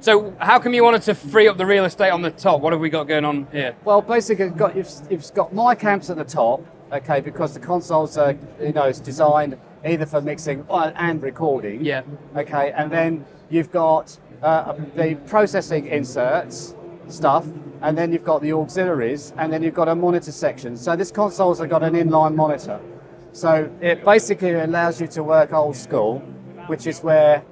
So how come you wanted to free up the real estate on the top? What have we got going on here? Well, basically, you've got mic amps at the top, okay, because the consoles are, it's designed either for mixing and recording. Yeah. Okay, and then you've got the processing inserts stuff, and then you've got the auxiliaries, and then you've got a monitor section. So this console's got an inline monitor. So it basically allows you to work old school, which is where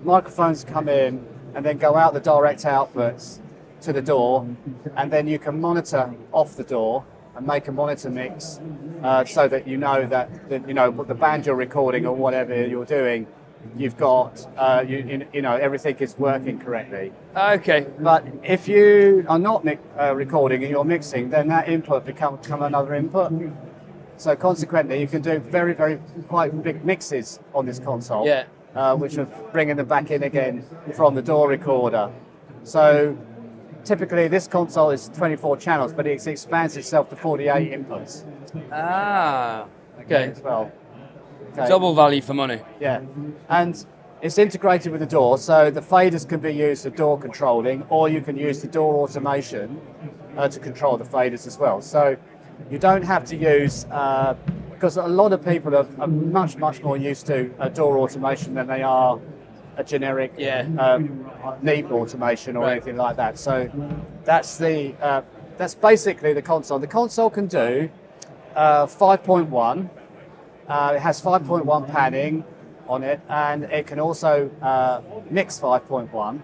microphones come in and then go out the direct outputs to the DAW, and then you can monitor off the DAW and make a monitor mix so that the band you're recording or whatever you're doing, you've got everything is working correctly. Okay. But if you are not recording and you're mixing, then that input becomes another input. So consequently, you can do very quite big mixes on this console. Yeah. Which are bringing them back in again from the DAW recorder. So typically this console is 24 channels, but it expands itself to 48 inputs. Ah, okay. As well. Okay. Double value for money. Yeah, and it's integrated with the DAW, so the faders can be used for DAW controlling, or you can use the DAW automation to control the faders as well. So you don't have to use, because a lot of people are much more used to DAW automation than they are a generic NEEP automation or anything like that. So that's basically the console. The console can do 5.1. It has 5.1 panning on it, and it can also mix 5.1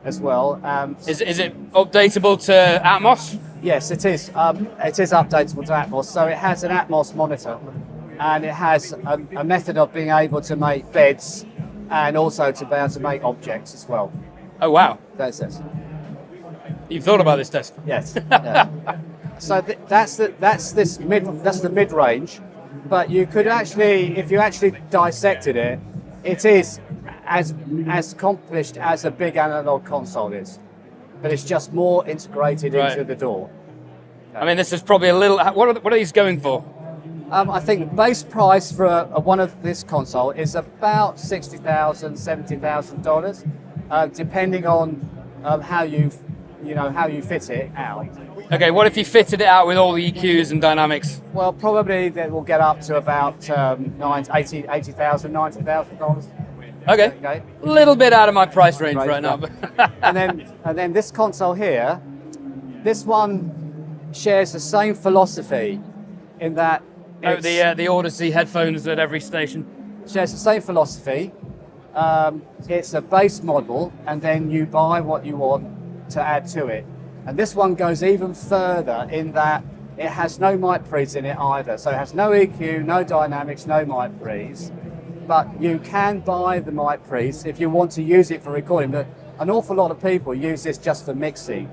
as well. Is it updatable to Atmos? Yes, it is. It is updatable to Atmos. So it has an Atmos monitor, and it has a method of being able to make beds and also to be able to make objects as well. Oh wow! That's it. You've thought about this test? Yes. Yeah. So that's the mid range. But you could actually, if you actually dissected it, it is as accomplished as a big analog console is, but it's just more integrated into the DAW. I mean, this is probably a little. What are these going for? I think the base price for one of this console is about $60,000, $70,000, depending on how you fit it out. Okay, what if you fitted it out with all the EQs and dynamics? Well, probably that will get up to about $80,000, $90,000. Okay. A little bit out of my price range right now. and then this console here, this one shares the same philosophy in that the Odyssey headphones at every station. Shares the same philosophy. It's a base model, and then you buy what you want to add to it. And this one goes even further in that it has no mic pre's in it either. So it has no EQ, no dynamics, no mic pre's. But you can buy the mic pre's if you want to use it for recording. But an awful lot of people use this just for mixing.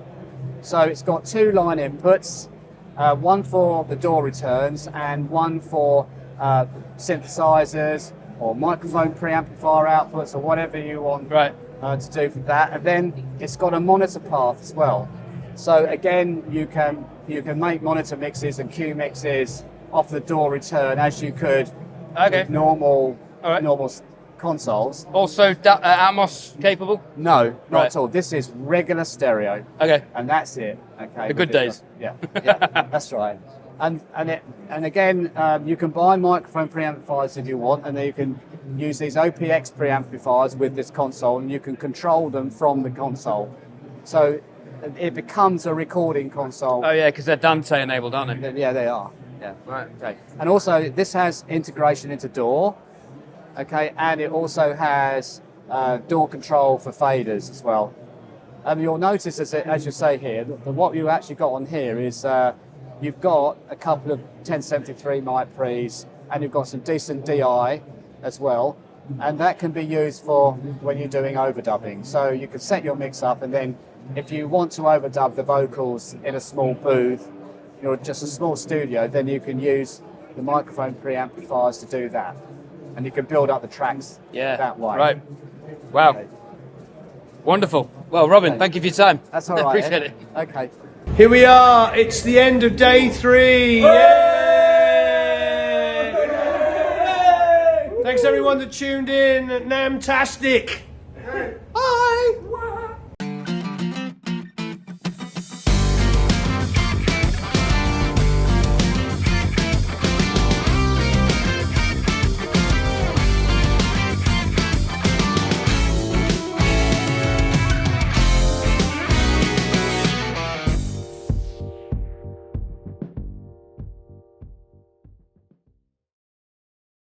So it's got 2 line inputs, one for the DAW returns and one for synthesizers or microphone preamplifier outputs or whatever you want to do for that. And then it's got a monitor path as well. So again, you can make monitor mixes and cue mixes off the DAW return as you could with normal consoles. Also Atmos capable? No, not at all. This is regular stereo. Okay. And that's it. Okay. The good days. Yeah, that's right. And again, you can buy microphone preamplifiers if you want, and then you can use these OPX preamplifiers with this console, and you can control them from the console. So it becomes a recording console. Oh yeah, because they're Dante enabled, aren't they? Yeah, they are. Yeah. Right. Okay. And also, this has integration into DAW. Okay, and it also has DAW control for faders as well. You'll notice, as you say here, that what you actually got on here is you've got a couple of 1073 mic pre's, and you've got some decent DI as well, and that can be used for when you're doing overdubbing. So you can set your mix up, and then if you want to overdub the vocals in a small booth, just a small studio, then you can use the microphone preamplifiers to do that. And you can build up the tracks that way. Right. Wow. Okay. Wonderful. Well, Robin, thank you for your time. That's all right. Appreciate it. Okay. Here we are. It's the end of day 3. Yay! Thanks everyone that tuned in. NAMM-tastic.